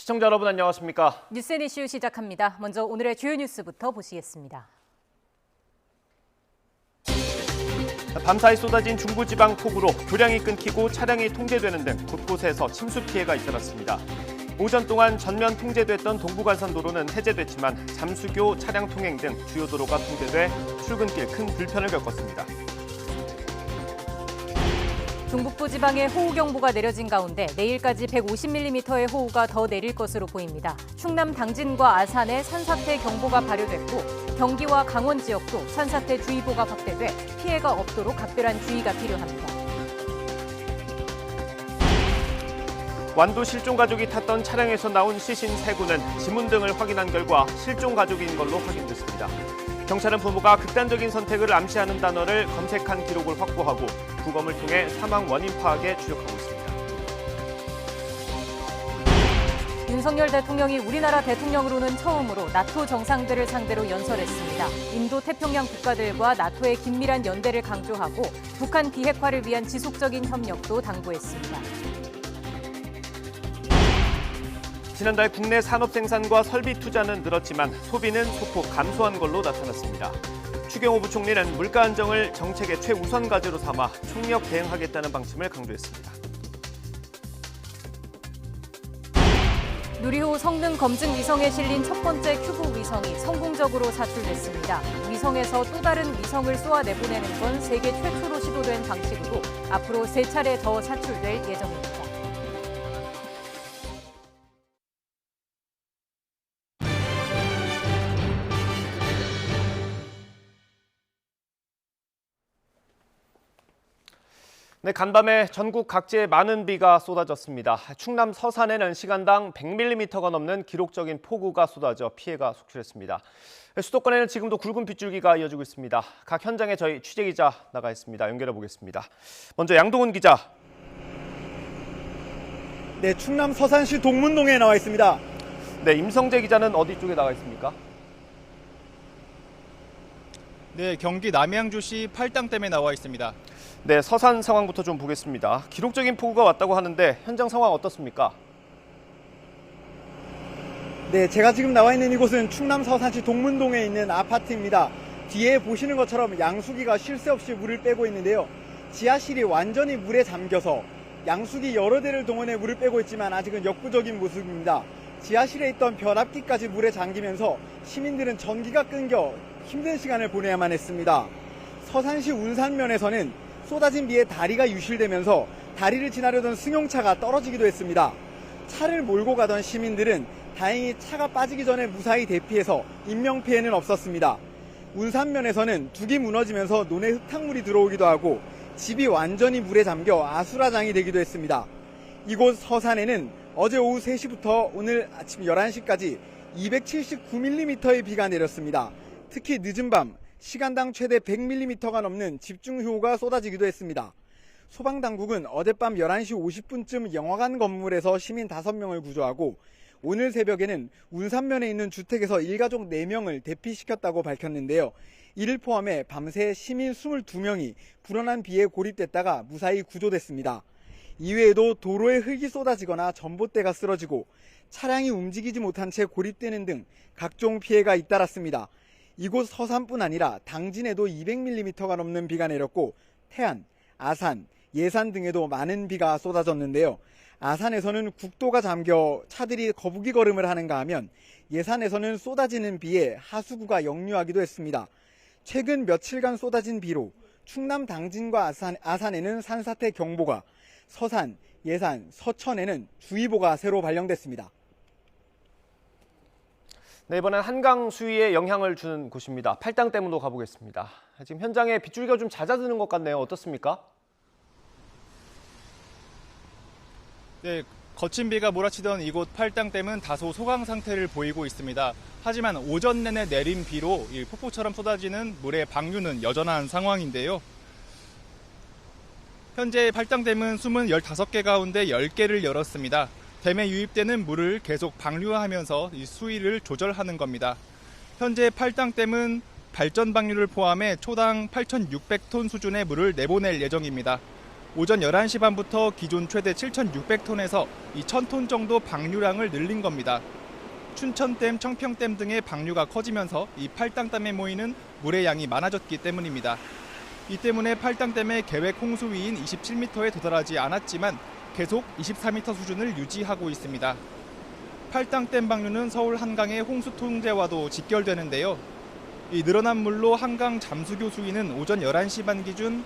시청자 여러분 안녕하십니까? 뉴스앤 이슈 시작합니다. 먼저 오늘의 주요 뉴스부터 보시겠습니다. 밤사이 쏟아진 중부지방 폭우로 교량이 끊기고 차량이 통제되는 등 곳곳에서 침수 피해가 잇따랐습니다. 오전 동안 전면 통제됐던 동부간선도로는 해제됐지만 잠수교 차량 통행 등 주요 도로가 통제돼 출근길 큰 불편을 겪었습니다. 중북부 지방에 호우경보가 내려진 가운데 내일까지 150mm의 호우가 더 내릴 것으로 보입니다. 충남 당진과 아산에 산사태 경보가 발효됐고 경기와 강원 지역도 산사태 주의보가 확대돼 피해가 없도록 각별한 주의가 필요합니다. 완도 실종 가족이 탔던 차량에서 나온 시신 3구는 지문 등을 확인한 결과 실종 가족인 걸로 확인됐습니다. 경찰은 부모가 극단적인 선택을 암시하는 단어를 검색한 기록을 확보하고 부검을 통해 사망 원인 파악에 주력하고 있습니다. 윤석열 대통령이 우리나라 대통령으로는 처음으로 나토 정상들을 상대로 연설했습니다. 인도 태평양 국가들과 나토의 긴밀한 연대를 강조하고 북한 비핵화를 위한 지속적인 협력도 당부했습니다. 지난달 국내 산업 생산과 설비 투자는 늘었지만 소비는 소폭 감소한 걸로 나타났습니다. 추경호 부총리는 물가 안정을 정책의 최우선 과제로 삼아 총력 대응하겠다는 방침을 강조했습니다. 누리호 성능 검증 위성에 실린 첫 번째 큐브 위성이 성공적으로 사출됐습니다. 위성에서 또 다른 위성을 쏘아 내보내는 건 세계 최초로 시도된 방식으로 앞으로 3차례 더 사출될 예정입니다. 네, 간밤에 전국 각지에 많은 비가 쏟아졌습니다. 충남 서산에는 시간당 100mm가 넘는 기록적인 폭우가 쏟아져 피해가 속출했습니다. 수도권에는 지금도 굵은 빗줄기가 이어지고 있습니다. 각 현장에 저희 취재기자 나가 있습니다. 연결해 보겠습니다. 먼저 양동훈 기자. 네, 충남 서산시 동문동에 나와 있습니다. 네, 임성재 기자는 어디 쪽에 나가 있습니까? 네, 경기 남양주시 팔당댐에 나와 있습니다. 네, 서산 상황부터 좀 보겠습니다. 기록적인 폭우가 왔다고 하는데 현장 상황 어떻습니까? 네, 제가 지금 나와 있는 이곳은 충남 서산시 동문동에 있는 아파트입니다. 뒤에 보시는 것처럼 양수기가 쉴 새 없이 물을 빼고 있는데요. 지하실이 완전히 물에 잠겨서 양수기 여러 대를 동원해 물을 빼고 있지만 아직은 역부족인 모습입니다. 지하실에 있던 변압기까지 물에 잠기면서 시민들은 전기가 끊겨 힘든 시간을 보내야만 했습니다. 서산시 운산면에서는 쏟아진 비에 다리가 유실되면서 다리를 지나려던 승용차가 떨어지기도 했습니다. 차를 몰고 가던 시민들은 다행히 차가 빠지기 전에 무사히 대피해서 인명피해는 없었습니다. 운산면에서는 둑이 무너지면서 논에 흙탕물이 들어오기도 하고 집이 완전히 물에 잠겨 아수라장이 되기도 했습니다. 이곳 서산에는 어제 오후 3시부터 오늘 아침 11시까지 279mm의 비가 내렸습니다. 특히 늦은 밤 시간당 최대 100mm가 넘는 집중효가 쏟아지기도 했습니다. 소방당국은 어젯밤 11시 50분쯤 영화관 건물에서 시민 5명을 구조하고 오늘 새벽에는 운산면에 있는 주택에서 일가족 4명을 대피시켰다고 밝혔는데요. 이를 포함해 밤새 시민 22명이 불어난 비에 고립됐다가 무사히 구조됐습니다. 이외에도 도로에 흙이 쏟아지거나 전봇대가 쓰러지고 차량이 움직이지 못한 채 고립되는 등 각종 피해가 잇따랐습니다. 이곳 서산뿐 아니라 당진에도 200mm가 넘는 비가 내렸고 태안, 아산, 예산 등에도 많은 비가 쏟아졌는데요. 아산에서는 국도가 잠겨 차들이 거북이 걸음을 하는가 하면 예산에서는 쏟아지는 비에 하수구가 역류하기도 했습니다. 최근 며칠간 쏟아진 비로 충남 당진과 아산에는 산사태 경보가, 서산, 예산, 서천에는 주의보가 새로 발령됐습니다. 네, 이번엔 한강 수위에 영향을 주는 곳입니다. 팔당댐으로 가보겠습니다. 지금 현장에 빗줄기가 좀 잦아드는 것 같네요. 어떻습니까? 네, 거친 비가 몰아치던 이곳 팔당댐은 다소 소강 상태를 보이고 있습니다. 하지만 오전 내내 내린 비로 폭포처럼 쏟아지는 물의 방류는 여전한 상황인데요. 현재 팔당댐은 숨은 15개 가운데 10개를 열었습니다. 댐에 유입되는 물을 계속 방류하면서 이 수위를 조절하는 겁니다. 현재 팔당댐은 발전 방류를 포함해 초당 8,600톤 수준의 물을 내보낼 예정입니다. 오전 11시 반부터 기존 최대 7,600톤에서 2,000톤 정도 방류량을 늘린 겁니다. 춘천댐, 청평댐 등의 방류가 커지면서 이 팔당댐에 모이는 물의 양이 많아졌기 때문입니다. 이 때문에 팔당댐의 계획 홍수위인 27m에 도달하지 않았지만 계속 24m 수준을 유지하고 있습니다. 팔당댐 방류는 서울 한강의 홍수 통제와도 직결되는데요. 이 늘어난 물로 한강 잠수교 수위는 오전 11시 반 기준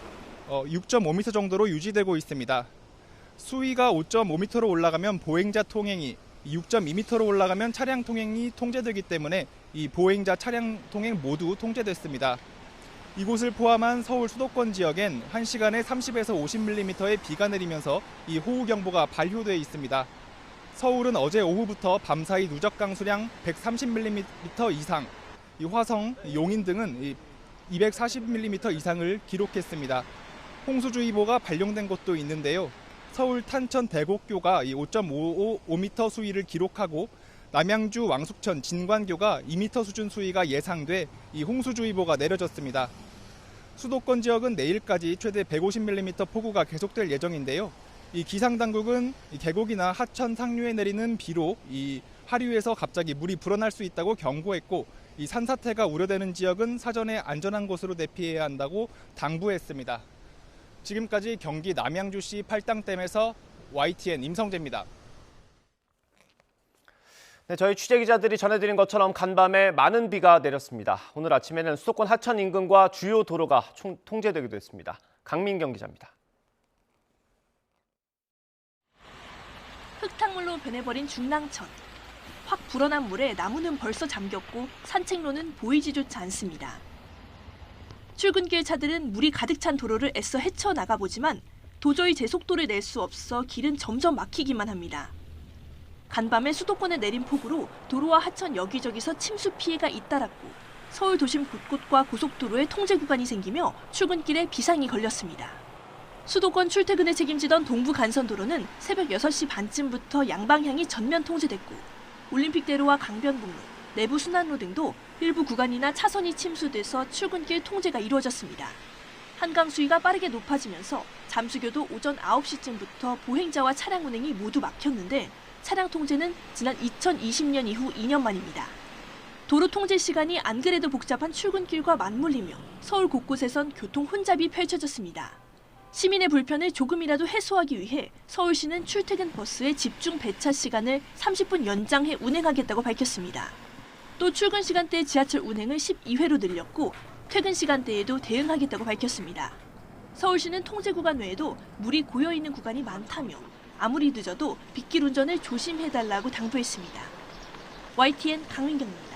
6.5m 정도로 유지되고 있습니다. 수위가 5.5m로 올라가면 보행자 통행이, 6.2m로 올라가면 차량 통행이 통제되기 때문에 이 보행자 차량 통행 모두 통제됐습니다. 이곳을 포함한 서울 수도권 지역엔 1시간에 30에서 50mm의 비가 내리면서 이 호우경보가 발효돼 있습니다. 서울은 어제 오후부터 밤사이 누적 강수량 130mm 이상, 이 화성, 용인 등은 240mm 이상을 기록했습니다. 홍수주의보가 발령된 곳도 있는데요. 서울 탄천 대곡교가 5.55m 수위를 기록하고 남양주 왕숙천 진관교가 2m 수준 수위가 예상돼 이 홍수주의보가 내려졌습니다. 수도권 지역은 내일까지 최대 150mm 폭우가 계속될 예정인데요. 이 기상당국은 계곡이나 하천 상류에 내리는 비로 이 하류에서 갑자기 물이 불어날 수 있다고 경고했고, 이 산사태가 우려되는 지역은 사전에 안전한 곳으로 대피해야 한다고 당부했습니다. 지금까지 경기 남양주시 팔당댐에서 YTN 임성재입니다. 네, 저희 취재기자들이 전해드린 것처럼 간밤에 많은 비가 내렸습니다. 오늘 아침에는 수도권 하천 인근과 주요 도로가 통제되기도 했습니다. 강민경 기자입니다. 흙탕물로 변해버린 중랑천. 확 불어난 물에 나무는 벌써 잠겼고 산책로는 보이지조차 않습니다. 출근길 차들은 물이 가득 찬 도로를 애써 헤쳐나가보지만 도저히 제 속도를 낼 수 없어 길은 점점 막히기만 합니다. 간밤에 수도권에 내린 폭우로 도로와 하천 여기저기서 침수 피해가 잇따랐고 서울 도심 곳곳과 고속도로에 통제 구간이 생기며 출근길에 비상이 걸렸습니다. 수도권 출퇴근에 책임지던 동부간선도로는 새벽 6시 반쯤부터 양방향이 전면 통제됐고 올림픽대로와 강변북로, 내부 순환로 등도 일부 구간이나 차선이 침수돼서 출근길 통제가 이루어졌습니다. 한강 수위가 빠르게 높아지면서 잠수교도 오전 9시쯤부터 보행자와 차량 운행이 모두 막혔는데 차량 통제는 지난 2020년 이후 2년 만입니다. 도로 통제 시간이 안 그래도 복잡한 출근길과 맞물리며 서울 곳곳에선 교통 혼잡이 펼쳐졌습니다. 시민의 불편을 조금이라도 해소하기 위해 서울시는 출퇴근 버스의 집중 배차 시간을 30분 연장해 운행하겠다고 밝혔습니다. 또 출근 시간대 지하철 운행을 12회로 늘렸고 퇴근 시간대에도 대응하겠다고 밝혔습니다. 서울시는 통제 구간 외에도 물이 고여있는 구간이 많다며 아무리 늦어도 빗길 운전을 조심해달라고 당부했습니다. YTN 강민경입니다.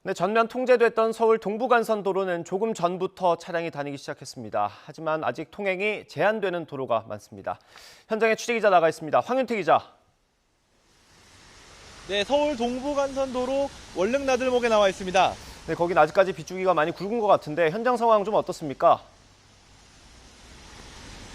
네, 전면 통제됐던 서울 동부간선도로는 조금 전부터 차량이 다니기 시작했습니다. 하지만 아직 통행이 제한되는 도로가 많습니다. 현장에 취재기자 나가 있습니다. 황윤태 기자. 네, 서울 동부간선도로 원릉나들목에 나와 있습니다. 네, 거긴 아직까지 빗줄기가 많이 굵은 것 같은데 현장 상황 좀 어떻습니까?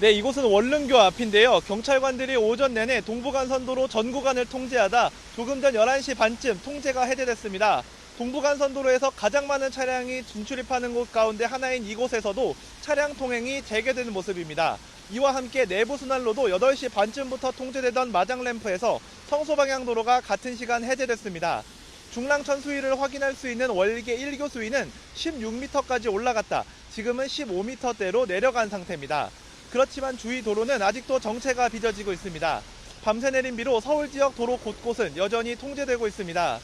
네, 이곳은 원릉교 앞인데요. 경찰관들이 오전 내내 동부간선도로 전 구간을 통제하다 조금 전 11시 반쯤 통제가 해제됐습니다. 동부간선도로에서 가장 많은 차량이 진출입하는 곳 가운데 하나인 이곳에서도 차량 통행이 재개되는 모습입니다. 이와 함께 내부 순환로도 8시 반쯤부터 통제되던 마장램프에서 성소방향도로가 같은 시간 해제됐습니다. 중랑천 수위를 확인할 수 있는 월계 1교 수위는 16m까지 올라갔다 지금은 15m대로 내려간 상태입니다. 그렇지만 주위 도로는 아직도 정체가 빚어지고 있습니다. 밤새 내린 비로 서울 지역 도로 곳곳은 여전히 통제되고 있습니다.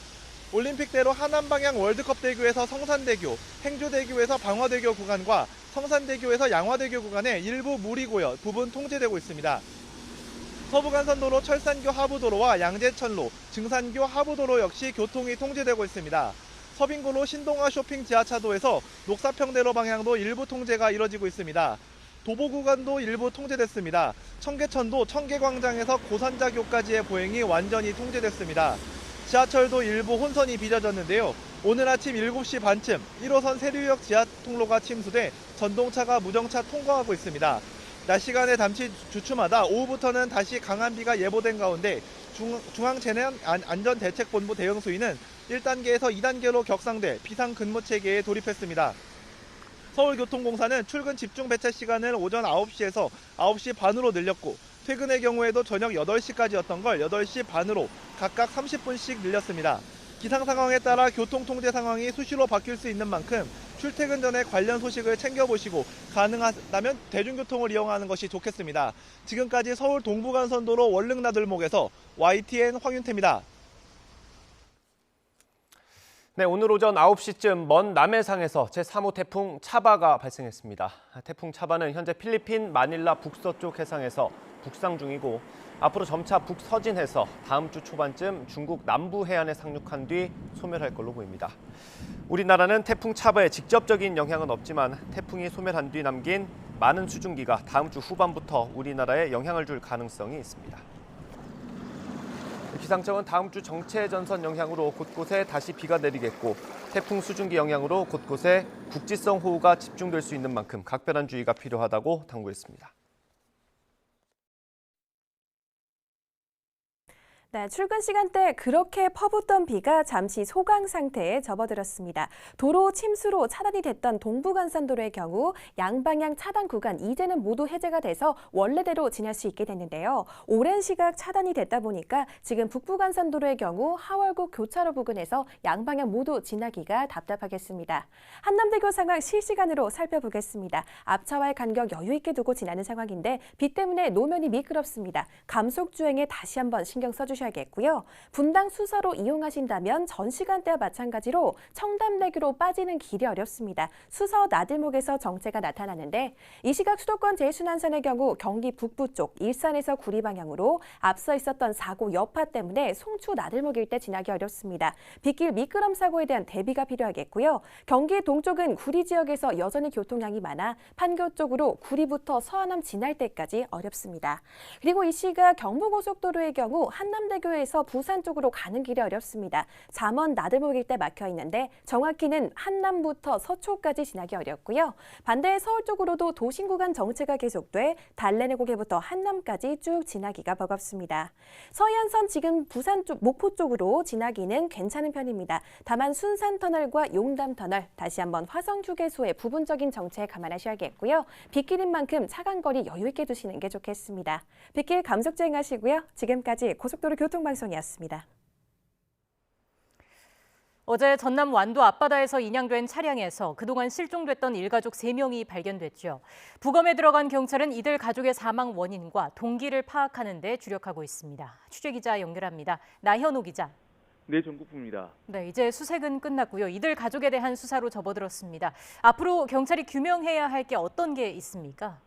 올림픽대로 하남방향 월드컵대교에서 성산대교, 행주대교에서 방화대교 구간과 성산대교에서 양화대교 구간에 일부 물이 고여 부분 통제되고 있습니다. 서부간선도로 철산교 하부도로와 양재천로, 증산교 하부도로 역시 교통이 통제되고 있습니다. 서빙고로 신동아 쇼핑 지하차도에서 녹사평대로 방향도 일부 통제가 이뤄지고 있습니다. 도보구간도 일부 통제됐습니다. 청계천도 청계광장에서 고산자교까지의 보행이 완전히 통제됐습니다. 지하철도 일부 혼선이 빚어졌는데요. 오늘 아침 7시 반쯤 1호선 세류역 지하통로가 침수돼 전동차가 무정차 통과하고 있습니다. 낮 시간에 잠시 주춤하다 오후부터는 다시 강한 비가 예보된 가운데 중앙재난안전대책본부 대응수위는 1단계에서 2단계로 격상돼 비상근무체계에 돌입했습니다. 서울교통공사는 출근 집중 배차 시간을 오전 9시에서 9시 반으로 늘렸고 퇴근의 경우에도 저녁 8시까지였던 걸 8시 반으로 각각 30분씩 늘렸습니다. 기상 상황에 따라 교통 통제 상황이 수시로 바뀔 수 있는 만큼 출퇴근 전에 관련 소식을 챙겨보시고 가능하다면 대중교통을 이용하는 것이 좋겠습니다. 지금까지 서울 동부간선도로 월릉나들목에서 YTN 황윤태입니다. 네, 오늘 오전 9시쯤 먼 남해상에서 제3호 태풍 차바가 발생했습니다. 태풍 차바는 현재 필리핀 마닐라 북서쪽 해상에서 북상 중이고 앞으로 점차 북서진해서 다음 주 초반쯤 중국 남부 해안에 상륙한 뒤 소멸할 걸로 보입니다. 우리나라는 태풍 차바의 직접적인 영향은 없지만 태풍이 소멸한 뒤 남긴 많은 수증기가 다음 주 후반부터 우리나라에 영향을 줄 가능성이 있습니다. 기상청은 다음 주 정체 전선 영향으로 곳곳에 다시 비가 내리겠고 태풍 수증기 영향으로 곳곳에 국지성 호우가 집중될 수 있는 만큼 각별한 주의가 필요하다고 당부했습니다. 네, 출근 시간대 그렇게 퍼붓던 비가 잠시 소강 상태에 접어들었습니다. 도로 침수로 차단이 됐던 동부간선도로의 경우 양방향 차단 구간 이제는 모두 해제가 돼서 원래대로 지날 수 있게 됐는데요. 오랜 시각 차단이 됐다 보니까 지금 북부간선도로의 경우 하월구 교차로 부근에서 양방향 모두 지나기가 답답하겠습니다. 한남대교 상황 실시간으로 살펴보겠습니다. 앞차와의 간격 여유 있게 두고 지나는 상황인데 비 때문에 노면이 미끄럽습니다. 감속 주행에 다시 한번 신경 써주셔야겠고요. 분당 수서로 이용하신다면 전 시간대와 마찬가지로 청담대교로 빠지는 길이 어렵습니다. 수서 나들목에서 정체가 나타나는데 이 시각 수도권 제일순환선의 경우 경기 북부 쪽 일산에서 구리 방향으로 앞서 있었던 사고 여파 때문에 송추 나들목 일대 지나기 어렵습니다. 빗길 미끄럼 사고에 대한 대비가 필요하겠고요. 경기 동쪽은 구리 지역에서 여전히 교통량이 많아 판교 쪽으로 구리부터 서하남 지날 때까지 어렵습니다. 그리고 이 시각 경부고속도로의 경우 한남대교에서 부산 쪽으로 가는 길이 어렵습니다. 잠원 나들목 일대 막혀 있는데 정확히는 한남부터 서초까지 지나기 어렵고요. 반대 서울 쪽으로도 도심 구간 정체가 계속돼 달래내 고개부터 한남까지 쭉 지나기가 버겁습니다. 서해안선 지금 부산 쪽 목포 쪽으로 지나기는 괜찮은 편입니다. 다만 순산터널과 용담터널 다시 한번 화성휴게소의 부분적인 정체 감안하셔야겠고요. 빗길인 만큼 차간 거리 여유 있게 두시는 게 좋겠습니다. 빗길 감속 주행하시고요. 지금까지 고속도로 교통방송이었습니다. 어제 전남 완도 앞바다에서 인양된 차량에서 그동안 실종됐던 일가족 3명이 발견됐죠. 부검에 들어간 경찰은 이들 가족의 사망 원인과 동기를 파악하는 데 주력하고 있습니다. 취재기자 연결합니다. 나현우 기자. 네, 전국부입니다. 네, 이제 수색은 끝났고요. 이들 가족에 대한 수사로 접어들었습니다. 앞으로 경찰이 규명해야 할 게 어떤 게 있습니까?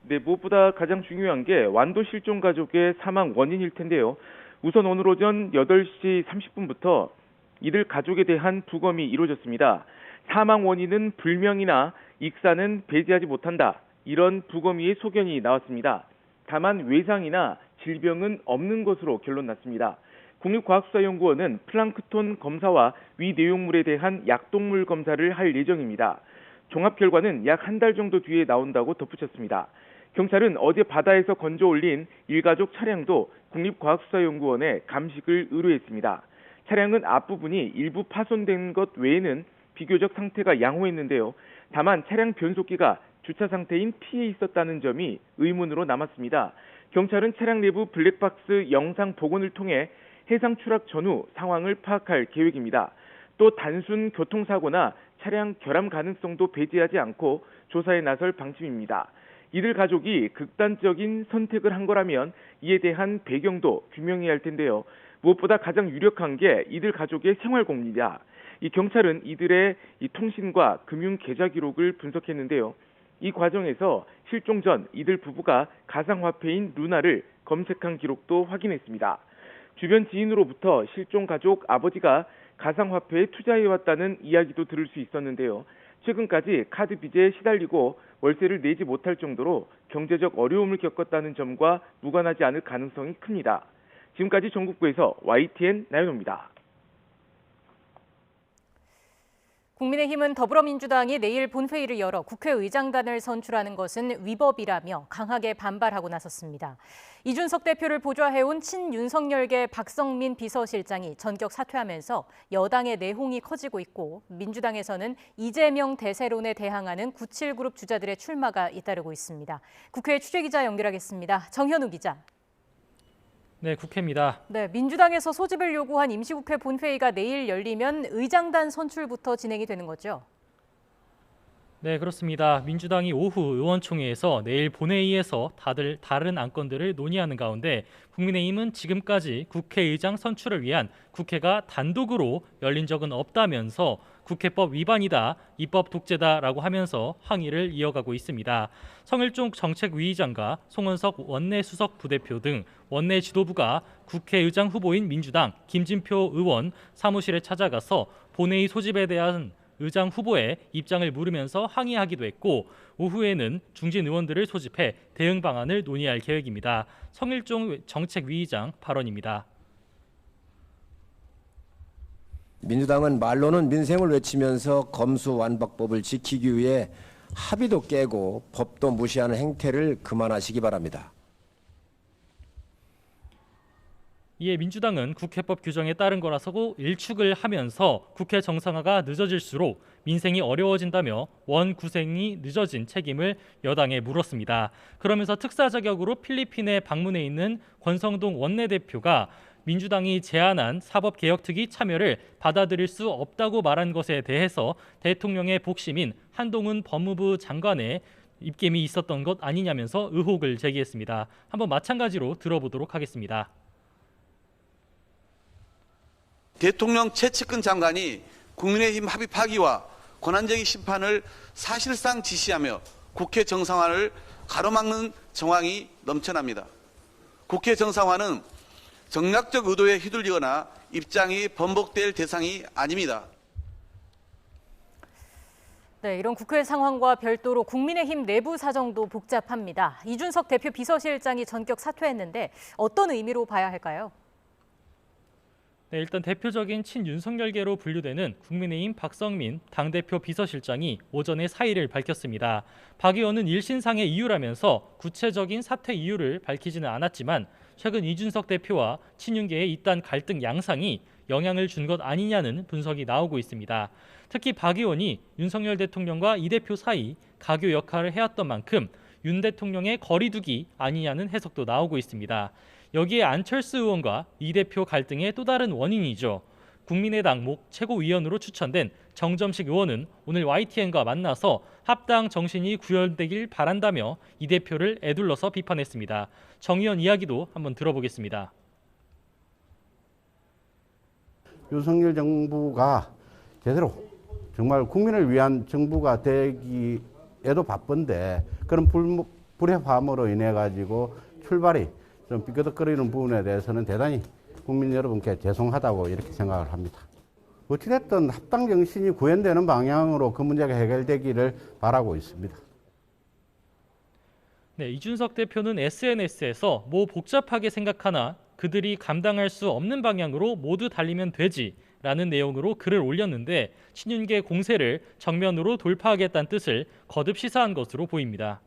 네, 무엇보다 가장 중요한 게 완도 실종 가족의 사망 원인일 텐데요. 우선 오늘 오전 8시 30분부터 이들 가족에 대한 부검이 이루어졌습니다. 사망 원인은 불명이나 익사는 배제하지 못한다. 이런 부검의의 소견이 나왔습니다. 다만 외상이나 질병은 없는 것으로 결론 났습니다. 국립과학수사연구원은 플랑크톤 검사와 위 내용물에 대한 약동물 검사를 할 예정입니다. 종합 결과는 약 한 달 정도 뒤에 나온다고 덧붙였습니다. 경찰은 어제 바다에서 건져 올린 일가족 차량도 국립과학수사연구원에 감식을 의뢰했습니다. 차량은 앞부분이 일부 파손된 것 외에는 비교적 상태가 양호했는데요. 다만 차량 변속기가 주차 상태인 P에 있었다는 점이 의문으로 남았습니다. 경찰은 차량 내부 블랙박스 영상 복원을 통해 해상 추락 전후 상황을 파악할 계획입니다. 또 단순 교통사고나 차량 결함 가능성도 배제하지 않고 조사에 나설 방침입니다. 이들 가족이 극단적인 선택을 한 거라면 이에 대한 배경도 규명해야 할 텐데요. 무엇보다 가장 유력한 게 이들 가족의 생활공입니다. 이 경찰은 이들의 통신과 금융 계좌 기록을 분석했는데요. 이 과정에서 실종 전 이들 부부가 가상화폐인 루나를 검색한 기록도 확인했습니다. 주변 지인으로부터 실종 가족 아버지가 가상화폐에 투자해왔다는 이야기도 들을 수 있었는데요. 최근까지 카드 빚에 시달리고 월세를 내지 못할 정도로 경제적 어려움을 겪었다는 점과 무관하지 않을 가능성이 큽니다. 지금까지 전국구에서 YTN 나연호입니다. 국민의힘은 더불어민주당이 내일 본회의를 열어 국회의장단을 선출하는 것은 위법이라며 강하게 반발하고 나섰습니다. 이준석 대표를 보좌해온 친윤석열계 박성민 비서실장이 전격 사퇴하면서 여당의 내홍이 커지고 있고 민주당에서는 이재명 대세론에 대항하는 97그룹 주자들의 출마가 잇따르고 있습니다. 국회 취재기자 연결하겠습니다. 정현우 기자. 네, 국회입니다. 네, 민주당에서 소집을 요구한 임시국회 본회의가 내일 열리면 의장단 선출부터 진행이 되는 거죠? 네, 그렇습니다. 민주당이 오후 의원총회에서 내일 본회의에서 다른 안건들을 논의하는 가운데 국민의힘은 지금까지 국회의장 선출을 위한 국회가 단독으로 열린 적은 없다면서 국회법 위반이다, 입법 독재다라고 하면서 항의를 이어가고 있습니다. 성일종 정책위의장과 송원석 원내 수석 부대표 등 원내 지도부가 국회의장 후보인 민주당 김진표 의원 사무실에 찾아가서 본회의 소집에 대한 의장 후보의 입장을 물으면서 항의하기도 했고 오후에는 중진 의원들을 소집해 대응 방안을 논의할 계획입니다. 성일종 정책위의장 발언입니다. 민주당은 말로는 민생을 외치면서 검수완박법을 지키기 위해 합의도 깨고 법도 무시하는 행태를 그만하시기 바랍니다. 이에 민주당은 국회법 규정에 따른 거라서고 일축을 하면서 국회 정상화가 늦어질수록 민생이 어려워진다며 원구생이 늦어진 책임을 여당에 물었습니다. 그러면서 특사 자격으로 필리핀에 방문해 있는 권성동 원내대표가 민주당이 제안한 사법개혁특위 참여를 받아들일 수 없다고 말한 것에 대해서 대통령의 복심인 한동훈 법무부 장관의 입김이 있었던 것 아니냐면서 의혹을 제기했습니다. 한번 마찬가지로 들어보도록 하겠습니다. 대통령 최측근 장관이 국민의힘 합의 파기와 권한쟁의 심판을 사실상 지시하며 국회 정상화를 가로막는 정황이 넘쳐납니다. 국회 정상화는 정략적 의도에 휘둘리거나 입장이 번복될 대상이 아닙니다. 네, 이런 국회 상황과 별도로 국민의힘 내부 사정도 복잡합니다. 이준석 대표 비서실장이 전격 사퇴했는데 어떤 의미로 봐야 할까요? 네, 일단 대표적인 친윤석열계로 분류되는 국민의힘 박성민 당대표 비서실장이 오전에 사의를 밝혔습니다. 박 의원은 일신상의 이유라면서 구체적인 사퇴 이유를 밝히지는 않았지만 최근 이준석 대표와 친윤계의 잇단 갈등 양상이 영향을 준 것 아니냐는 분석이 나오고 있습니다. 특히 박 의원이 윤석열 대통령과 이 대표 사이 가교 역할을 해왔던 만큼 윤 대통령의 거리두기 아니냐는 해석도 나오고 있습니다. 여기에 안철수 의원과 이 대표 갈등의 또 다른 원인이죠. 국민의당 목 최고위원으로 추천된 정점식 의원은 오늘 YTN과 만나서 합당 정신이 구현되길 바란다며 이 대표를 에둘러서 비판했습니다. 정 의원 이야기도 한번 들어보겠습니다. 윤석열 정부가 제대로 정말 국민을 위한 정부가 되기에도 바쁜데 그런 불의 화음으로 인해 가지고 출발이 좀 삐끗거리는 부분에 대해서는 대단히 국민 여러분께 죄송하다고 이렇게 생각을 합니다. 어찌됐든 합당 정신이 구현되는 방향으로 그 문제가 해결되기를 바라고 있습니다. 네, 이준석 대표는 SNS에서 뭐 복잡하게 생각하나 그들이 감당할 수 없는 방향으로 모두 달리면 되지라는 내용으로 글을 올렸는데 친윤계 공세를 정면으로 돌파하겠다는 뜻을 거듭 시사한 것으로 보입니다.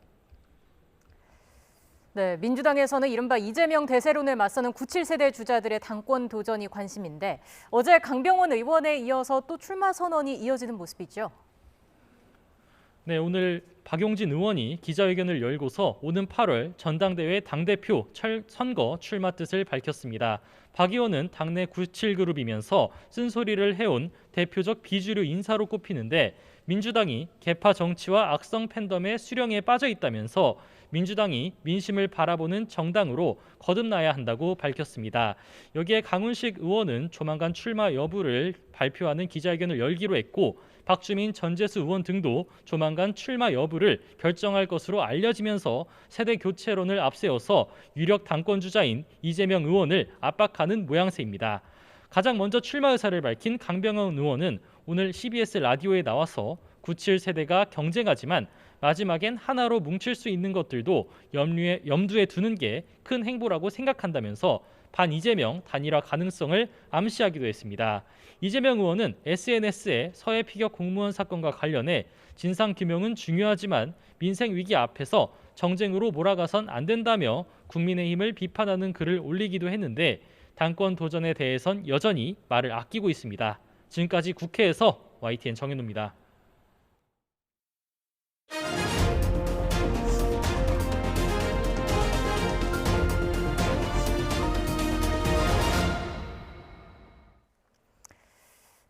네, 민주당에서는 이른바 이재명 대세론을 맞서는 97세대 주자들의 당권 도전이 관심인데 어제 강병원 의원에 이어서 또 출마 선언이 이어지는 모습이죠. 네, 오늘 박용진 의원이 기자회견을 열고서 오는 8월 전당대회 당대표 선거 출마 뜻을 밝혔습니다. 박 의원은 당내 97그룹이면서 쓴소리를 해온 대표적 비주류 인사로 꼽히는데 민주당이 계파 정치와 악성 팬덤의 수령에 빠져 있다면서 민주당이 민심을 바라보는 정당으로 거듭나야 한다고 밝혔습니다. 여기에 강훈식 의원은 조만간 출마 여부를 발표하는 기자회견을 열기로 했고 박주민, 전재수 의원 등도 조만간 출마 여부를 결정할 것으로 알려지면서 세대 교체론을 앞세워서 유력 당권 주자인 이재명 의원을 압박하는 모양새입니다. 가장 먼저 출마 의사를 밝힌 강병원 의원은 오늘 CBS 라디오에 나와서 97세대가 경쟁하지만 마지막엔 하나로 뭉칠 수 있는 것들도 염두에 두는 게 큰 행보라고 생각한다면서 반 이재명 단일화 가능성을 암시하기도 했습니다. 이재명 의원은 SNS에 서해 피격 공무원 사건과 관련해 진상규명은 중요하지만 민생 위기 앞에서 정쟁으로 몰아가선 안 된다며 국민의힘을 비판하는 글을 올리기도 했는데 당권 도전에 대해선 여전히 말을 아끼고 있습니다. 지금까지 국회에서 YTN 정현우입니다.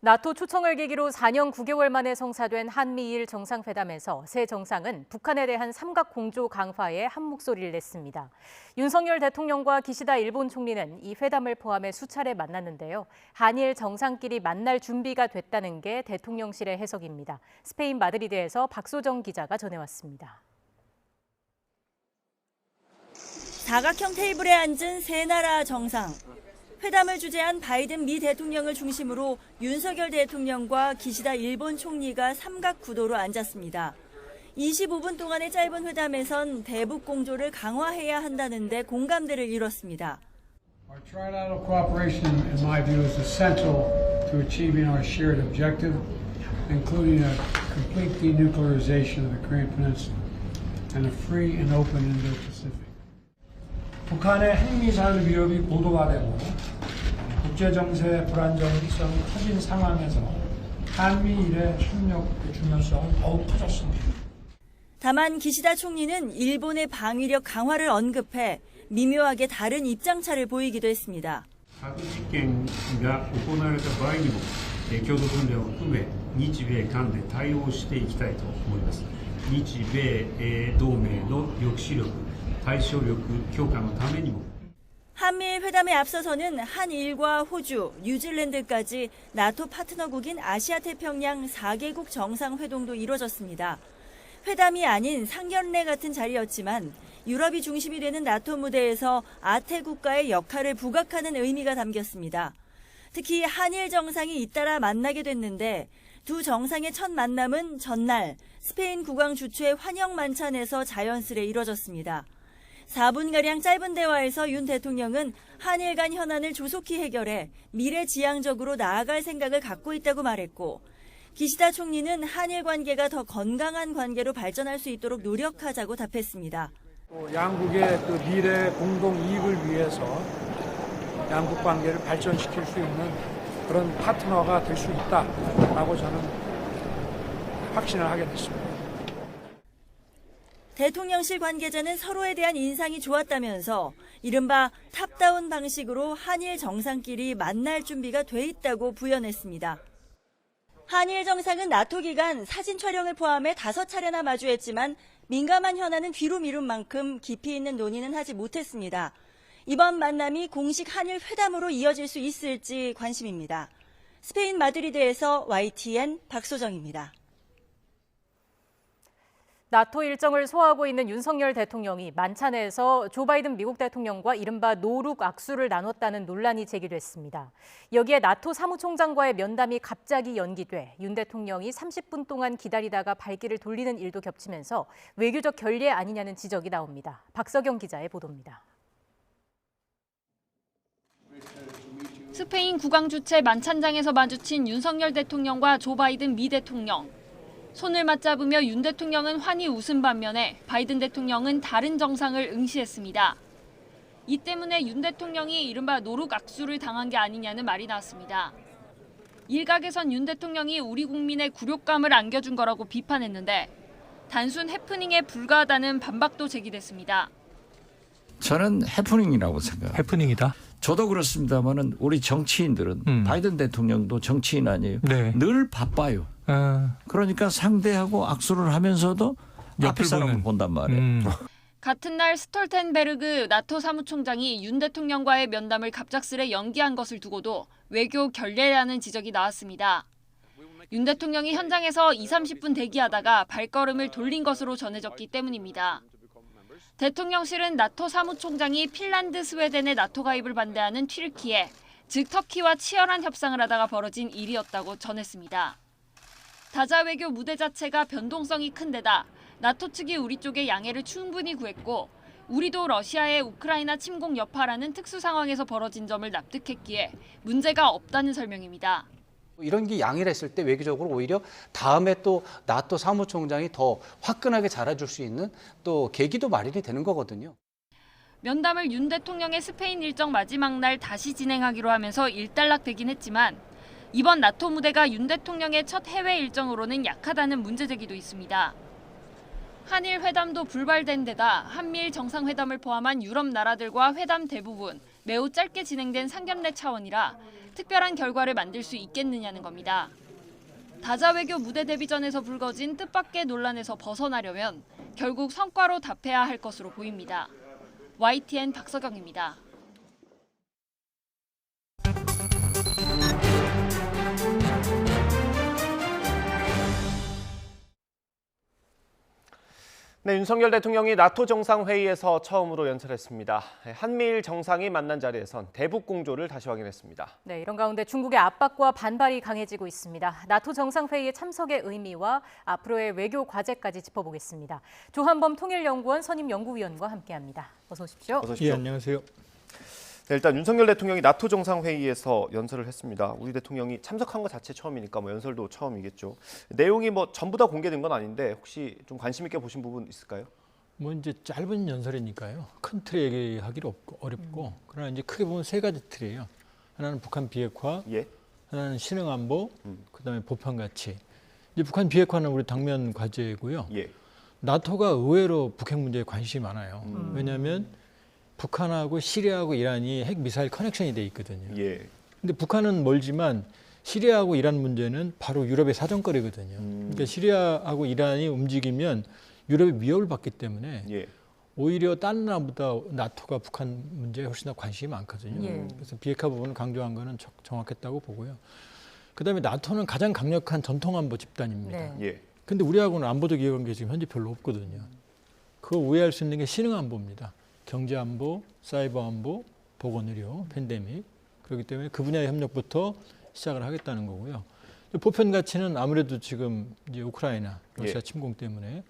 나토 초청을 계기로 4년 9개월 만에 성사된 한미일 정상회담에서 새 정상은 북한에 대한 삼각 공조 강화에 한 목소리를 냈습니다. 윤석열 대통령과 기시다 일본 총리는 이 회담을 포함해 수차례 만났는데요. 한일 정상끼리 만날 준비가 됐다는 게 대통령실의 해석입니다. 스페인 마드리드에서 박소정 기자가 전해왔습니다. 사각형 테이블에 앉은 세 나라 정상. 회담을 주재한 바이든 미 대통령을 중심으로 윤석열 대통령과 기시다 일본 총리가 삼각 구도로 앉았습니다. 25분 동안의 짧은 회담에선 대북 공조를 강화해야 한다는 데 공감대를 이뤘습니다. Our trilateral cooperation, in my view, is essential to achieving our shared objective, including a complete denuclearization of the Korean Peninsula and a free and open Indo-Pacific. 북한의 핵미사일 위협이 고도화되고 국제정세 불안정성이 커진 상황에서 한미일의 협력 중요성은 더욱 커졌습니다. 다만 기시다 총리는 일본의 방위력 강화를 언급해 미묘하게 다른 입장차를 보이기도 했습니다.核実験が行われた場合にも共同訓練を含め日米韓で対応していきたいと思います。日米同盟の抑止力対処力強化のためにも한미일 회담에 앞서서는 한일과 호주, 뉴질랜드까지 나토 파트너국인 아시아태평양 4개국 정상회동도 이뤄졌습니다. 회담이 아닌 상견례 같은 자리였지만 유럽이 중심이 되는 나토 무대에서 아태 국가의 역할을 부각하는 의미가 담겼습니다. 특히 한일 정상이 잇따라 만나게 됐는데 두 정상의 첫 만남은 전날 스페인 국왕 주최 환영 만찬에서 자연스레 이뤄졌습니다. 4분가량 짧은 대화에서 윤 대통령은 한일 간 현안을 조속히 해결해 미래지향적으로 나아갈 생각을 갖고 있다고 말했고 기시다 총리는 한일 관계가 더 건강한 관계로 발전할 수 있도록 노력하자고 답했습니다. 양국의 그 미래 공동 이익을 위해서 양국 관계를 발전시킬 수 있는 그런 파트너가 될 수 있다라고 저는 확신을 하게 됐습니다. 대통령실 관계자는 서로에 대한 인상이 좋았다면서 이른바 탑다운 방식으로 한일 정상끼리 만날 준비가 돼 있다고 부연했습니다. 한일 정상은 나토 기간 사진 촬영을 포함해 5차례나 마주했지만 민감한 현안은 뒤로 미룬 만큼 깊이 있는 논의는 하지 못했습니다. 이번 만남이 공식 한일 회담으로 이어질 수 있을지 관심입니다. 스페인 마드리드에서 YTN 박소정입니다. 나토 일정을 소화하고 있는 윤석열 대통령이 만찬에서 조 바이든 미국 대통령과 이른바 노룩 악수를 나눴다는 논란이 제기됐습니다. 여기에 나토 사무총장과의 면담이 갑자기 연기돼 윤 대통령이 30분 동안 기다리다가 발길을 돌리는 일도 겹치면서 외교적 결례 아니냐는 지적이 나옵니다. 박석영 기자의 보도입니다. 스페인 국왕 주최 만찬장에서 마주친 윤석열 대통령과 조 바이든 미 대통령. 손을 맞잡으며 윤 대통령은 환히 웃은 반면에 바이든 대통령은 다른 정상을 응시했습니다. 이 때문에 윤 대통령이 이른바 노룩 악수를 당한 게 아니냐는 말이 나왔습니다. 일각에선 윤 대통령이 우리 국민의 굴욕감을 안겨준 거라고 비판했는데 단순 해프닝에 불과하다는 반박도 제기됐습니다. 저는 해프닝이라고 생각합니다. 해프닝이다? 저도 그렇습니다만은 우리 정치인들은 바이든 대통령도 정치인 아니에요. 네. 늘 바빠요. 그러니까 상대하고 악수를 하면서도 앞에 사람을 본단 말이에요. 같은 날 스톨텐베르그 나토 사무총장이 윤 대통령과의 면담을 갑작스레 연기한 것을 두고도 외교 결례라는 지적이 나왔습니다. 윤 대통령이 현장에서 20-30분 대기하다가 발걸음을 돌린 것으로 전해졌기 때문입니다. 대통령실은 나토 사무총장이 핀란드, 스웨덴의 나토 가입을 반대하는 튀르키예, 즉 터키와 치열한 협상을 하다가 벌어진 일이었다고 전했습니다. 다자 외교 무대 자체가 변동성이 큰 데다 나토 측이 우리 쪽의 양해를 충분히 구했고 우리도 러시아의 우크라이나 침공 여파라는 특수 상황에서 벌어진 점을 납득했기에 문제가 없다는 설명입니다. 이런 게 양해를 했을 때 외교적으로 오히려 다음에 또 나토 사무총장이 더 화끈하게 잘해줄 수 있는 또 계기도 마련이 되는 거거든요. 면담을 윤 대통령의 스페인 일정 마지막 날 다시 진행하기로 하면서 일단락되긴 했지만 이번 나토 무대가 윤 대통령의 첫 해외 일정으로는 약하다는 문제 제기도 있습니다. 한일 회담도 불발된 데다 한미일 정상회담을 포함한 유럽 나라들과 회담 대부분 매우 짧게 진행된 상견례 차원이라 특별한 결과를 만들 수 있겠느냐는 겁니다. 다자 외교 무대 데뷔전에서 불거진 뜻밖의 논란에서 벗어나려면 결국 성과로 답해야 할 것으로 보입니다. YTN 박서경입니다. 네, 윤석열 대통령이 나토 정상회의에서 처음으로 연설했습니다. 한미일 정상이 만난 자리에선 대북 공조를 다시 확인했습니다. 네, 이런 가운데 중국의 압박과 반발이 강해지고 있습니다. 나토 정상회의에 참석의 의미와 앞으로의 외교 과제까지 짚어보겠습니다. 조한범 통일연구원 선임 연구위원과 함께합니다. 어서 오십시오. 어서 오십시오. 예, 안녕하세요. 네, 일단 윤석열 대통령이 나토 정상회의에서 연설을 했습니다. 우리 대통령이 참석한 것 자체 처음이니까 연설도 처음이겠죠. 내용이 전부 다 공개된 건 아닌데 혹시 좀 관심 있게 보신 부분 있을까요? 이제 짧은 연설이니까요. 큰 틀 얘기하기는 어렵고 그러나 이제 크게 보면 세 가지 틀이에요. 하나는 북한 비핵화, 하나는 신흥 안보, 그다음에 보편 가치. 이제 북한 비핵화는 우리 당면 과제고요. 나토가 의외로 북핵 문제에 관심이 많아요. 왜냐하면 북한하고 시리아하고 이란이 핵 미사일 커넥션이 돼 있거든요. 근데 북한은 멀지만 시리아하고 이란 문제는 바로 유럽의 사정거리거든요. 그러니까 시리아하고 이란이 움직이면 유럽의 위협을 받기 때문에 오히려 다른 나라보다 나토가 북한 문제에 훨씬 더 관심이 많거든요. 그래서 비핵화 부분을 강조한 거는 정확했다고 보고요. 그다음에 나토는 가장 강력한 전통안보 집단입니다. 근데 우리하고는 안보적 이해관계 지금 현재 별로 없거든요. 그거 우회할 수 있는 게 신흥안보입니다. 경제안보, 사이버안보, 보건의료, 팬데믹. 그렇기 때문에 그 분야의 협력부터 시작을 하겠다는 거고요. 보편 가치는 아무래도 지금 이제 우크라이나, 러시아 침공 때문에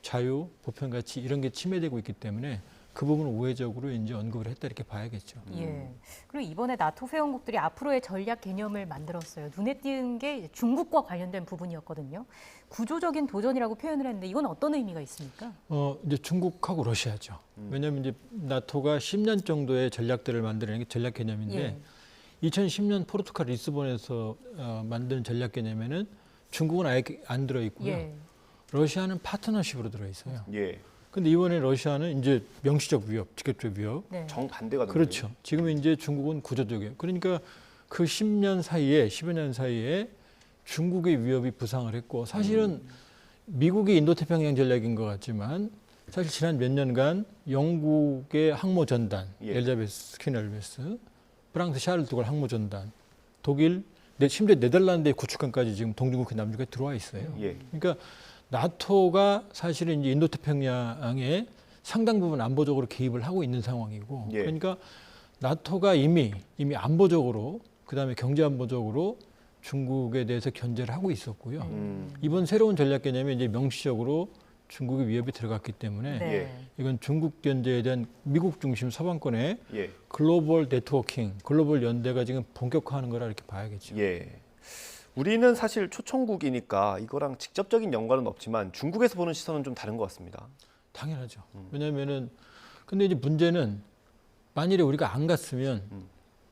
자유, 보편 가치 이런 게 침해되고 있기 때문에 그 부분을 우회적으로 이제 언급을 했다 이렇게 봐야겠죠. 그리고 이번에 나토 회원국들이 앞으로의 전략 개념을 만들었어요. 눈에 띄는 게 중국과 관련된 부분이었거든요. 구조적인 도전이라고 표현을 했는데 이건 어떤 의미가 있습니까? 이제 중국하고 러시아죠. 왜냐하면 이제 나토가 10년 정도의 전략들을 만드는 게 전략 개념인데 2010년 포르투갈 리스본에서 만든 전략 개념에는 중국은 아예 안 들어 있고요. 러시아는 파트너십으로 들어 있어요. 근데 이번에 러시아는 이제 명시적 위협, 직접적 위협. 정반대가 그렇죠. 지금 이제 중국은 구조적이에요. 그러니까 그 10년 사이에, 10여 년 사이에 중국의 위협이 부상을 했고 사실은 미국이 인도태평양 전략인 것 같지만 사실 지난 몇 년간 영국의 항모 전단, 엘자베스, 퀸 엘베스, 프랑스 샤를 드골 항모 전단, 독일, 심지어 네덜란드의 구축함까지 지금 동중국해 남중국해 들어와 있어요. 그러니까 나토가 사실은 이제 인도태평양에 상당 부분 안보적으로 개입을 하고 있는 상황이고, 그러니까 나토가 이미 안보적으로, 그다음에 경제안보적으로 중국에 대해서 견제를 하고 있었고요. 이번 새로운 전략 개념에 이제 명시적으로 중국의 위협이 들어갔기 때문에 이건 중국 견제에 대한 미국 중심 서방권의 글로벌 네트워킹, 글로벌 연대가 지금 본격화하는 거라 이렇게 봐야겠죠. 우리는 사실 초청국이니까 이거랑 직접적인 연관은 없지만 중국에서 보는 시선은 좀 다른 것 같습니다. 당연하죠. 왜냐하면은 근데 이제 문제는 만일에 우리가 안 갔으면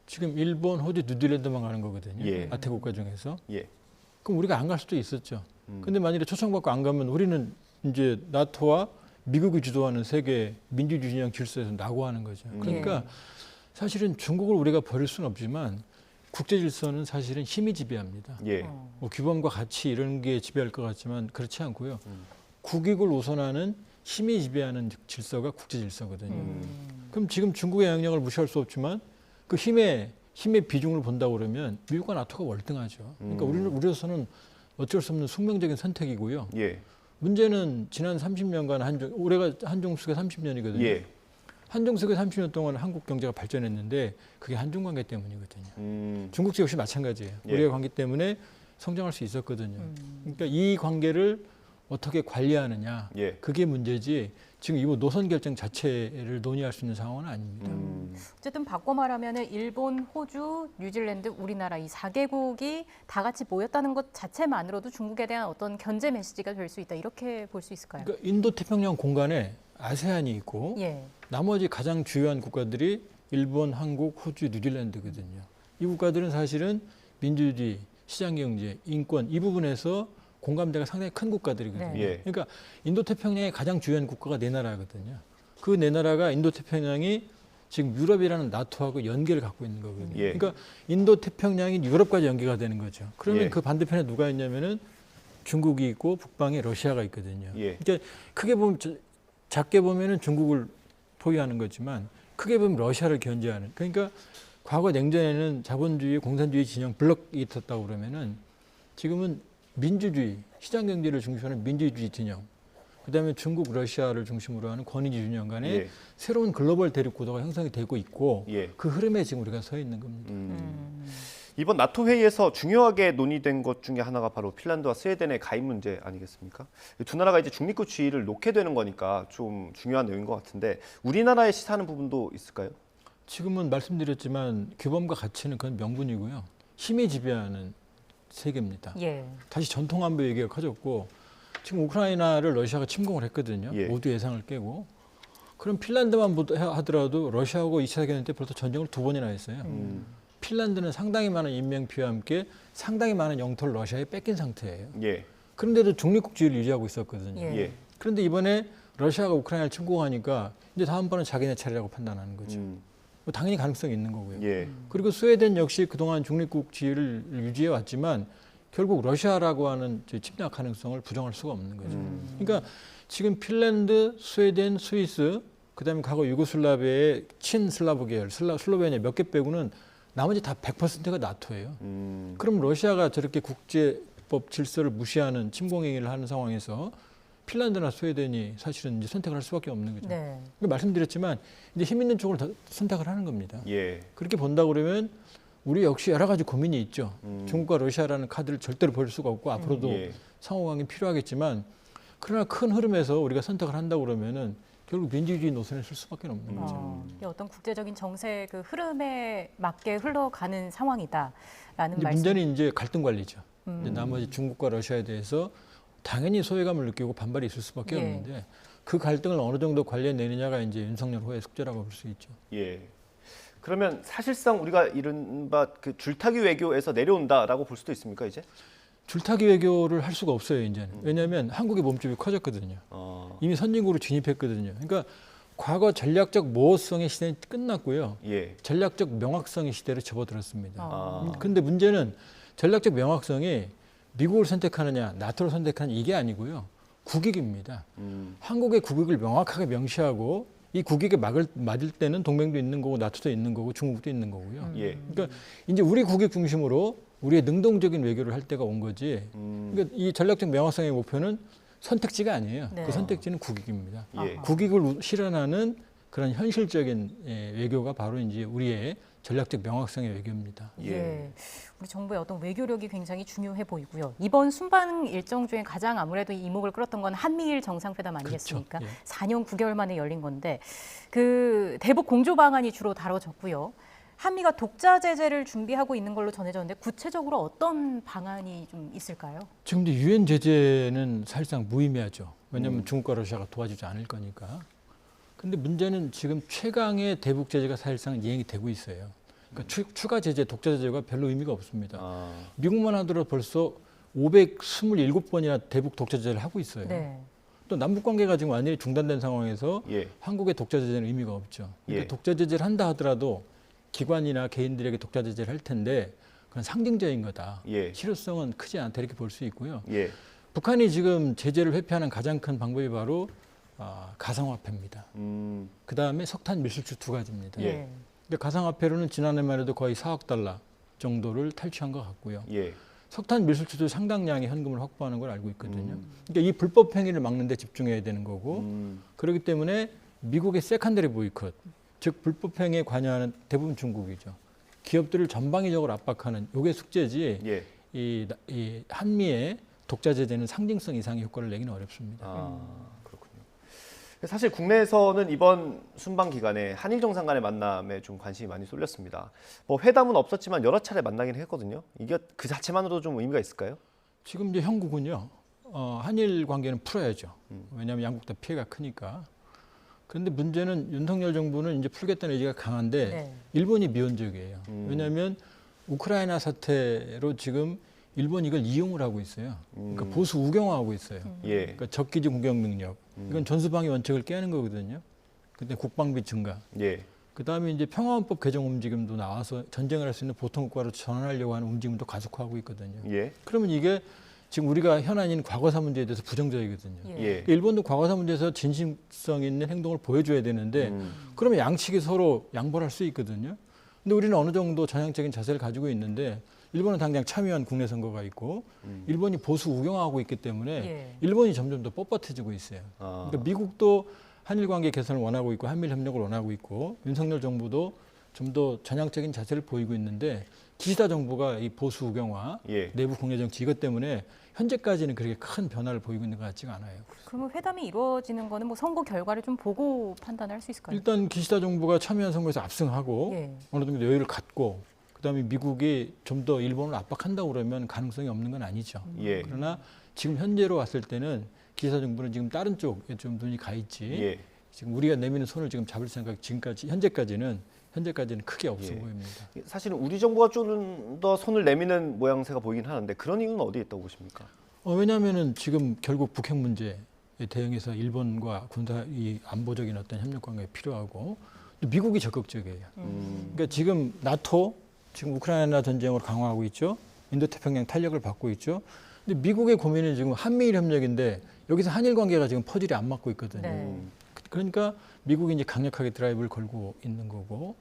지금 일본, 호주, 뉴질랜드만 가는 거거든요. 아태 국가 중에서. 그럼 우리가 안 갈 수도 있었죠. 근데 만일에 초청받고 안 가면 우리는 이제 나토와 미국이 주도하는 세계 민주주의적 질서에서 낙오하는 거죠. 그러니까 사실은 중국을 우리가 버릴 수는 없지만 국제 질서는 사실은 힘이 지배합니다. 뭐 규범과 가치 이런 게 지배할 것 같지만 그렇지 않고요. 국익을 우선하는 힘이 지배하는 질서가 국제 질서거든요. 그럼 지금 중국의 영향력을 무시할 수 없지만 그 힘의 비중을 본다고 그러면 미국과 나토가 월등하죠. 그러니까 우리로서는 어쩔 수 없는 숙명적인 선택이고요. 문제는 지난 30년간 올해가 한중수가 30년이거든요. 한중수가 30년 동안 한국 경제가 발전했는데 그게 한중 관계 때문이거든요. 중국도 역시 마찬가지예요. 우리의 관계 때문에 성장할 수 있었거든요. 그러니까 이 관계를 어떻게 관리하느냐 예. 그게 문제지 지금 이 노선 결정 자체를 논의할 수 있는 상황은 아닙니다. 어쨌든 바꿔 말하면 일본, 호주, 뉴질랜드, 우리나라 이 4개국이 다 같이 모였다는 것 자체만으로도 중국에 대한 어떤 견제 메시지가 될 수 있다 이렇게 볼 수 있을까요? 그러니까 인도태평양 공간에 아세안이 있고 예. 나머지 가장 주요한 국가들이 일본, 한국, 호주, 뉴질랜드거든요. 이 국가들은 사실은 민주주의, 시장경제, 인권 이 부분에서 공감대가 상당히 큰 국가들이거든요. 네. 예. 그러니까 인도태평양의 가장 주요한 국가가 4나라거든요. 그 4나라가 인도태평양이 지금 유럽이라는 나토하고 연계를 갖고 있는 거거든요. 예. 그러니까 인도태평양이 유럽까지 연계가 되는 거죠. 그러면 예. 그 반대편에 누가 있냐면은 중국이 있고 북방에 러시아가 있거든요. 예. 그러니까 크게 보면 작게 보면은 중국을 포위하는 거지만 크게 보면 러시아를 견제하는. 그러니까 과거 냉전에는 자본주의, 공산주의 진영 블록이 있었다고 그러면은 지금은 민주주의, 시장 경제를 중심으로 하는 민주주의 진영, 그다음에 중국, 러시아를 중심으로 하는 권위주의 진영 간에 예. 새로운 글로벌 대립 구도가 형성이 되고 있고 예. 그 흐름에 지금 우리가 서 있는 겁니다. 이번 나토 회의에서 중요하게 논의된 것 중에 하나가 바로 핀란드와 스웨덴의 가입 문제 아니겠습니까? 두 나라가 이제 중립국주의를 놓게 되는 거니까 좀 중요한 내용인 것 같은데 우리나라에 시사하는 부분도 있을까요? 지금은 말씀드렸지만 규범과 가치는 그건 명분이고요. 힘이 지배하는 세계입니다. 예. 다시 전통안보 얘기가 커졌고 지금 우크라이나를 러시아가 침공을 했거든요. 예. 모두 예상을 깨고. 그럼 핀란드만 하더라도 러시아하고 2차 세계대전 때 벌써 전쟁을 2번이나 했어요. 핀란드는 상당히 많은 인명피해와 함께 상당히 많은 영토를 러시아에 뺏긴 상태예요. 예. 그런데도 중립국주의를 유지하고 있었거든요. 예. 그런데 이번에 러시아가 우크라이나를 침공하니까 이제 다음번은 자기네 차례라고 판단하는 거죠. 뭐 당연히 가능성이 있는 거고요. 예. 그리고 스웨덴 역시 그동안 중립국주의를 유지해 왔지만 결국 러시아라고 하는 침략 가능성을 부정할 수가 없는 거죠. 그러니까 지금 핀란드, 스웨덴, 스위스, 그다음에 과거 유고슬라비아의 친슬라브 계열, 슬로베니아 몇 개 빼고는 나머지 다 100%가 나토예요. 그럼 러시아가 저렇게 국제법 질서를 무시하는 침공행위를 하는 상황에서 핀란드나 스웨덴이 사실은 이제 선택을 할 수밖에 없는 거죠. 네. 그러니까 말씀드렸지만 이제 힘 있는 쪽을 더 선택을 하는 겁니다. 예. 그렇게 본다 그러면 우리 역시 여러 가지 고민이 있죠. 중국과 러시아라는 카드를 절대로 버릴 수가 없고 앞으로도 예. 상호관계 필요하겠지만 그러나 큰 흐름에서 우리가 선택을 한다고 그러면은 결국 민주주의 노선에 쓸 수밖에 없는 거죠. 어떤 국제적인 정세 그 흐름에 맞게 흘러가는 상황이다라는 말씀. 문제는 이제 갈등 관리죠. 이제 나머지 중국과 러시아에 대해서 당연히 소외감을 느끼고 반발이 있을 수밖에 예. 없는데 그 갈등을 어느 정도 관리해내느냐가 이제 윤석열 후의 숙제라고 볼 수 있죠. 예. 그러면 사실상 우리가 이른바 그 줄타기 외교에서 내려온다라고 볼 수도 있습니까 이제? 줄타기 외교를 할 수가 없어요 이제는. 왜냐하면 한국의 몸집이 커졌거든요. 이미 선진국으로 진입했거든요. 그러니까 과거 전략적 모호성의 시대는 끝났고요. 예. 전략적 명확성의 시대로 접어들었습니다. 그런데 문제는 전략적 명확성이 미국을 선택하느냐 나토를 선택하느냐 이게 아니고요. 국익입니다. 한국의 국익을 명확하게 명시하고 이 국익에 맞을 때는 동맹도 있는 거고 나토도 있는 거고 중국도 있는 거고요. 예. 그러니까 이제 우리 국익 중심으로 우리의 능동적인 외교를 할 때가 온 거지. 그러니까 이 전략적 명확성의 목표는 선택지가 아니에요. 네. 그 선택지는 국익입니다. 예. 국익을 실현하는 그런 현실적인 외교가 바로 이제 우리의 전략적 명확성의 외교입니다. 예. 우리 정부의 어떤 외교력이 굉장히 중요해 보이고요. 이번 순방 일정 중에 가장 아무래도 이목을 끌었던 건 한미일 정상회담 아니겠습니까? 그렇죠. 예. 4년 9개월 만에 열린 건데 그 대북 공조 방안이 주로 다뤄졌고요. 한미가 독자 제재를 준비하고 있는 걸로 전해졌는데 구체적으로 어떤 방안이 좀 있을까요? 지금 이제 유엔 제재는 사실상 무의미하죠. 왜냐하면 중국과 러시아가 도와주지 않을 거니까. 근데 문제는 지금 최강의 대북 제재가 사실상 이행이 되고 있어요. 그러니까 추가 제재, 독자 제재가 별로 의미가 없습니다. 미국만 하더라도 벌써 527번이나 대북 독자 제재를 하고 있어요. 네. 또 남북 관계가 지금 완전히 중단된 상황에서 예. 한국의 독자 제재는 의미가 없죠. 그러니까 예. 독자 제재를 한다 하더라도 기관이나 개인들에게 독자 제재를 할 텐데 그건 상징적인 거다. 예. 실효성은 크지 않다 이렇게 볼 수 있고요. 예. 북한이 지금 제재를 회피하는 가장 큰 방법이 바로 가상화폐입니다. 그다음에 석탄 밀수출 2가지입니다. 예. 근데 가상화폐로는 지난해만 해도 거의 4억 달러 정도를 탈취한 것 같고요. 예. 석탄 밀수출도 상당량의 현금을 확보하는 걸 알고 있거든요. 그러니까 이 불법 행위를 막는 데 집중해야 되는 거고 그렇기 때문에 미국의 세컨더리 보이콧, 즉 불법 행위에 관여하는 대부분 중국이죠. 기업들을 전방위적으로 압박하는 이게 숙제지 예. 이 한미의 독자재되는 상징성 이상의 효과를 내기는 어렵습니다. 그렇군요. 사실 국내에서는 이번 순방 기간에 한일 정상 간의 만남에 좀 관심이 많이 쏠렸습니다. 뭐 회담은 없었지만 여러 차례 만나긴 했거든요. 이게 그 자체만으로도 좀 의미가 있을까요? 지금 이제 형국은요, 한일 관계는 풀어야죠. 왜냐하면 양국 다 피해가 크니까. 그런데 문제는 윤석열 정부는 이제 풀겠다는 의지가 강한데 네. 일본이 미온적이에요. 왜냐하면 우크라이나 사태로 지금 일본이 이걸 이용을 하고 있어요. 그러니까 보수 우경화하고 있어요. 그러니까 적기지 공격 능력. 이건 전수방위 원칙을 깨는 거거든요. 근데 국방비 증가. 그다음에 이제 평화헌법 개정 움직임도 나와서 전쟁을 할 수 있는 보통국가로 전환하려고 하는 움직임도 가속화하고 있거든요. 그러면 이게 지금 우리가 현안인 과거사 문제에 대해서 부정적이거든요. 그러니까 일본도 과거사 문제에서 진심성 있는 행동을 보여줘야 되는데 그러면 양측이 서로 양보를 할 수 있거든요. 근데 우리는 어느 정도 전향적인 자세를 가지고 있는데 일본은 당장 참여한 국내 선거가 있고 일본이 보수 우경화하고 있기 때문에 일본이 점점 더 뻣뻣해지고 있어요. 그러니까 미국도 한일 관계 개선을 원하고 있고 한미일 협력을 원하고 있고 윤석열 정부도 좀 더 전향적인 자세를 보이고 있는데 기시다 정부가 이 보수 우경화, 내부 국내 정치 이것 때문에 현재까지는 그렇게 큰 변화를 보이고 있는 것 같지가 않아요. 그러면 회담이 이루어지는 거는 뭐 선거 결과를 좀 보고 판단할 수 있을까요? 일단 기시다 정부가 참여한 선거에서 압승하고 어느 정도 여유를 갖고 그다음에 미국이 좀 더 일본을 압박한다고 그러면 가능성이 없는 건 아니죠. 그러나 지금 현재로 왔을 때는 기시다 정부는 지금 다른 쪽에 좀 눈이 가 있지. 지금 우리가 내미는 손을 지금 잡을 생각 지금까지 현재까지는 크게 없어 보입니다. 사실은 우리 정부가 좀 더 손을 내미는 모양새가 보이긴 하는데 그런 이유는 어디에 있다고 보십니까? 왜냐하면은 지금 결국 북핵 문제에 대응해서 일본과 군사 이 안보적인 어떤 협력 관계가 필요하고 또 미국이 적극적이에요. 그러니까 지금 나토 지금 우크라이나 전쟁으로 강화하고 있죠. 인도태평양 탄력을 받고 있죠. 근데 미국의 고민은 지금 한미일 협력인데 여기서 한일 관계가 지금 퍼즐이 안 맞고 있거든요. 그러니까 미국이 이제 강력하게 드라이브를 걸고 있는 거고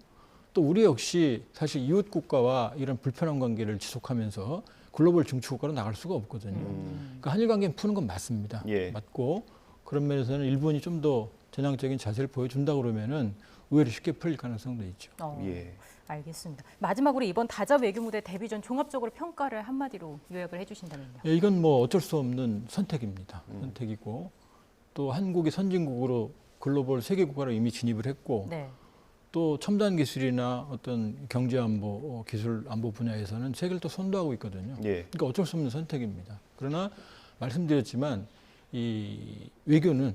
또 우리 역시 사실 이웃 국가와 이런 불편한 관계를 지속하면서 글로벌 중추 국가로 나갈 수가 없거든요. 그러니까 한일 관계는 푸는 건 맞습니다. 맞고 그런 면에서는 일본이 좀 더 전향적인 자세를 보여준다 그러면은 의외로 쉽게 풀릴 가능성도 있죠. 알겠습니다. 마지막으로 이번 다자 외교 무대 데뷔 전 종합적으로 평가를 한마디로 요약을 해주신다면요. 이건 뭐 어쩔 수 없는 선택입니다. 선택이고 또 한국이 선진국으로 글로벌 세계 국가로 이미 진입을 했고 또 첨단 기술이나 어떤 경제 안보, 기술 안보 분야에서는 세계를 또 선도하고 있거든요. 그러니까 어쩔 수 없는 선택입니다. 그러나 말씀드렸지만 이 외교는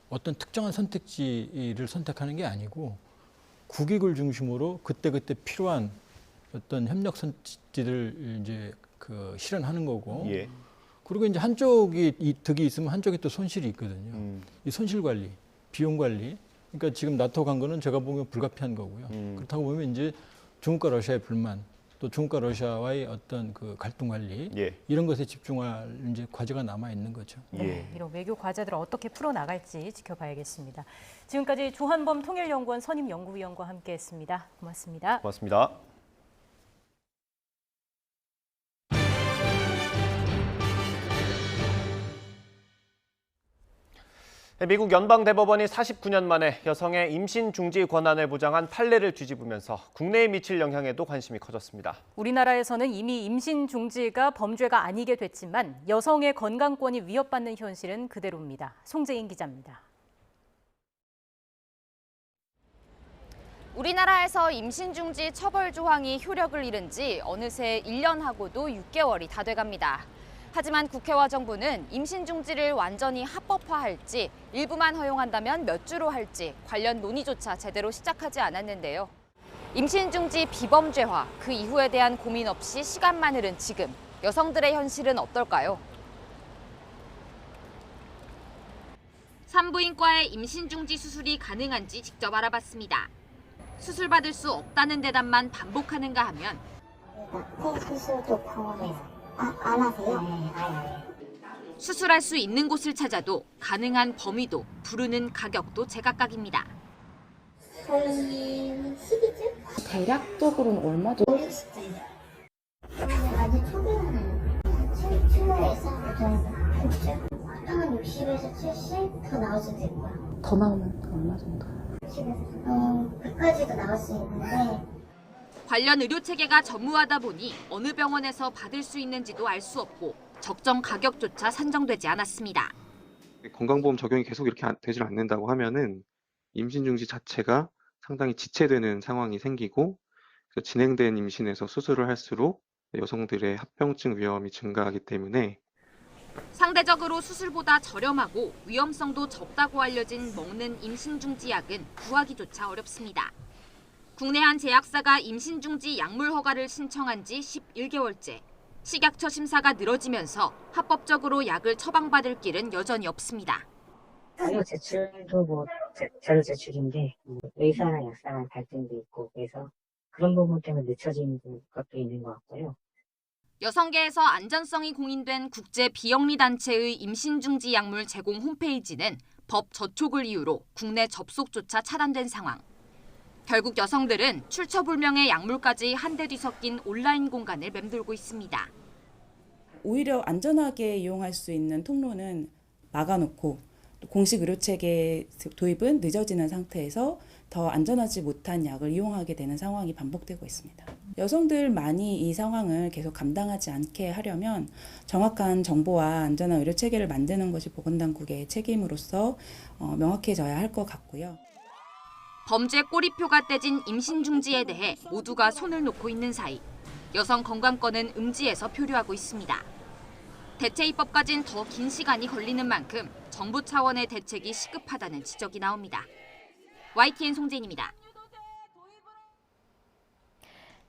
어떤 특정한 선택지를 선택하는 게 아니고 국익을 중심으로 그때그때 필요한 어떤 협력 선지를 이제 실현하는 거고 그리고 이제 한쪽이 득이 있으면 한쪽에 또 손실이 있거든요. 이 손실 관리, 비용 관리. 그러니까 지금 나토 간 거는 제가 보면 불가피한 거고요. 그렇다고 보면 이제 중국과 러시아의 불만, 또 중국과 러시아와의 어떤 그 갈등 관리 이런 것에 집중할 이제 과제가 남아 있는 거죠. 이런 외교 과제들을 어떻게 풀어 나갈지 지켜봐야겠습니다. 지금까지 조한범 통일연구원 선임연구위원과 함께했습니다. 고맙습니다. 고맙습니다. 미국 연방대법원이 49년 만에 여성의 임신 중지 권한을 보장한 판례를 뒤집으면서 국내에 미칠 영향에도 관심이 커졌습니다. 우리나라에서는 이미 임신 중지가 범죄가 아니게 됐지만 여성의 건강권이 위협받는 현실은 그대로입니다. 송재인 기자입니다. 우리나라에서 임신 중지 처벌 조항이 효력을 잃은 지 어느새 1년하고도 6개월이 다 돼갑니다. 하지만 국회와 정부는 임신 중지를 완전히 합법화할지 일부만 허용한다면 몇 주로 할지 관련 논의조차 제대로 시작하지 않았는데요. 임신 중지 비범죄화, 그 이후에 대한 고민 없이 시간만 흐른 지금 여성들의 현실은 어떨까요? 산부인과에 임신 중지 수술이 가능한지 직접 알아봤습니다. 수술 받을 수 없다는 대답만 반복하는가 하면 수술도 병원에서 안 하세요? 수술할 수 있는 곳을 찾아도 가능한 범위도 부르는 가격도 제각각입니다. 저희 12주? 대략적으로는 얼마 정도? 50주. 아직 초기는 추후에서 그 정도 6주? 한 60에서 70 더 나올 수도 있고요. 더 나오면 얼마 정도? 100까지도 나올 수 있는데 관련 의료 체계가 전무하다 보니 어느 병원에서 받을 수 있는지도 알 수 없고 적정 가격조차 산정되지 않았습니다. 건강보험 적용이 계속 이렇게 되질 않는다고 하면은 임신 중지 자체가 상당히 지체되는 상황이 생기고 진행된 임신에서 수술을 할수록 여성들의 합병증 위험이 증가하기 때문에 상대적으로 수술보다 저렴하고 위험성도 적다고 알려진 먹는 임신 중지 약은 구하기조차 어렵습니다. 국내 한 제약사가 임신 중지 약물 허가를 신청한 지 11개월째. 식약처 심사가 늘어지면서 합법적으로 약을 처방받을 길은 여전히 없습니다. 자료 제출도 자료 제출인데 의사나 약사랑 갈등도 있고 그래서 그런 부분 때문에 늦춰지는 것도 있는 것 같고요. 여성계에서 안전성이 공인된 국제 비영리 단체의 임신 중지 약물 제공 홈페이지는 법 저촉을 이유로 국내 접속조차 차단된 상황. 결국 여성들은 출처불명의 약물까지 한데 뒤섞인 온라인 공간을 맴돌고 있습니다. 오히려 안전하게 이용할 수 있는 통로는 막아놓고 또 공식 의료체계 도입은 늦어지는 상태에서 더 안전하지 못한 약을 이용하게 되는 상황이 반복되고 있습니다. 여성들만이 이 상황을 계속 감당하지 않게 하려면 정확한 정보와 안전한 의료체계를 만드는 것이 보건당국의 책임으로서 명확해져야 할 것 같고요. 범죄 꼬리표가 떼진 임신 중지에 대해 모두가 손을 놓고 있는 사이 여성 건강권은 음지에서 표류하고 있습니다. 대체 입법까진 더 긴 시간이 걸리는 만큼 정부 차원의 대책이 시급하다는 지적이 나옵니다. YTN 송재인입니다.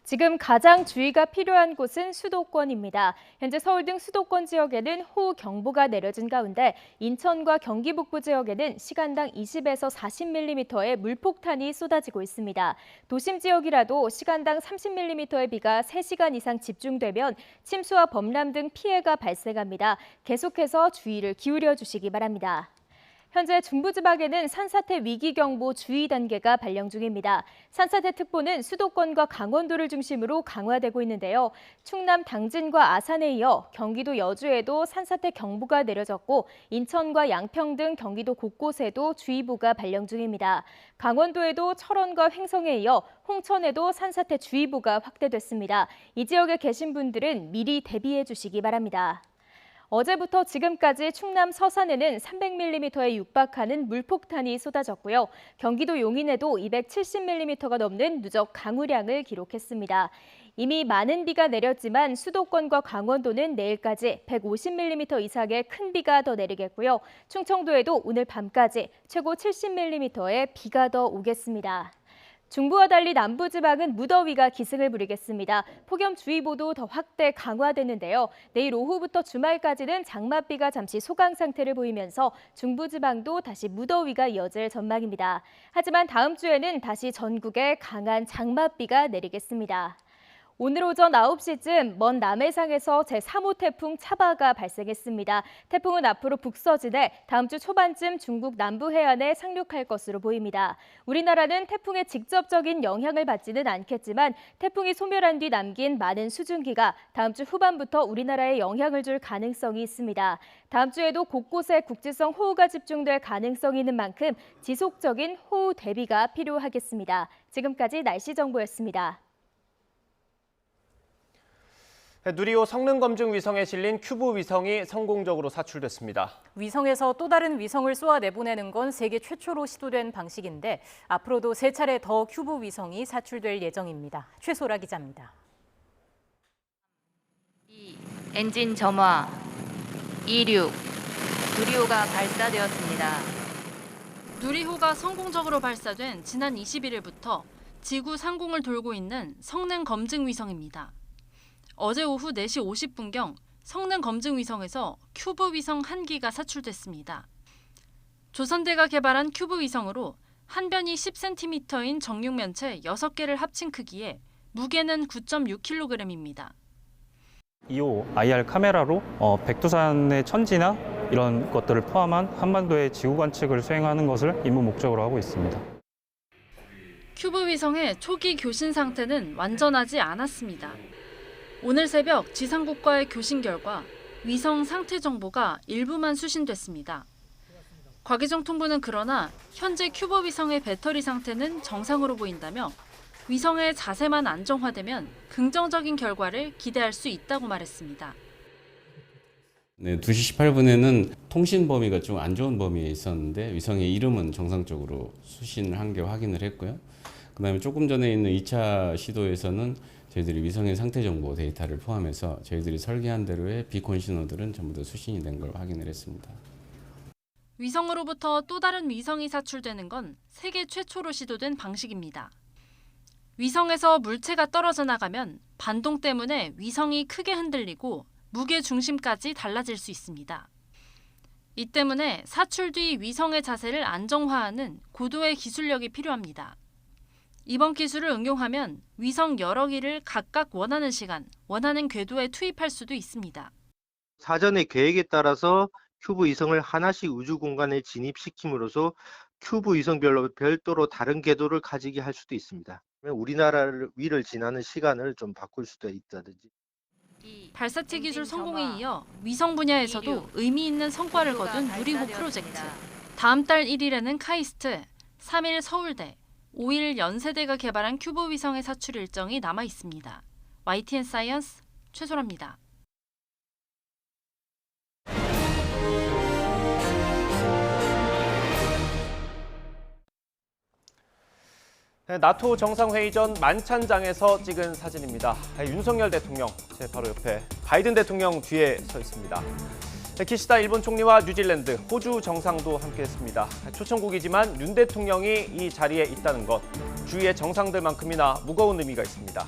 지금 가장 주의가 필요한 곳은 수도권입니다. 현재 서울 등 수도권 지역에는 호우경보가 내려진 가운데 인천과 경기 북부 지역에는 시간당 20에서 40mm의 물폭탄이 쏟아지고 있습니다. 도심 지역이라도 시간당 30mm의 비가 3시간 이상 집중되면 침수와 범람 등 피해가 발생합니다. 계속해서 주의를 기울여 주시기 바랍니다. 현재 중부지방에는 산사태 위기경보 주의 단계가 발령 중입니다. 산사태 특보는 수도권과 강원도를 중심으로 강화되고 있는데요. 충남 당진과 아산에 이어 경기도 여주에도 산사태 경보가 내려졌고 인천과 양평 등 경기도 곳곳에도 주의보가 발령 중입니다. 강원도에도 철원과 횡성에 이어 홍천에도 산사태 주의보가 확대됐습니다. 이 지역에 계신 분들은 미리 대비해 주시기 바랍니다. 어제부터 지금까지 충남 서산에는 300mm에 육박하는 물폭탄이 쏟아졌고요. 경기도 용인에도 270mm가 넘는 누적 강우량을 기록했습니다. 이미 많은 비가 내렸지만 수도권과 강원도는 내일까지 150mm 이상의 큰 비가 더 내리겠고요. 충청도에도 오늘 밤까지 최고 70mm의 비가 더 오겠습니다. 중부와 달리 남부지방은 무더위가 기승을 부리겠습니다. 폭염주의보도 더 확대 강화되는데요. 내일 오후부터 주말까지는 장맛비가 잠시 소강 상태를 보이면서 중부지방도 다시 무더위가 이어질 전망입니다. 하지만 다음 주에는 다시 전국에 강한 장맛비가 내리겠습니다. 오늘 오전 9시쯤 먼 남해상에서 제3호 태풍 차바가 발생했습니다. 태풍은 앞으로 북서진해 다음 주 초반쯤 중국 남부 해안에 상륙할 것으로 보입니다. 우리나라는 태풍의 직접적인 영향을 받지는 않겠지만 태풍이 소멸한 뒤 남긴 많은 수증기가 다음 주 후반부터 우리나라에 영향을 줄 가능성이 있습니다. 다음 주에도 곳곳에 국지성 호우가 집중될 가능성이 있는 만큼 지속적인 호우 대비가 필요하겠습니다. 지금까지 날씨 정보였습니다. 누리호 성능 검증 위성에 실린 큐브 위성이 성공적으로 사출됐습니다. 위성에서 또 다른 위성을 쏘아 내보내는 건 세계 최초로 시도된 방식인데 앞으로도 3차례 더 큐브 위성이 사출될 예정입니다. 최소라 기자입니다. 엔진 점화, 이륙, 누리호가 발사되었습니다. 누리호가 성공적으로 발사된 지난 21일부터 지구 상공을 돌고 있는 성능 검증 위성입니다. 어제 오후 4시 50분경 성능 검증 위성에서 큐브 위성 1기가 사출됐습니다. 조선대가 개발한 큐브 위성으로 한 변이 10cm인 정육면체 6개를 합친 크기에 무게는 9.6kg입니다. 2호 IR 카메라로 백두산의 천지나 이런 것들을 포함한 한반도의 지구 관측을 수행하는 것을 임무 목적으로 하고 있습니다. 큐브 위성의 초기 교신 상태는 완전하지 않았습니다. 오늘 새벽 지상국과의 교신 결과 위성 상태 정보가 일부만 수신됐습니다. 곽희정 통부는 그러나 현재 큐브 위성의 배터리 상태는 정상으로 보인다며 위성의 자세만 안정화되면 긍정적인 결과를 기대할 수 있다고 말했습니다. 네, 2시 18분에는 통신 범위가 좀 안 좋은 범위에 있었는데 위성의 이름은 정상적으로 수신을 한 게 확인을 했고요. 그다음에 조금 전에 있는 2차 시도에서는 저희들이 위성의 상태 정보 데이터를 포함해서 저희들이 설계한 대로의 비콘 신호들은 전부 다 수신이 된 걸 확인을 했습니다. 위성으로부터 또 다른 위성이 사출되는 건 세계 최초로 시도된 방식입니다. 위성에서 물체가 떨어져 나가면 반동 때문에 위성이 크게 흔들리고 무게 중심까지 달라질 수 있습니다. 이 때문에 사출 뒤 위성의 자세를 안정화하는 고도의 기술력이 필요합니다. 이번 기술을 응용하면 위성 여러 기를 각각 원하는 시간, 원하는 궤도에 투입할 수도 있습니다. 사전의 계획에 따라서 큐브 위성을 하나씩 우주 공간에 진입시킴으로써 큐브 위성별로 별도로 다른 궤도를 가지게 할 수도 있습니다. 우리나라 위를 지나는 시간을 좀 바꿀 수도 있다든지. 발사체 기술 성공에 이어 위성 분야에서도 의미 있는 성과를 거둔 누리호 프로젝트. 다음 달 1일에는 카이스트, 3일 서울대, 5일 연세대가 개발한 큐브 위성의 사출 일정이 남아 있습니다. YTN 사이언스 최소라입니다. 나토 정상회의 전 만찬장에서 찍은 사진입니다. 윤석열 대통령 제 바로 옆에 바이든 대통령 뒤에 서 있습니다. 기시다 일본 총리와 뉴질랜드, 호주 정상도 함께했습니다. 초청국이지만 윤 대통령이 이 자리에 있다는 것, 주위의 정상들만큼이나 무거운 의미가 있습니다.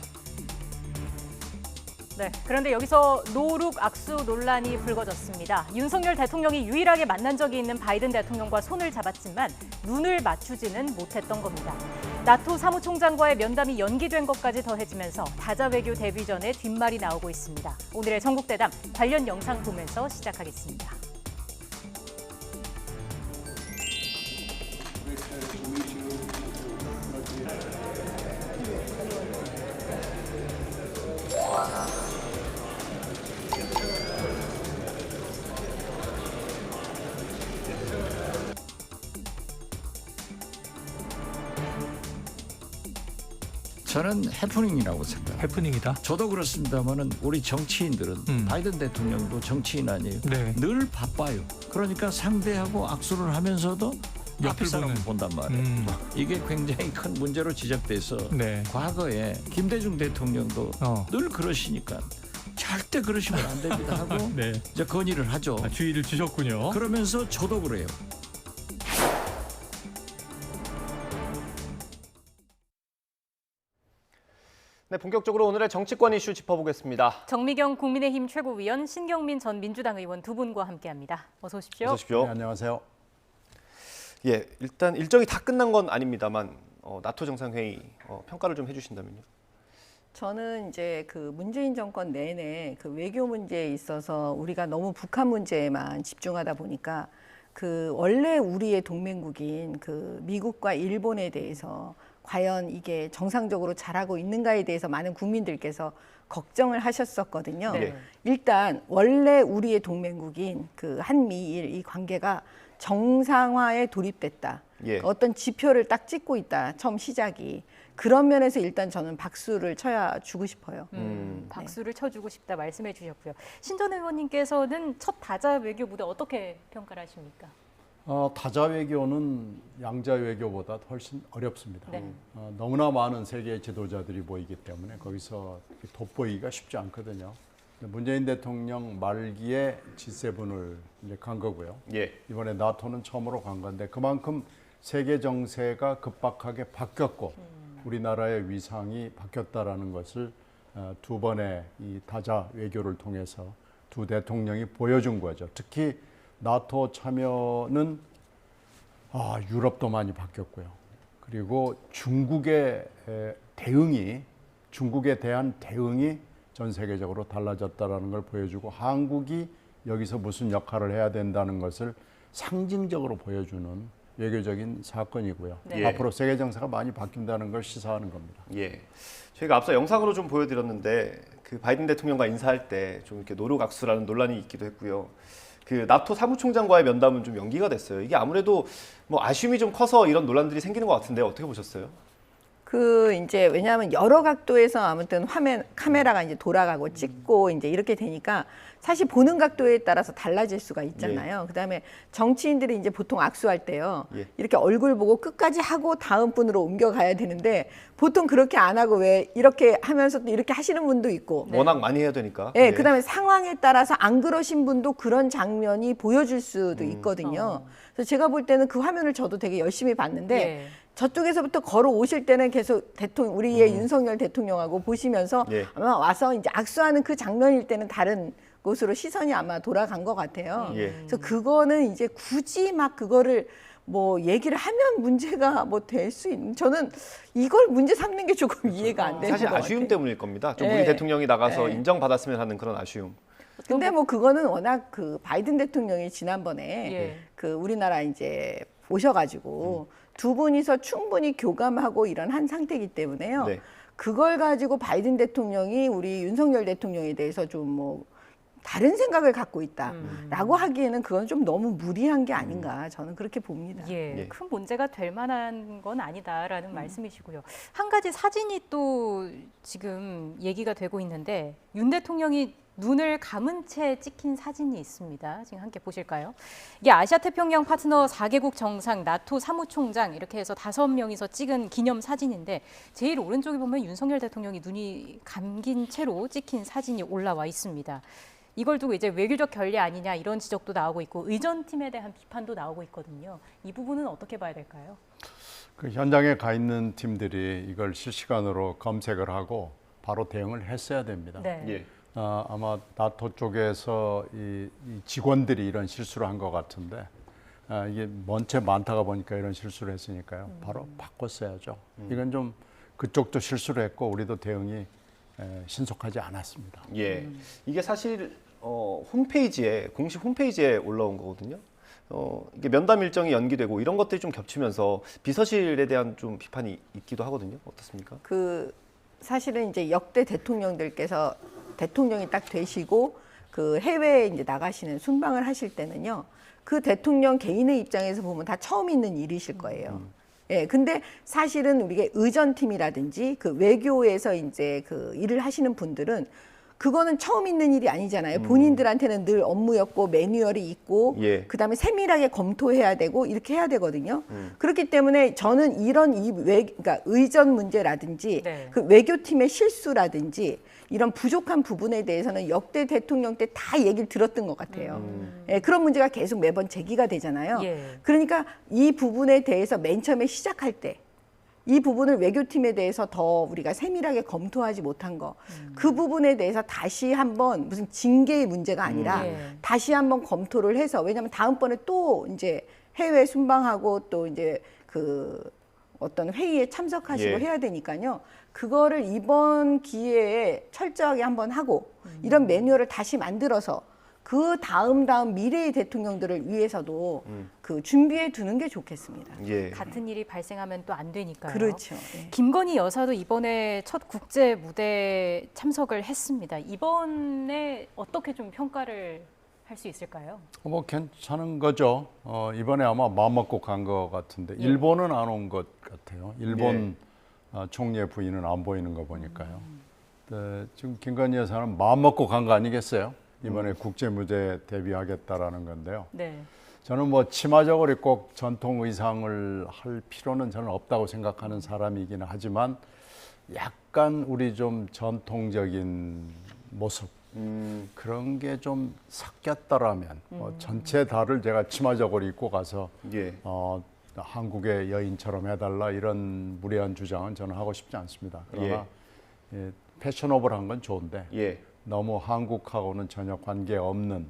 네, 그런데 여기서 노룩 악수 논란이 불거졌습니다. 윤석열 대통령이 유일하게 만난 적이 있는 바이든 대통령과 손을 잡았지만 눈을 맞추지는 못했던 겁니다. 나토 사무총장과의 면담이 연기된 것까지 더해지면서 다자 외교 데뷔 전에 뒷말이 나오고 있습니다. 오늘의 전국대담 관련 영상 보면서 시작하겠습니다. 저는 해프닝이라고 생각합니다. 해프닝이다. 저도 그렇습니다만은 우리 정치인들은 바이든 대통령도 정치인 아니에요. 네. 늘 바빠요. 그러니까 상대하고 악수를 하면서도 앞에 사람을 본단 말이에요. 이게 굉장히 큰 문제로 지적돼서 네. 과거에 김대중 대통령도 늘 그러시니까 절대 그러시면 안 됩니다 하고 네. 이제 건의를 하죠. 주의를 주셨군요. 그러면서 저도 그래요. 네, 본격적으로 오늘의 정치권 이슈 짚어보겠습니다. 정미경 국민의힘 최고위원, 신경민 전 민주당 의원 두 분과 함께합니다. 어서 오십시오. 어서 오십시오. 네, 안녕하세요. 예, 일단 일정이 다 끝난 건 아닙니다만 나토 정상회의 평가를 좀 해주신다면요. 저는 이제 그 문재인 정권 내내 그 외교 문제에 있어서 우리가 너무 북한 문제에만 집중하다 보니까 그 원래 우리의 동맹국인 그 미국과 일본에 대해서 과연 이게 정상적으로 잘하고 있는가에 대해서 많은 국민들께서 걱정을 하셨었거든요. 네. 일단 원래 우리의 동맹국인 그 한미일 이 관계가 정상화에 돌입됐다. 예. 어떤 지표를 딱 찍고 있다. 처음 시작이. 그런 면에서 일단 저는 박수를 쳐야 주고 싶어요. 박수를 쳐주고 싶다 말씀해 주셨고요. 신 전 의원님께서는 첫 다자 외교 무대 어떻게 평가를 하십니까? 다자 외교는 양자 외교보다 훨씬 어렵습니다. 네. 너무나 많은 세계 지도자들이 모이기 때문에 거기서 돋보이기가 쉽지 않거든요. 문재인 대통령 말기에 G7을 이제 간 거고요. 예. 이번에 나토는 처음으로 간 건데 그만큼 세계 정세가 급박하게 바뀌었고 우리나라의 위상이 바뀌었다라는 것을 두 번의 이 다자 외교를 통해서 두 대통령이 보여준 거죠. 특히 나토 참여는 유럽도 많이 바뀌었고요. 그리고 중국에 대한 대응이 전 세계적으로 달라졌다라는 걸 보여주고 한국이 여기서 무슨 역할을 해야 된다는 것을 상징적으로 보여주는 외교적인 사건이고요. 네. 앞으로 세계 정세가 많이 바뀐다는 걸 시사하는 겁니다. 예, 저희가 앞서 영상으로 좀 보여드렸는데 그 바이든 대통령과 인사할 때 좀 이렇게 노룩 악수라는 논란이 있기도 했고요. 그 나토 사무총장과의 면담은 좀 연기가 됐어요. 이게 아무래도 뭐 아쉬움이 좀 커서 이런 논란들이 생기는 것 같은데 어떻게 보셨어요? 그 이제 왜냐하면 여러 각도에서 아무튼 카메라가 이제 돌아가고 찍고 이제 이렇게 되니까 사실 보는 각도에 따라서 달라질 수가 있잖아요. 그다음에 정치인들이 이제 보통 악수할 때요. 이렇게 얼굴 보고 끝까지 하고 다음 분으로 옮겨가야 되는데 보통 그렇게 안 하고 왜 이렇게 하면서 또 이렇게 하시는 분도 있고. 워낙 많이 해야 되니까. 네, 그다음에 상황에 따라서 안 그러신 분도 그런 장면이 보여줄 수도 있거든요. 그래서 제가 볼 때는 그 화면을 저도 되게 열심히 봤는데 저쪽에서부터 걸어 오실 때는 계속 우리의 윤석열 대통령하고 보시면서 아마 와서 이제 악수하는 그 장면일 때는 다른 곳으로 시선이 아마 돌아간 것 같아요. 그래서 그거는 이제 굳이 막 그거를 뭐 얘기를 하면 문제가 뭐 될 수 있는, 저는 이걸 문제 삼는 게 조금 이해가 안 되는 사실 것 아쉬움 같아요. 때문일 겁니다. 좀 우리 대통령이 나가서 인정받았으면 하는 그런 아쉬움. 근데 뭐 그거는 워낙 그 바이든 대통령이 지난번에 그 우리나라 이제 오셔가지고 두 분이서 충분히 교감하고 이런 한 상태이기 때문에요. 그걸 가지고 바이든 대통령이 우리 윤석열 대통령에 대해서 좀 뭐 다른 생각을 갖고 있다라고 하기에는 그건 좀 너무 무리한 게 아닌가, 저는 그렇게 봅니다. 큰 문제가 될 만한 건 아니다라는 말씀이시고요. 한 가지 사진이 또 지금 얘기가 되고 있는데 윤 대통령이 눈을 감은 채 찍힌 사진이 있습니다. 지금 함께 보실까요? 이게 아시아태평양 파트너 4개국 정상, 나토 사무총장 이렇게 해서 5명이서 찍은 기념 사진인데 제일 오른쪽에 보면 윤석열 대통령이 눈이 감긴 채로 찍힌 사진이 올라와 있습니다. 이걸 두고 이제 외교적 결례 아니냐 이런 지적도 나오고 있고 의전팀에 대한 비판도 나오고 있거든요. 이 부분은 어떻게 봐야 될까요? 그 현장에 가 있는 팀들이 이걸 실시간으로 검색을 하고 바로 대응을 했어야 됩니다. 아마 나토 쪽에서 이 직원들이 이런 실수를 한 것 같은데 이게 먼 채 많다가 보니까 이런 실수를 했으니까요. 바로 바꿨어야죠. 이건 좀 그쪽도 실수를 했고 우리도 대응이 신속하지 않았습니다. 이게 사실 홈페이지에 공식 홈페이지에 올라온 거거든요. 이게 면담 일정이 연기되고 이런 것들이 좀 겹치면서 비서실에 대한 좀 비판이 있기도 하거든요. 어떻습니까? 그 사실은 이제 역대 대통령들께서 대통령이 딱 되시고 그 해외에 이제 나가시는 순방을 하실 때는요, 그 대통령 개인의 입장에서 보면 다 처음 있는 일이실 거예요. 근데 사실은 우리가 의전팀이라든지 그 외교에서 이제 그 일을 하시는 분들은 그거는 처음 있는 일이 아니잖아요. 본인들한테는 늘 업무였고 매뉴얼이 있고 그다음에 세밀하게 검토해야 되고 이렇게 해야 되거든요. 그렇기 때문에 저는 이런 그러니까 의전 문제라든지 그 외교팀의 실수라든지 이런 부족한 부분에 대해서는 역대 대통령 때 다 얘기를 들었던 것 같아요. 그런 문제가 계속 매번 제기가 되잖아요. 그러니까 이 부분에 대해서 맨 처음에 시작할 때 이 부분을 외교팀에 대해서 더 우리가 세밀하게 검토하지 못한 거, 그 부분에 대해서 다시 한번 무슨 징계의 문제가 아니라 다시 한번 검토를 해서, 왜냐하면 다음번에 또 이제 해외 순방하고 또 이제 그 어떤 회의에 참석하시고 해야 되니까요. 그거를 이번 기회에 철저하게 한번 하고 이런 매뉴얼을 다시 만들어서 그 다음 미래의 대통령들을 위해서도 그 준비해 두는 게 좋겠습니다. 같은 일이 발생하면 또 안 되니까요. 그렇죠. 김건희 여사도 이번에 첫 국제 무대 참석을 했습니다. 이번에 어떻게 좀 평가를 할 수 있을까요? 뭐 괜찮은 거죠. 이번에 아마 마음 먹고 간 것 같은데 일본은 안 온 것 같아요. 일본 총리의 부인은 안 보이는 거 보니까요. 지금 김건희 여사는 마음 먹고 간 거 아니겠어요? 이번에 국제 무대에 데뷔하겠다라는 건데요. 저는 뭐 치마저고리 꼭 전통 의상을 할 필요는 저는 없다고 생각하는 사람이기는 하지만 약간 우리 좀 전통적인 모습 그런 게 좀 섞였더라면 전체 다를 제가 치마저고리 입고 가서 한국의 여인처럼 해달라 이런 무례한 주장은 저는 하고 싶지 않습니다. 그러나 패셔너블한 건 좋은데 너무 한국하고는 전혀 관계없는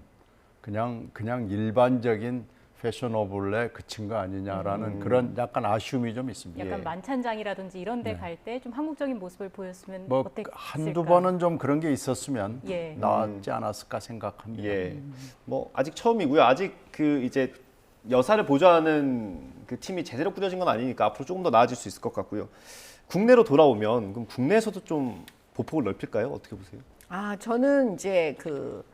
그냥 일반적인 패셔너블에 그친 거 아니냐라는 그런 약간 아쉬움이 좀 있습니다. 약간 만찬장이라든지 이런 데 갈 때 좀 한국적인 모습을 보였으면 뭐 어땠을까? 한두 번은 좀 그런 게 있었으면 나았지 않았을까 생각합니다. 뭐 아직 처음이고요. 아직 그 이제 여사를 보좌하는 그 팀이 제대로 꾸려진 건 아니니까 앞으로 조금 더 나아질 수 있을 것 같고요. 국내로 돌아오면 그럼 국내에서도 좀 보폭을 넓힐까요? 어떻게 보세요? 저는 이제 그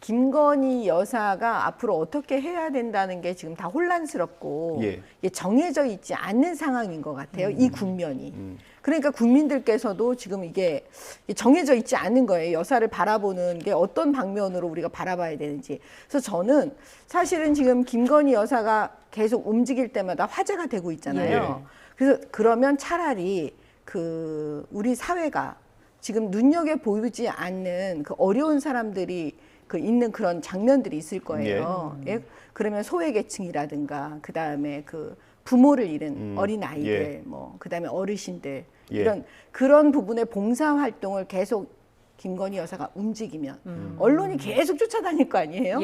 김건희 여사가 앞으로 어떻게 해야 된다는 게 지금 다 혼란스럽고 이게 정해져 있지 않는 상황인 것 같아요. 이 국면이. 그러니까 국민들께서도 지금 이게 정해져 있지 않은 거예요. 여사를 바라보는 게 어떤 방면으로 우리가 바라봐야 되는지. 그래서 저는 사실은 지금 김건희 여사가 계속 움직일 때마다 화제가 되고 있잖아요. 그래서 그러면 차라리 우리 사회가 지금 눈여겨보이지 않는 그 어려운 사람들이 있는 그런 장면들이 있을 거예요. 그러면 소외계층이라든가 그다음에 부모를 잃은 어린 아이들, 그다음에 어르신들 이런 그런 부분의 봉사 활동을 계속 김건희 여사가 움직이면 언론이 계속 쫓아다닐 거 아니에요?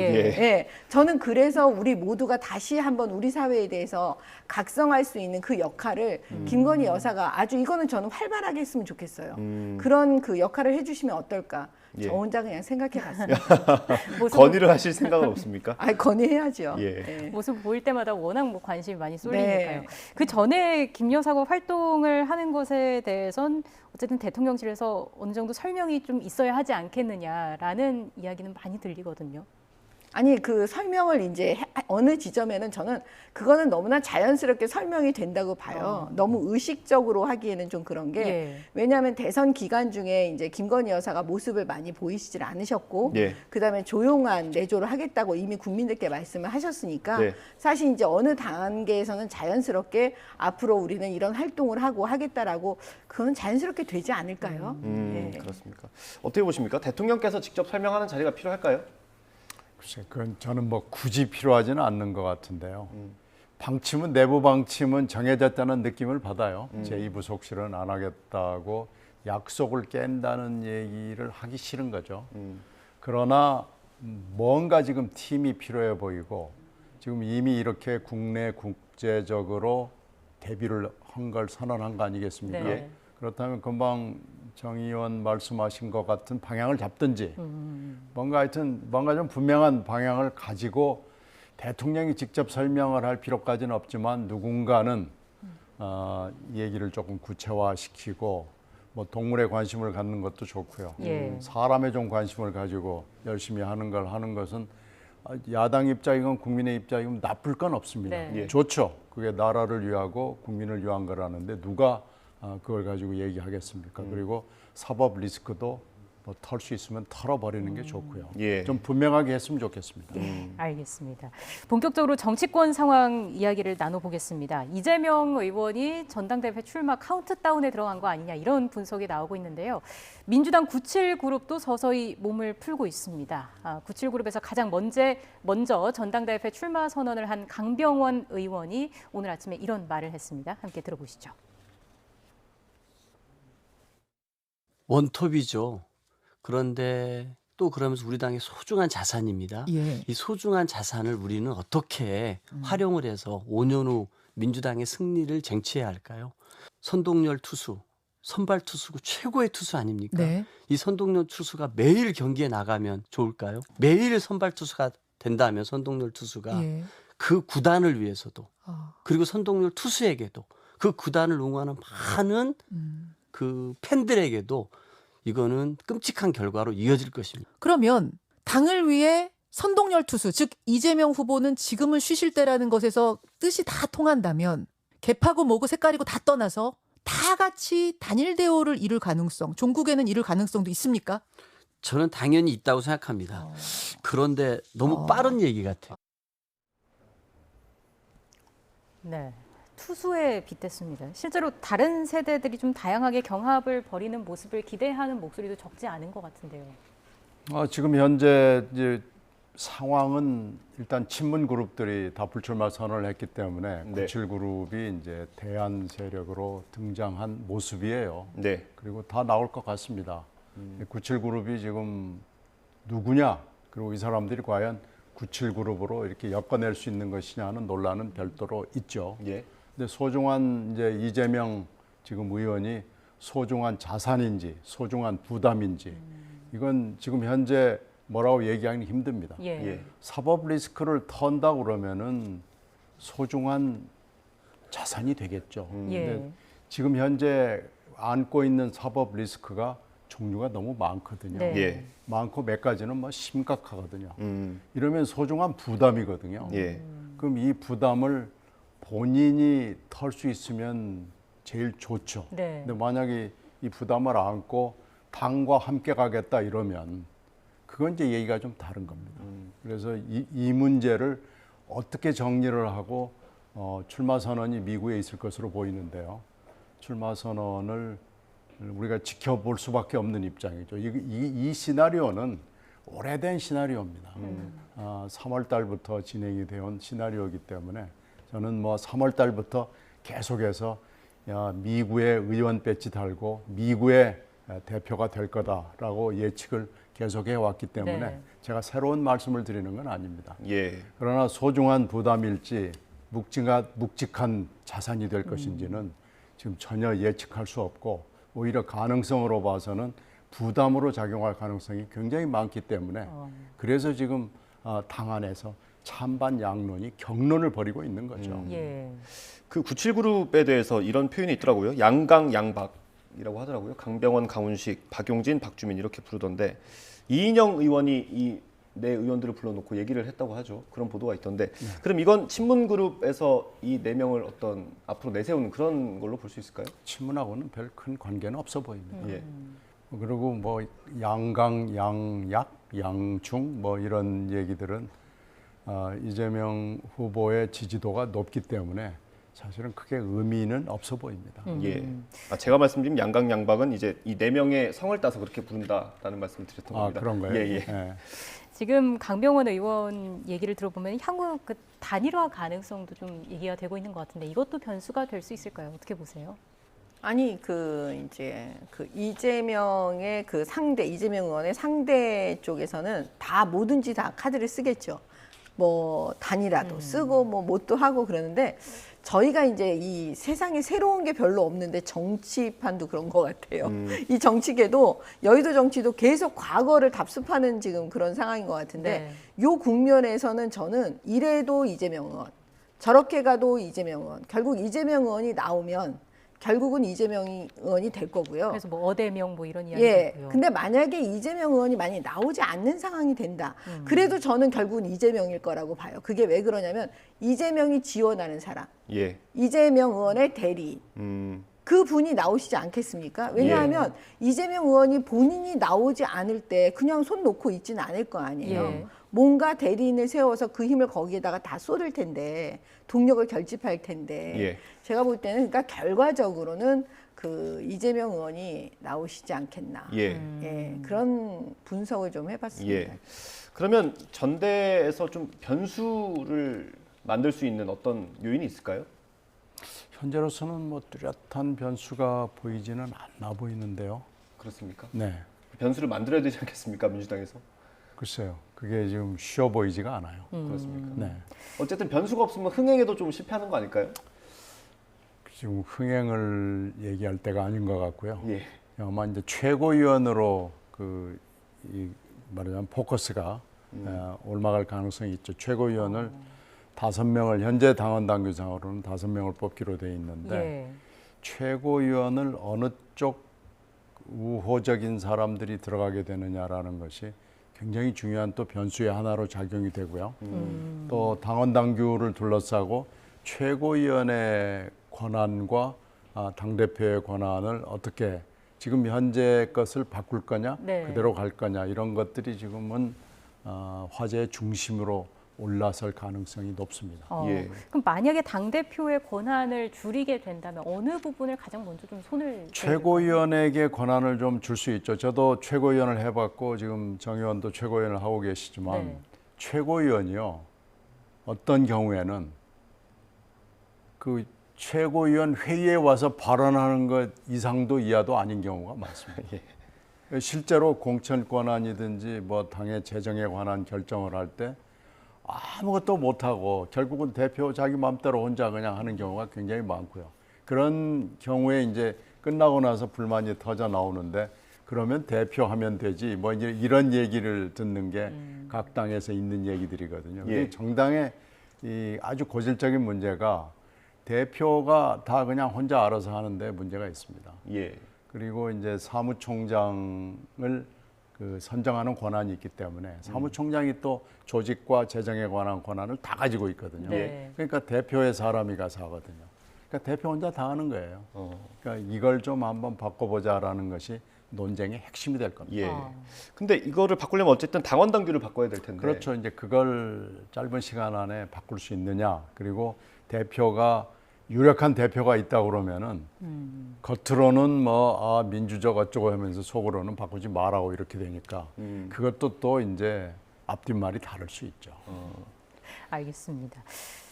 저는 그래서 우리 모두가 다시 한번 우리 사회에 대해서 각성할 수 있는 그 역할을 김건희 여사가 아주 이거는 저는 활발하게 했으면 좋겠어요. 그런 그 역할을 해주시면 어떨까? 저 혼자 그냥 생각해 봤습니다. 건의를 하실 생각은 없습니까? 건의해야죠. 모습 보일 때마다 워낙 관심이 많이 쏠리니까요. 그 전에 김 여사가 활동을 하는 것에 대해선 어쨌든 대통령실에서 어느 정도 설명이 좀 있어야 하지 않겠느냐라는 이야기는 많이 들리거든요. 아니 그 설명을 이제 어느 지점에는 저는 그거는 너무나 자연스럽게 설명이 된다고 봐요. 너무 의식적으로 하기에는 좀 그런 게 왜냐하면 대선 기간 중에 이제 김건희 여사가 모습을 많이 보이시질 않으셨고 그다음에 조용한 내조를 하겠다고 이미 국민들께 말씀을 하셨으니까 사실 이제 어느 단계에서는 자연스럽게 앞으로 우리는 이런 활동을 하고 하겠다라고 그건 자연스럽게 되지 않을까요? 그렇습니까? 어떻게 보십니까? 대통령께서 직접 설명하는 자리가 필요할까요? 글쎄, 그건 저는 뭐 굳이 필요하지는 않는 것 같은데요. 방침은 내부 방침은 정해졌다는 느낌을 받아요. 제2부속실은 안 하겠다고 약속을 깬다는 얘기를 하기 싫은 거죠. 그러나 뭔가 지금 팀이 필요해 보이고 지금 이미 이렇게 국내 국제적으로 데뷔를 한 걸 선언한 거 아니겠습니까? 그렇다면 금방 정 의원 말씀하신 것 같은 방향을 잡든지 뭔가 좀 분명한 방향을 가지고 대통령이 직접 설명을 할 필요까지는 없지만 누군가는 얘기를 조금 구체화시키고 뭐 동물에 관심을 갖는 것도 좋고요. 사람에 좀 관심을 가지고 열심히 하는 것은 야당 입장이건 국민의 입장이건 나쁠 건 없습니다. 좋죠. 그게 나라를 위하고 국민을 위한 거라는데 누가 그걸 가지고 얘기하겠습니까? 그리고 사법 리스크도 뭐 털 수 있으면 털어버리는 게 좋고요. 좀 분명하게 했으면 좋겠습니다. 알겠습니다. 본격적으로 정치권 상황 이야기를 나눠보겠습니다. 이재명 의원이 전당대회 출마 카운트다운에 들어간 거 아니냐 이런 분석이 나오고 있는데요. 민주당 97그룹도 서서히 몸을 풀고 있습니다. 97그룹에서 가장 먼저 전당대회 출마 선언을 한 강병원 의원이 오늘 아침에 이런 말을 했습니다. 함께 들어보시죠. 원톱이죠. 그런데 또 그러면서 우리 당의 소중한 자산입니다. 이 소중한 자산을 우리는 어떻게 활용을 해서 5년 후 민주당의 승리를 쟁취해야 할까요? 선동열 투수, 선발 투수고 최고의 투수 아닙니까? 이 선동열 투수가 매일 경기에 나가면 좋을까요? 매일 선발 투수가 된다면 선동열 투수가 그 구단을 위해서도 그리고 선동열 투수에게도 그 구단을 응원하는 많은 그 팬들에게도 이거는 끔찍한 결과로 이어질 것입니다. 그러면 당을 위해 선동열 투수, 즉 이재명 후보는 지금은 쉬실 때라는 것에서 뜻이 다 통한다면 개파고 뭐고 색깔이고 다 떠나서 다 같이 단일 대우를 이룰 가능성, 종국에는 이룰 가능성도 있습니까? 저는 당연히 있다고 생각합니다. 그런데 너무 빠른 얘기 같아요. 네. 투수에 빗댔습니다. 실제로 다른 세대들이 좀 다양하게 경합을 벌이는 모습을 기대하는 목소리도 적지 않은 것 같은데요. 지금 현재 이제 상황은 일단 친문 그룹들이 다 불출마 선언을 했기 때문에 97그룹이 이제 대안 세력으로 등장한 모습이에요. 그리고 다 나올 것 같습니다. 97그룹이 지금 누구냐? 그리고 이 사람들이 과연 97그룹으로 이렇게 엮어낼 수 있는 것이냐는 논란은 별도로 있죠. 근데 소중한 이제 이재명 지금 의원이 소중한 자산인지 소중한 부담인지 이건 지금 현재 뭐라고 얘기하기는 힘듭니다. 사법 리스크를 턴다 그러면은 소중한 자산이 되겠죠. 근데 지금 현재 안고 있는 사법 리스크가 종류가 너무 많거든요. 네. 예. 많고 몇 가지는 뭐 심각하거든요. 이러면 소중한 부담이거든요. 예. 그럼 이 부담을 본인이 털 수 있으면 제일 좋죠. 네. 근데 만약에 이 부담을 안고 당과 함께 가겠다 이러면 그건 이제 얘기가 좀 다른 겁니다. 그래서 이 문제를 어떻게 정리를 하고 출마 선언이 미국에 있을 것으로 보이는데요. 출마 선언을 우리가 지켜볼 수밖에 없는 입장이죠. 이 시나리오는 오래된 시나리오입니다. 3월 달부터 진행이 되어온 시나리오이기 때문에 저는 뭐 3월 달부터 계속해서 미국의 의원 배지 달고 미국의 대표가 될 거다라고 예측을 계속해 왔기 때문에 네. 제가 새로운 말씀을 드리는 건 아닙니다. 예. 그러나 소중한 부담일지 묵직한 자산이 될 것인지는 지금 전혀 예측할 수 없고 오히려 가능성으로 봐서는 부담으로 작용할 가능성이 굉장히 많기 때문에 그래서 지금 당 안에서 찬반 양론이 격론을 벌이고 있는 거죠. 예. 그 97그룹에 대해서 이런 표현이 있더라고요. 양강 양박이라고 하더라고요. 강병원, 강훈식, 박용진, 박주민 이렇게 부르던데 이인영 의원이 이 네 의원들을 불러놓고 얘기를 했다고 하죠. 그런 보도가 있던데 그럼 이건 친문그룹에서 이 네 명을 어떤 앞으로 내세우는 그런 걸로 볼 수 있을까요? 친문하고는 별 큰 관계는 없어 보입니다. 예. 그리고 뭐 양강, 양약, 양중 뭐 이런 얘기들은 이재명 후보의 지지도가 높기 때문에 사실은 크게 의미는 없어 보입니다. 예. 제가 말씀드린 양강 양박은 이제 이 네 명의 성을 따서 그렇게 부른다라는 말씀을 드렸던 겁니다. 그런가요? 예, 예. 예. 지금 강병원 의원 얘기를 들어보면 향후 그 단일화 가능성도 좀 얘기가 되고 있는 것 같은데 이것도 변수가 될 수 있을까요? 어떻게 보세요? 아니 이제 이재명의 그 상대 이재명 의원의 상대 쪽에서는 다 뭐든지 다 카드를 쓰겠죠. 뭐 단일화도 쓰고 뭐 뭣도 하고 그러는데 저희가 이제 이 세상에 새로운 게 별로 없는데 정치판도 그런 것 같아요. 이 정치계도 여의도 정치도 계속 과거를 답습하는 지금 그런 상황인 것 같은데 요 국면에서는 저는 이래도 이재명 의원 저렇게 가도 이재명 의원 결국 이재명 의원이 나오면 결국은 이재명 의원이 될 거고요. 그래서 뭐 어대명 뭐 이런 이야기도 예. 있고요. 근데 만약에 이재명 의원이 많이 나오지 않는 상황이 된다. 그래도 저는 결국은 이재명일 거라고 봐요. 그게 왜 그러냐면 이재명이 지원하는 사람. 예. 이재명 의원의 대리인. 그 분이 나오시지 않겠습니까? 왜냐하면 이재명 의원이 본인이 나오지 않을 때 그냥 손 놓고 있지는 않을 거 아니에요. 예. 뭔가 대리인을 세워서 그 힘을 거기에다가 다 쏟을 텐데 동력을 결집할 텐데 예. 제가 볼 때는 그러니까 결과적으로는 그 이재명 의원이 나오시지 않겠나. 예. 예, 그런 분석을 좀 해봤습니다. 예. 그러면 전대에서 좀 변수를 만들 수 있는 어떤 요인이 있을까요? 현재로서는 뭐 뚜렷한 변수가 보이지는 않아 보이는데요. 그렇습니까? 네. 변수를 만들어야 되지 않겠습니까, 민주당에서? 글쎄요. 그게 지금 쉬워 보이지가 않아요. 그렇습니까? 네. 어쨌든 변수가 없으면 흥행에도 좀 실패하는 거 아닐까요? 지금 흥행을 얘기할 때가 아닌 것 같고요. 예. 아마 이제 최고위원으로 말하자면 포커스가 올라갈 가능성이 있죠. 최고위원을 5명을 현재 당원 당규상으로는 5명을 뽑기로 돼 있는데 예. 최고위원을 어느 쪽 우호적인 사람들이 들어가게 되느냐라는 것이 굉장히 중요한 또 변수의 하나로 작용이 되고요. 또 당원 당규를 둘러싸고 최고위원의 권한과 당대표의 권한을 어떻게 지금 현재 것을 바꿀 거냐, 네. 그대로 갈 거냐 이런 것들이 지금은 화제의 중심으로 올라설 가능성이 높습니다. 그럼 만약에 당대표의 권한을 줄이게 된다면 어느 부분을 가장 먼저 좀 손을 최고위원에게 권한을 좀 줄 수 있죠. 저도 최고위원을 해봤고 지금 정 의원도 최고위원을 하고 계시지만 네. 최고위원이요. 어떤 경우에는 그 최고위원 회의에 와서 발언하는 것 이상도 이하도 아닌 경우가 많습니다. 실제로 공천 권한이든지 뭐 당의 재정에 관한 결정을 할 때 아무것도 못하고 결국은 대표 자기 마음대로 혼자 그냥 하는 경우가 굉장히 많고요. 그런 경우에 이제 끝나고 나서 불만이 터져 나오는데 그러면 대표하면 되지 뭐 이제 이런 얘기를 듣는 게 각 당에서 있는 얘기들이거든요. 예. 정당의 이 아주 고질적인 문제가 대표가 다 그냥 혼자 알아서 하는데 문제가 있습니다. 예. 그리고 이제 사무총장을 선정하는 권한이 있기 때문에 사무총장이 또 조직과 재정에 관한 권한을 다 가지고 있거든요. 네. 그러니까 대표의 사람이 가서 하거든요. 그러니까 대표 혼자 다 하는 거예요. 그러니까 이걸 좀 한번 바꿔보자라는 것이 논쟁의 핵심이 될 겁니다. 예. 근데 이거를 바꾸려면 어쨌든 당원 당규를 바꿔야 될 텐데. 그렇죠. 이제 그걸 짧은 시간 안에 바꿀 수 있느냐. 그리고 대표가 유력한 대표가 있다 그러면은 겉으로는 뭐 민주적 어쩌고 하면서 속으로는 바꾸지 말라고 이렇게 되니까 그것도 또 이제 앞뒷말이 다를 수 있죠. 알겠습니다.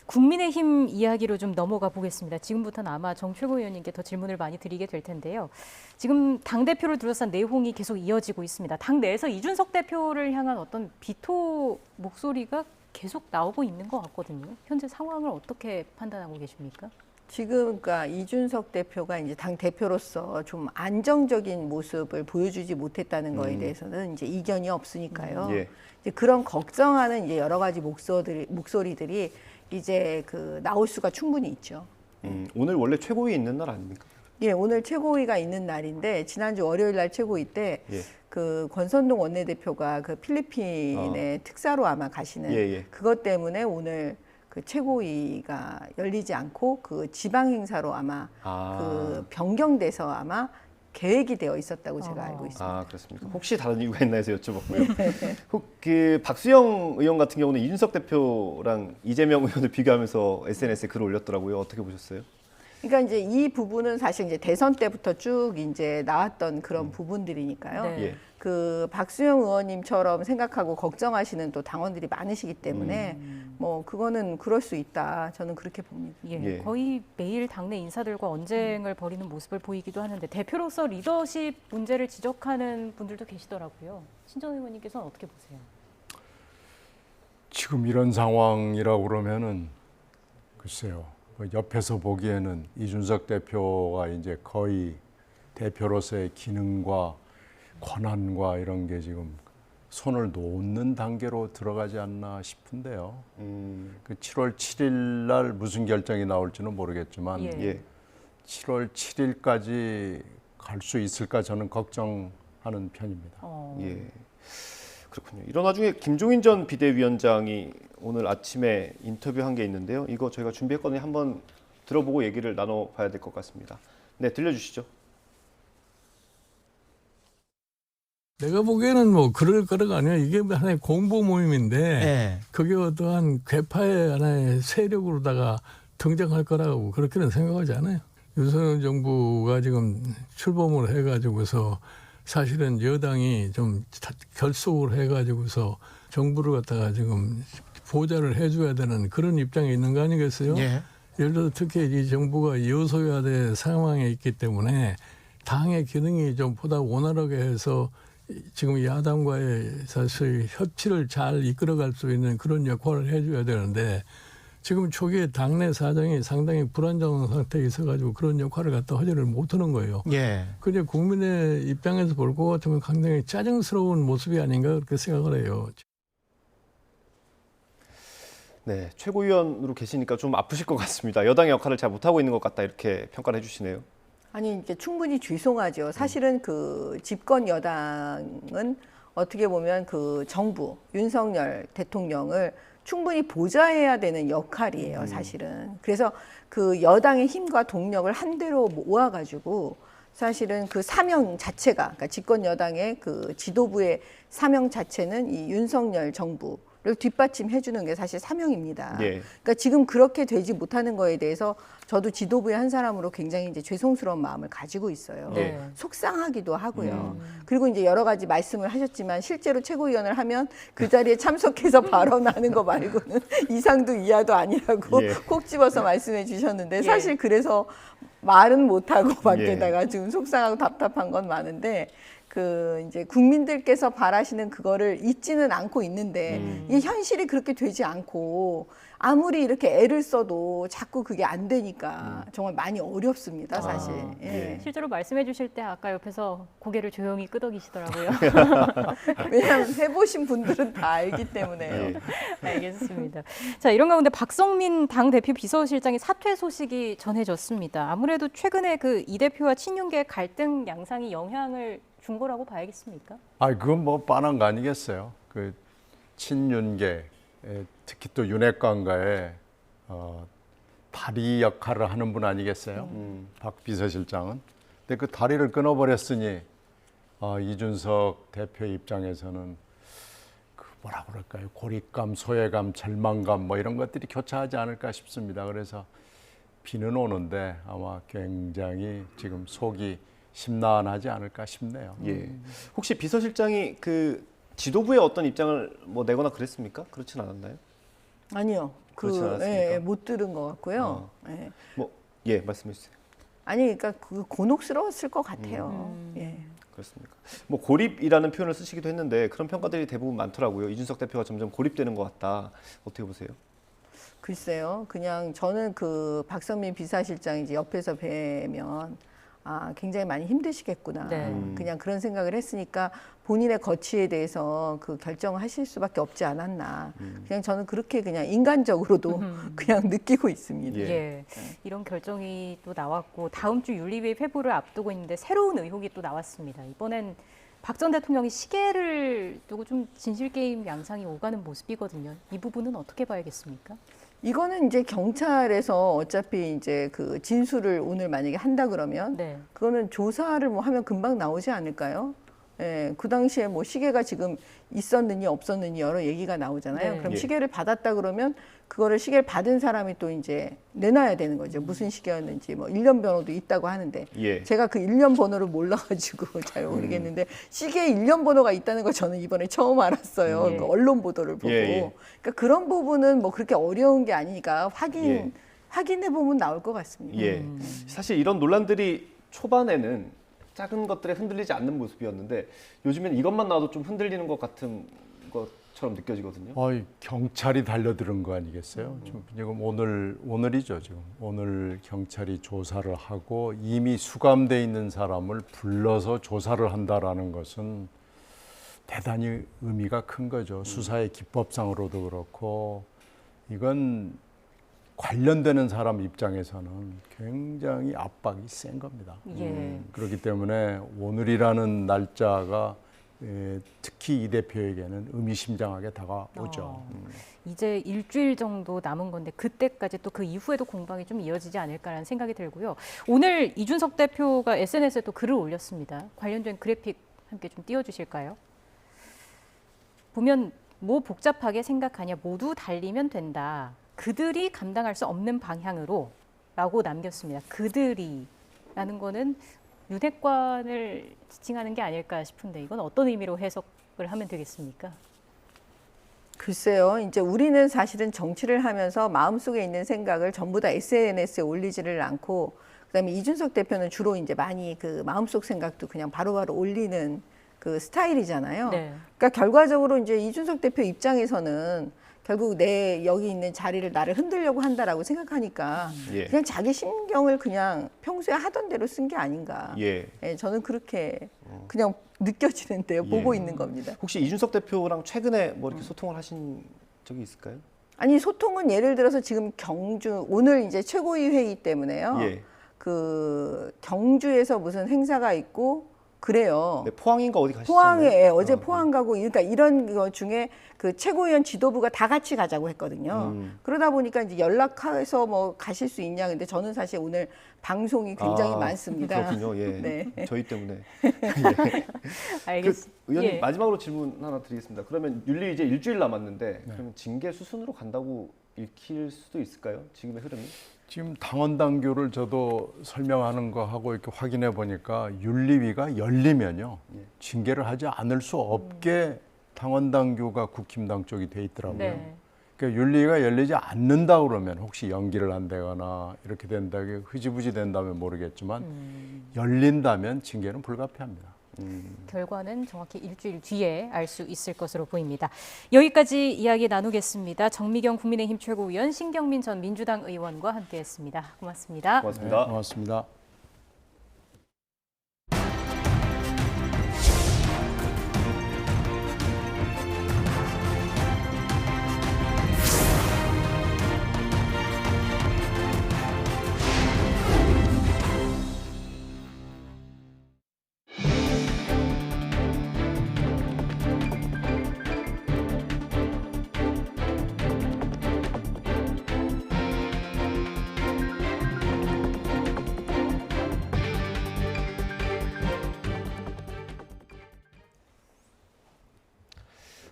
국민의힘 이야기로 좀 넘어가 보겠습니다. 지금부터는 아마 정 최고위원님께 더 질문을 많이 드리게 될 텐데요. 지금 당대표를 둘러싼 내홍이 계속 이어지고 있습니다. 당 내에서 이준석 대표를 향한 어떤 비토 목소리가 계속 나오고 있는 것 같거든요. 현재 상황을 어떻게 판단하고 계십니까? 지금 그러니까 이준석 대표가 이제 당 대표로서 좀 안정적인 모습을 보여주지 못했다는 거에 대해서는 이제 이견이 없으니까요. 예. 이제 그런 걱정하는 이제 여러 가지 목소리들이 이제 나올 수가 충분히 있죠. 오늘 원래 최고위 있는 날 아닙니까? 예, 오늘 최고위가 있는 날인데 지난주 월요일 날 최고위 때 예. 권선동 원내대표가 필리핀에 특사로 아마 가시는 그것 때문에 오늘 최고위가 열리지 않고 지방 행사로 아마 변경돼서 아마 계획이 되어 있었다고 제가 알고 있습니다. 아, 그렇습니까? 혹시 다른 이유가 있나 해서 여쭤봤고요. 박수영 의원 같은 경우는 이준석 대표랑 이재명 의원을 비교하면서 SNS에 글을 올렸더라고요. 어떻게 보셨어요? 그러니까 이제 이 부분은 사실 이제 대선 때부터 쭉 이제 나왔던 그런 부분들이니까요. 네. 박수영 의원님처럼 생각하고 걱정하시는 또 당원들이 많으시기 때문에 뭐 그거는 그럴 수 있다. 저는 그렇게 봅니다. 예, 거의 매일 당내 인사들과 언쟁을 벌이는 모습을 보이기도 하는데 대표로서 리더십 문제를 지적하는 분들도 계시더라고요. 신정 의원님께서는 어떻게 보세요? 지금 이런 상황이라고 그러면은 글쎄요. 옆에서 보기에는 이준석 대표가 이제 거의 대표로서의 기능과 권한과 이런 게 지금 손을 놓는 단계로 들어가지 않나 싶은데요. 7월 7일 날 무슨 결정이 나올지는 모르겠지만 7월 7일까지 갈 수 있을까 저는 걱정하는 편입니다. 예. 그렇군요. 이런 와중에 김종인 전 비대위원장이 오늘 아침에 인터뷰한 게 있는데요. 이거 저희가 준비했거든요. 한번 들어보고 얘기를 나눠봐야 될 것 같습니다. 네, 들려주시죠. 내가 보기에는 뭐 그럴 거라가 아니라 이게 하나의 공보 모임인데 그게 어떠한 괴파의 하나의 세력으로다가 등장할 거라고 그렇게는 생각하지 않아요. 윤석열 정부가 지금 출범을 해가지고서 사실은 여당이 좀 결속을 해가지고서 정부를 갖다가 지금 보좌를 해줘야 되는 그런 입장에 있는 거 아니겠어요? 예를 들어 특히 이 정부가 여소야대 상황에 있기 때문에 당의 기능이 좀 보다 원활하게 해서 지금 야당과의 사실 협치를 잘 이끌어갈 수 있는 그런 역할을 해줘야 되는데 지금 초기에 당내 사정이 상당히 불안정한 상태에 있어가지고 그런 역할을 갖다 하지를 못하는 거예요. 근데 국민의 입장에서 볼 것 같으면 굉장히 짜증스러운 모습이 아닌가 그렇게 생각을 해요. 네, 최고위원으로 계시니까 좀 아프실 것 같습니다. 여당의 역할을 잘 못하고 있는 것 같다 이렇게 평가를 해주시네요. 아니 이제 충분히 죄송하죠. 사실은 집권 여당은 어떻게 보면 정부 윤석열 대통령을 충분히 보좌해야 되는 역할이에요, 사실은. 그래서 여당의 힘과 동력을 한데로 모아가지고 사실은 사명 자체가, 그러니까 집권 여당의 지도부의 사명 자체는 이 윤석열 정부를 뒷받침해주는 게 사실 사명입니다. 그러니까 지금 그렇게 되지 못하는 거에 대해서 저도 지도부의 한 사람으로 굉장히 이제 죄송스러운 마음을 가지고 있어요. 속상하기도 하고요. 그리고 이제 여러 가지 말씀을 하셨지만 실제로 최고위원을 하면 그 자리에 참석해서 발언하는 거 말고는 이상도 이하도 아니라고 콕 집어서 말씀해 주셨는데 사실 그래서 말은 못하고 밖에다가 지금 속상하고 답답한 건 많은데 그 이제 국민들께서 바라시는 그거를 잊지는 않고 있는데 이 현실이 그렇게 되지 않고 아무리 이렇게 애를 써도 자꾸 그게 안 되니까 정말 많이 어렵습니다, 사실. 예. 실제로 말씀해 주실 때 아까 옆에서 고개를 조용히 끄덕이시더라고요. 왜냐하면 해보신 분들은 다 알기 때문에요. 알겠습니다. 자, 이런 가운데 박성민 당대표 비서실장이 사퇴 소식이 전해졌습니다. 아무래도 최근에 그 이 대표와 친윤계 갈등 양상이 영향을 준 거라고 봐야겠습니까? 그건 뭐 뻔한 거 아니겠어요. 그 친윤계, 특히 또 윤핵관과의 다리 역할을 하는 분 아니겠어요? 박 비서실장은. 근데 그 다리를 끊어버렸으니 이준석 대표 입장에서는 그 뭐라 그럴까요? 고립감, 소외감, 절망감 뭐 이런 것들이 교차하지 않을까 싶습니다. 그래서 비는 오는데 아마 굉장히 지금 속이 심란하지 않을까 싶네요. 예. 혹시 비서실장이 그 지도부의 어떤 입장을 뭐 내거나 그랬습니까? 그렇진 않았나요? 아니요. 그렇진 않았습니까? 못 들은 것 같고요. 말씀해 주세요. 아니, 그러니까 그 곤혹스러웠을 것 같아요. 그렇습니까? 뭐 고립이라는 표현을 쓰시기도 했는데 그런 평가들이 대부분 많더라고요. 이준석 대표가 점점 고립되는 것 같다. 어떻게 보세요? 글쎄요. 그냥 저는 그 박성민 비서실장이 이제 옆에서 뵈면 굉장히 많이 힘드시겠구나. 그냥 그런 생각을 했으니까 본인의 거취에 대해서 그 결정을 하실 수밖에 없지 않았나. 그냥 저는 그렇게 그냥 인간적으로도 그냥 느끼고 있습니다. 이런 결정이 또 나왔고 다음 주 윤리위 회부를 앞두고 있는데 새로운 의혹이 또 나왔습니다. 이번엔 박 전 대통령이 시계를 두고 좀 진실 게임 양상이 오가는 모습이거든요. 이 부분은 어떻게 봐야겠습니까? 이거는 이제 경찰에서 어차피 이제 그 진술을 오늘 만약에 한다 그러면 그거는 조사를 뭐 하면 금방 나오지 않을까요? 그 당시에 뭐 시계가 지금 있었느니 없었느니 여러 얘기가 나오잖아요. 그럼 시계를 받았다 그러면 그거를 시계를 받은 사람이 또 이제 내놔야 되는 거죠. 무슨 시계였는지 뭐 일련 번호도 있다고 하는데 제가 그 일련 번호를 몰라가지고 잘 모르겠는데 시계에 일련 번호가 있다는 걸 저는 이번에 처음 알았어요. 그 언론 보도를 보고. 그러니까 그런 부분은 뭐 그렇게 어려운 게 아니니까 확인해 보면 나올 것 같습니다. 사실 이런 논란들이 초반에는 작은 것들에 흔들리지 않는 모습이었는데 요즘엔 이것만 나와도 좀 흔들리는 것 같은 것처럼 느껴지거든요. 경찰이 달려드는 거 아니겠어요? 지금 오늘이죠. 지금 오늘 경찰이 조사를 하고 이미 수감돼 있는 사람을 불러서 조사를 한다라는 것은 대단히 의미가 큰 거죠. 수사의 기법상으로도 그렇고 이건 관련되는 사람 입장에서는 굉장히 압박이 센 겁니다. 그렇기 때문에 오늘이라는 날짜가 특히 이 대표에게는 의미심장하게 다가오죠. 이제 일주일 정도 남은 건데 그때까지 또 그 이후에도 공방이 좀 이어지지 않을까라는 생각이 들고요. 오늘 이준석 대표가 SNS에 또 글을 올렸습니다. 관련된 그래픽 함께 좀 띄워주실까요? 보면 뭐 복잡하게 생각하냐 모두 달리면 된다. 그들이 감당할 수 없는 방향으로 라고 남겼습니다. 그들이라는 거는 윤핵관을 지칭하는 게 아닐까 싶은데 이건 어떤 의미로 해석을 하면 되겠습니까? 글쎄요. 이제 우리는 사실은 정치를 하면서 마음속에 있는 생각을 전부 다 SNS에 올리지를 않고 그다음에 이준석 대표는 주로 이제 많이 그 마음속 생각도 그냥 바로바로 올리는 그 스타일이잖아요. 그러니까 결과적으로 이제 이준석 대표 입장에서는 결국 내 여기 있는 자리를 나를 흔들려고 한다라고 생각하니까 그냥 자기 심경을 그냥 평소에 하던 대로 쓴 게 아닌가. 저는 그렇게 그냥 느껴지는데요. 보고 있는 겁니다. 혹시 이준석 대표랑 최근에 뭐 이렇게 소통을 하신 적이 있을까요? 아니 소통은 예를 들어서 지금 오늘 이제 최고위 회의 때문에요. 그 경주에서 무슨 행사가 있고 그래요. 포항인가 어디 가시죠? 포항에 어제 포항 가고 그러니까 이런 거 중에 그 최고위원 지도부가 다 같이 가자고 했거든요. 그러다 보니까 이제 연락해서 뭐 가실 수 있냐. 근데 저는 사실 오늘 방송이 굉장히 많습니다. 그렇군요. 저희 때문에. 알겠습니다. 의원님 마지막으로 질문 하나 드리겠습니다. 그러면 윤리 이제 일주일 남았는데 그러면 징계 수순으로 간다고 읽힐 수도 있을까요? 지금의 흐름이? 지금 당원 당규를 저도 설명하는 거 하고 이렇게 확인해 보니까 윤리위가 열리면요 징계를 하지 않을 수 없게 당원 당규가 국힘당 쪽이 돼 있더라고요. 그러니까 윤리위가 열리지 않는다 그러면 혹시 연기를 한다거나 이렇게 된다고 흐지부지 된다면 모르겠지만 열린다면 징계는 불가피합니다. 결과는 정확히 일주일 뒤에 알 수 있을 것으로 보입니다. 여기까지 이야기 나누겠습니다. 정미경 국민의힘 최고위원, 신경민 전 민주당 의원과 함께했습니다. 고맙습니다. 고맙습니다. 네, 고맙습니다.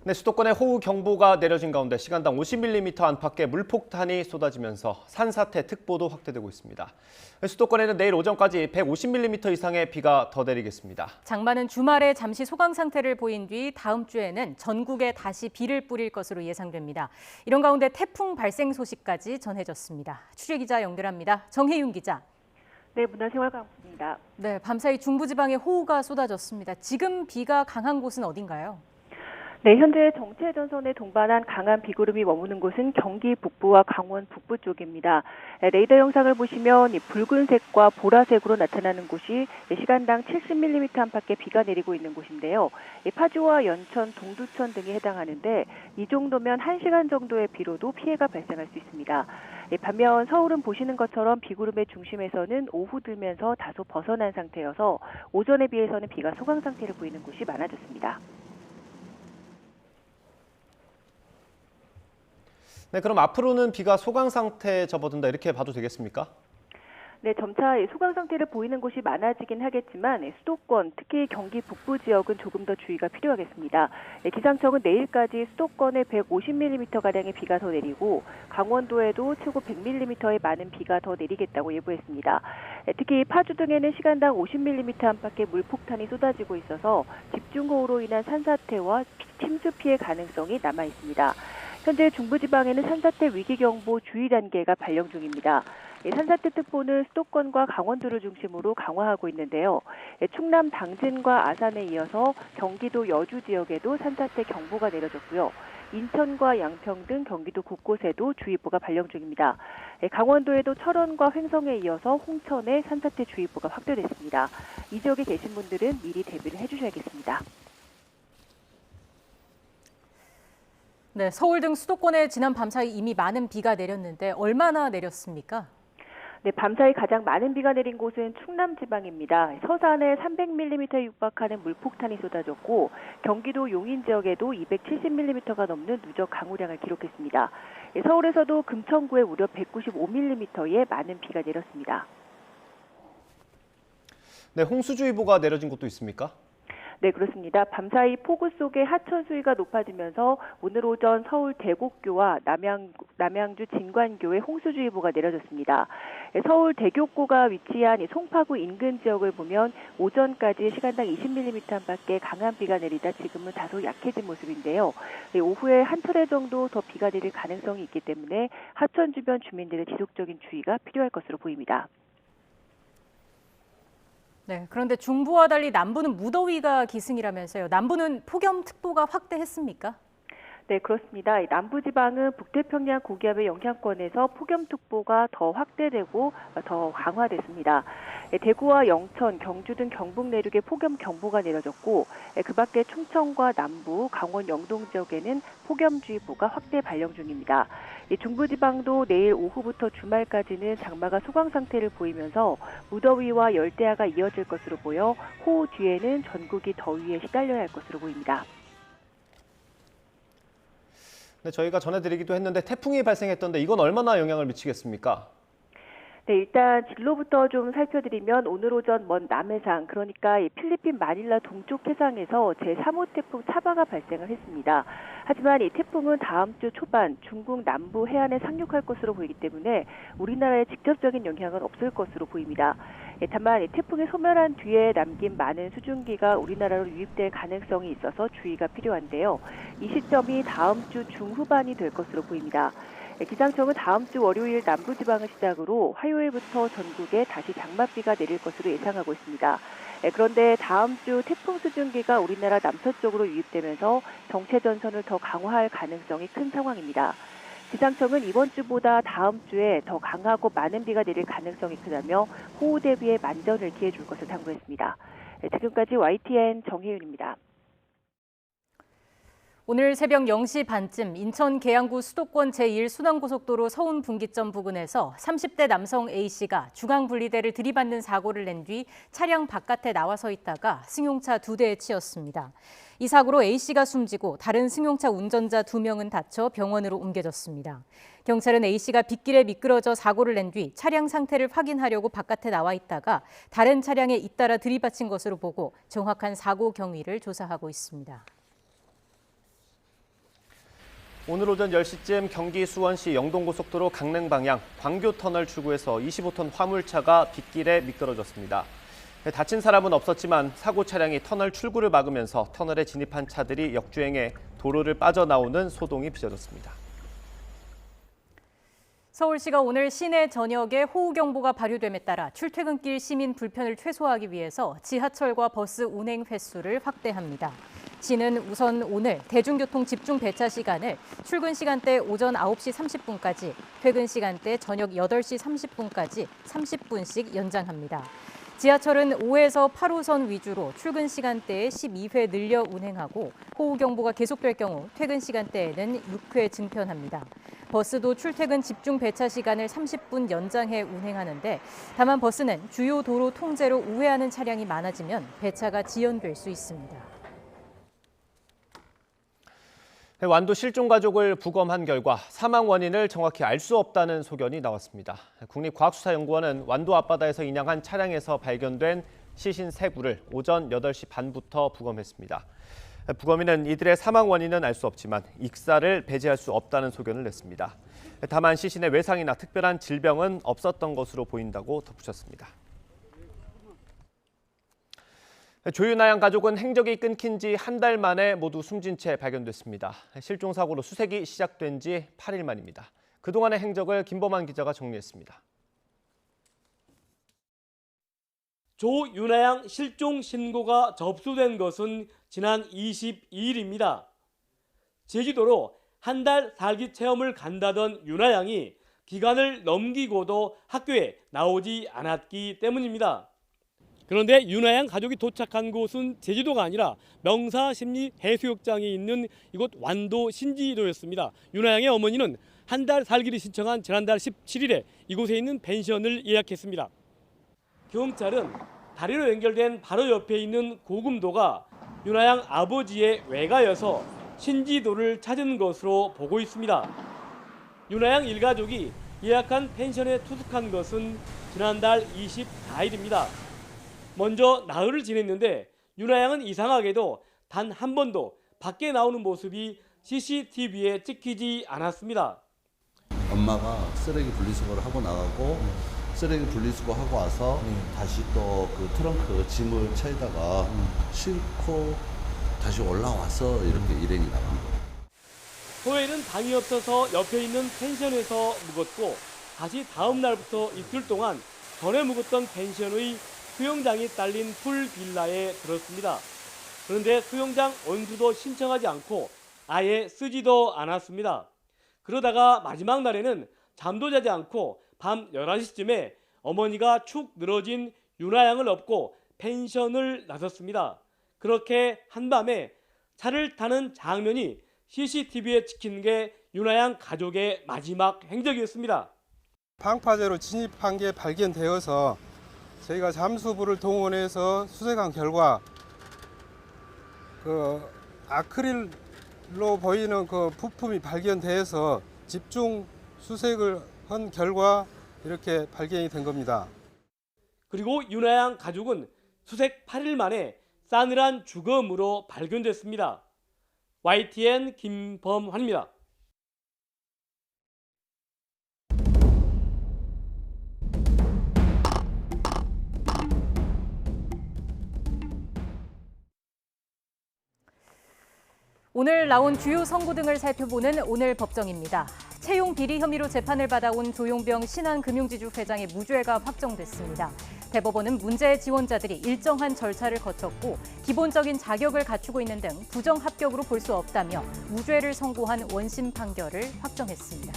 네, 수도권에 호우 경보가 내려진 가운데 시간당 50mm 안팎의 물폭탄이 쏟아지면서 산사태 특보도 확대되고 있습니다. 수도권에는 내일 오전까지 150mm 이상의 비가 더 내리겠습니다. 장마는 주말에 잠시 소강 상태를 보인 뒤 다음 주에는 전국에 다시 비를 뿌릴 것으로 예상됩니다. 이런 가운데 태풍 발생 소식까지 전해졌습니다. 취재기자 연결합니다. 정혜윤 기자. 네, 문화생활과학부입니다. 네, 밤사이 중부지방에 호우가 쏟아졌습니다. 지금 비가 강한 곳은 어딘가요? 네, 현재 정체 전선에 동반한 강한 비구름이 머무는 곳은 경기 북부와 강원 북부 쪽입니다. 레이더 영상을 보시면 이 붉은색과 보라색으로 나타나는 곳이 시간당 70mm 안팎의 비가 내리고 있는 곳인데요. 파주와 연천, 동두천 등이 해당하는데 이 정도면 1시간 정도의 비로도 피해가 발생할 수 있습니다. 반면 서울은 보시는 것처럼 비구름의 중심에서는 오후 들면서 다소 벗어난 상태여서 오전에 비해서는 비가 소강 상태를 보이는 곳이 많아졌습니다. 네, 그럼 앞으로는 비가 소강 상태에 접어든다 이렇게 봐도 되겠습니까? 네, 점차 소강 상태를 보이는 곳이 많아지긴 하겠지만 수도권, 특히 경기 북부 지역은 조금 더 주의가 필요하겠습니다. 기상청은 내일까지 수도권에 150mm가량의 비가 더 내리고 강원도에도 최고 100mm의 많은 비가 더 내리겠다고 예보했습니다. 특히 파주 등에는 시간당 50mm 안팎의 물폭탄이 쏟아지고 있어서 집중호우로 인한 산사태와 침수 피해 가능성이 남아 있습니다. 현재 중부지방에는 산사태 위기경보 주의 단계가 발령 중입니다. 산사태 특보는 수도권과 강원도를 중심으로 강화하고 있는데요. 충남 당진과 아산에 이어서 경기도 여주 지역에도 산사태 경보가 내려졌고요. 인천과 양평 등 경기도 곳곳에도 주의보가 발령 중입니다. 강원도에도 철원과 횡성에 이어서 홍천에 산사태 주의보가 확대됐습니다. 이 지역에 계신 분들은 미리 대비를 해주셔야겠습니다. 네, 서울 등 수도권에 지난 밤사이 이미 많은 비가 내렸는데 얼마나 내렸습니까? 네, 밤사이 가장 많은 비가 내린 곳은 충남 지방입니다. 서산에 300mm에 육박하는 물폭탄이 쏟아졌고 경기도 용인 지역에도 270mm가 넘는 누적 강우량을 기록했습니다. 서울에서도 금천구에 무려 195mm의 많은 비가 내렸습니다. 네, 홍수주의보가 내려진 곳도 있습니까? 네, 그렇습니다. 밤사이 폭우 속에 하천 수위가 높아지면서 오늘 오전 서울 대곡교와 남양주 진관교에 홍수주의보가 내려졌습니다. 서울 대교고가 위치한 송파구 인근 지역을 보면 오전까지 시간당 20mm 안팎의 강한 비가 내리다 지금은 다소 약해진 모습인데요. 오후에 한 차례 정도 더 비가 내릴 가능성이 있기 때문에 하천 주변 주민들의 지속적인 주의가 필요할 것으로 보입니다. 네, 그런데 중부와 달리 남부는 무더위가 기승이라면서요. 남부는 폭염특보가 확대했습니까? 네, 그렇습니다. 남부지방은 북태평양 고기압의 영향권에서 폭염특보가 더 확대되고 더 강화됐습니다. 대구와 영천, 경주 등 경북 내륙에 폭염경보가 내려졌고 그 밖에 충청과 남부, 강원 영동 지역에는 폭염주의보가 확대 발령 중입니다. 중부지방도 내일 오후부터 주말까지는 장마가 소강 상태를 보이면서 무더위와 열대야가 이어질 것으로 보여 호우 뒤에는 전국이 더위에 시달려야 할 것으로 보입니다. 네, 저희가 전해드리기도 했는데 태풍이 발생했던데 이건 얼마나 영향을 미치겠습니까? 네, 일단 진로부터 좀 살펴드리면 오늘 오전 먼 남해상, 그러니까 이 필리핀 마닐라 동쪽 해상에서 제3호 태풍 차바가 발생을 했습니다. 하지만 이 태풍은 다음 주 초반 중국 남부 해안에 상륙할 것으로 보이기 때문에 우리나라에 직접적인 영향은 없을 것으로 보입니다. 다만 이 태풍이 소멸한 뒤에 남긴 많은 수증기가 우리나라로 유입될 가능성이 있어서 주의가 필요한데요. 이 시점이 다음 주 중후반이 될 것으로 보입니다. 기상청은 다음 주 월요일 남부지방을 시작으로 화요일부터 전국에 다시 장맛비가 내릴 것으로 예상하고 있습니다. 그런데 다음 주 태풍 수증기가 우리나라 남서쪽으로 유입되면서 정체 전선을 더 강화할 가능성이 큰 상황입니다. 기상청은 이번 주보다 다음 주에 더 강하고 많은 비가 내릴 가능성이 크다며 호우 대비에 만전을 기해 줄 것을 당부했습니다. 지금까지 YTN 정혜윤입니다. 오늘 새벽 0시 반쯤 인천 계양구 수도권 제1순환고속도로 서운 분기점 부근에서 30대 남성 A씨가 중앙분리대를 들이받는 사고를 낸 뒤 차량 바깥에 나와서 있다가 승용차 2대에 치였습니다. 이 사고로 A씨가 숨지고 다른 승용차 운전자 2명은 다쳐 병원으로 옮겨졌습니다. 경찰은 A씨가 빗길에 미끄러져 사고를 낸 뒤 차량 상태를 확인하려고 바깥에 나와 있다가 다른 차량에 잇따라 들이받친 것으로 보고 정확한 사고 경위를 조사하고 있습니다. 오늘 오전 10시쯤 경기 수원시 영동고속도로 강릉 방향 광교터널 출구에서 25톤 화물차가 빗길에 미끄러졌습니다. 다친 사람은 없었지만 사고 차량이 터널 출구를 막으면서 터널에 진입한 차들이 역주행해 도로를 빠져나오는 소동이 빚어졌습니다. 서울시가 오늘 시내 전역에 호우경보가 발효됨에 따라 출퇴근길 시민 불편을 최소화하기 위해서 지하철과 버스 운행 횟수를 확대합니다. 시는 우선 오늘 대중교통 집중 배차 시간을 출근 시간대 오전 9시 30분까지, 퇴근 시간대 저녁 8시 30분까지 30분씩 연장합니다. 지하철은 5에서 8호선 위주로 출근 시간대에 12회 늘려 운행하고 호우경보가 계속될 경우 퇴근 시간대에는 6회 증편합니다. 버스도 출퇴근 집중 배차 시간을 30분 연장해 운행하는데 다만 버스는 주요 도로 통제로 우회하는 차량이 많아지면 배차가 지연될 수 있습니다. 완도 실종 가족을 부검한 결과 사망 원인을 정확히 알 수 없다는 소견이 나왔습니다. 국립과학수사연구원은 완도 앞바다에서 인양한 차량에서 발견된 시신 3구를 오전 8시 반부터 부검했습니다. 부검인은 이들의 사망 원인은 알 수 없지만 익사를 배제할 수 없다는 소견을 냈습니다. 다만 시신의 외상이나 특별한 질병은 없었던 것으로 보인다고 덧붙였습니다. 조윤아 양 가족은 행적이 끊긴 지 한 달 만에 모두 숨진 채 발견됐습니다. 실종 사고로 수색이 시작된 지 8일 만입니다. 그동안의 행적을 김범한 기자가 정리했습니다. 조윤아 양 실종 신고가 접수된 것은 지난 22일입니다. 제주도로 한 달 살기 체험을 간다던 윤아 양이 기간을 넘기고도 학교에 나오지 않았기 때문입니다. 그런데 윤아 양 가족이 도착한 곳은 제주도가 아니라 명사심리 해수욕장이 있는 이곳 완도 신지도였습니다. 윤아 양의 어머니는 한 달 살기를 신청한 지난달 17일에 이곳에 있는 펜션을 예약했습니다. 경찰은 다리로 연결된 바로 옆에 있는 고금도가 윤아 양 아버지의 외가여서 신지도를 찾은 것으로 보고 있습니다. 윤아 양 일가족이 예약한 펜션에 투숙한 것은 지난달 24일입니다. 먼저 나흘을 지냈는데 윤아 양은 이상하게도 단 한 번도 밖에 나오는 모습이 CCTV에 찍히지 않았습니다. 엄마가 쓰레기 분리수거를 하고 나가고 쓰레기 분리수거하고 와서 다시 또 그 트렁크 짐을 차에다가 싣고 다시 올라와서 이렇게 일행이 나간 거예요. 토요일은 방이 없어서 옆에 있는 펜션에서 묵었고 다시 다음 날부터 이틀 동안 전에 묵었던 펜션의 수영장이 딸린 풀 빌라에 들었습니다. 그런데 수영장 원수도 신청하지 않고 아예 쓰지도 않았습니다. 그러다가 마지막 날에는 잠도 자지 않고 밤 11시쯤에 어머니가 축 늘어진 윤아 양을 업고 펜션을 나섰습니다. 그렇게 한밤에 차를 타는 장면이 CCTV에 찍힌 게 윤아 양 가족의 마지막 행적이었습니다. 방파제로 진입한 게 발견되어서 저희가 잠수부를 동원해서 수색한 결과 그 아크릴로 보이는 그 부품이 발견돼서 집중 수색을 한 결과 이렇게 발견이 된 겁니다. 그리고 윤아 양 가족은 수색 8일 만에 싸늘한 죽음으로 발견됐습니다. YTN 김범환입니다. 오늘 나온 주요 선고 등을 살펴보는 오늘 법정입니다. 채용 비리 혐의로 재판을 받아온 조용병 신한금융지주 회장의 무죄가 확정됐습니다. 대법원은 문제의 지원자들이 일정한 절차를 거쳤고 기본적인 자격을 갖추고 있는 등 부정 합격으로 볼 수 없다며 무죄를 선고한 원심 판결을 확정했습니다.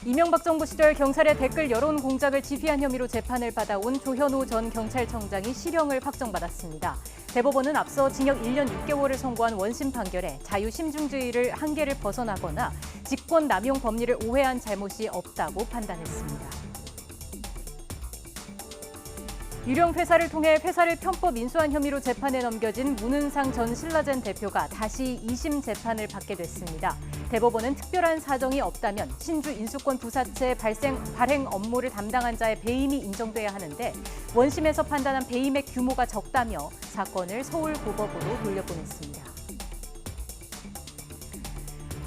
이명박 정부 시절 경찰의 댓글 여론 공작을 지휘한 혐의로 재판을 받아온 조현오 전 경찰청장이 실형을 확정받았습니다. 대법원은 앞서 징역 1년 6개월을 선고한 원심 판결에 자유심중주의를 한계를 벗어나거나 직권 남용 법리를 오해한 잘못이 없다고 판단했습니다. 유령 회사를 통해 회사를 편법 인수한 혐의로 재판에 넘겨진 문은상 전 신라젠 대표가 다시 2심 재판을 받게 됐습니다. 대법원은 특별한 사정이 없다면 신주 인수권 부사체 발행 업무를 담당한 자의 배임이 인정돼야 하는데 원심에서 판단한 배임의 규모가 적다며 사건을 서울고법으로 돌려보냈습니다.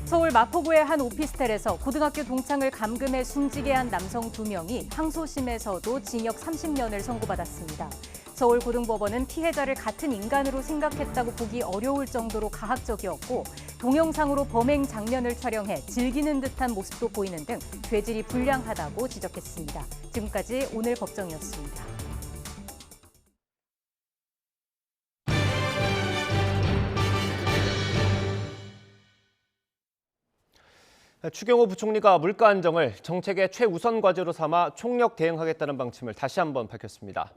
서울 마포구의 한 오피스텔에서 고등학교 동창을 감금해 숨지게 한 남성 2명이 항소심에서도 징역 30년을 선고받았습니다. 서울고등법원은 피해자를 같은 인간으로 생각했다고 보기 어려울 정도로 가학적이었고 동영상으로 범행 장면을 촬영해 즐기는 듯한 모습도 보이는 등 죄질이 불량하다고 지적했습니다. 지금까지 오늘 법정이었습니다. 추경호 부총리가 물가 안정을 정책의 최우선 과제로 삼아 총력 대응하겠다는 방침을 다시 한번 밝혔습니다.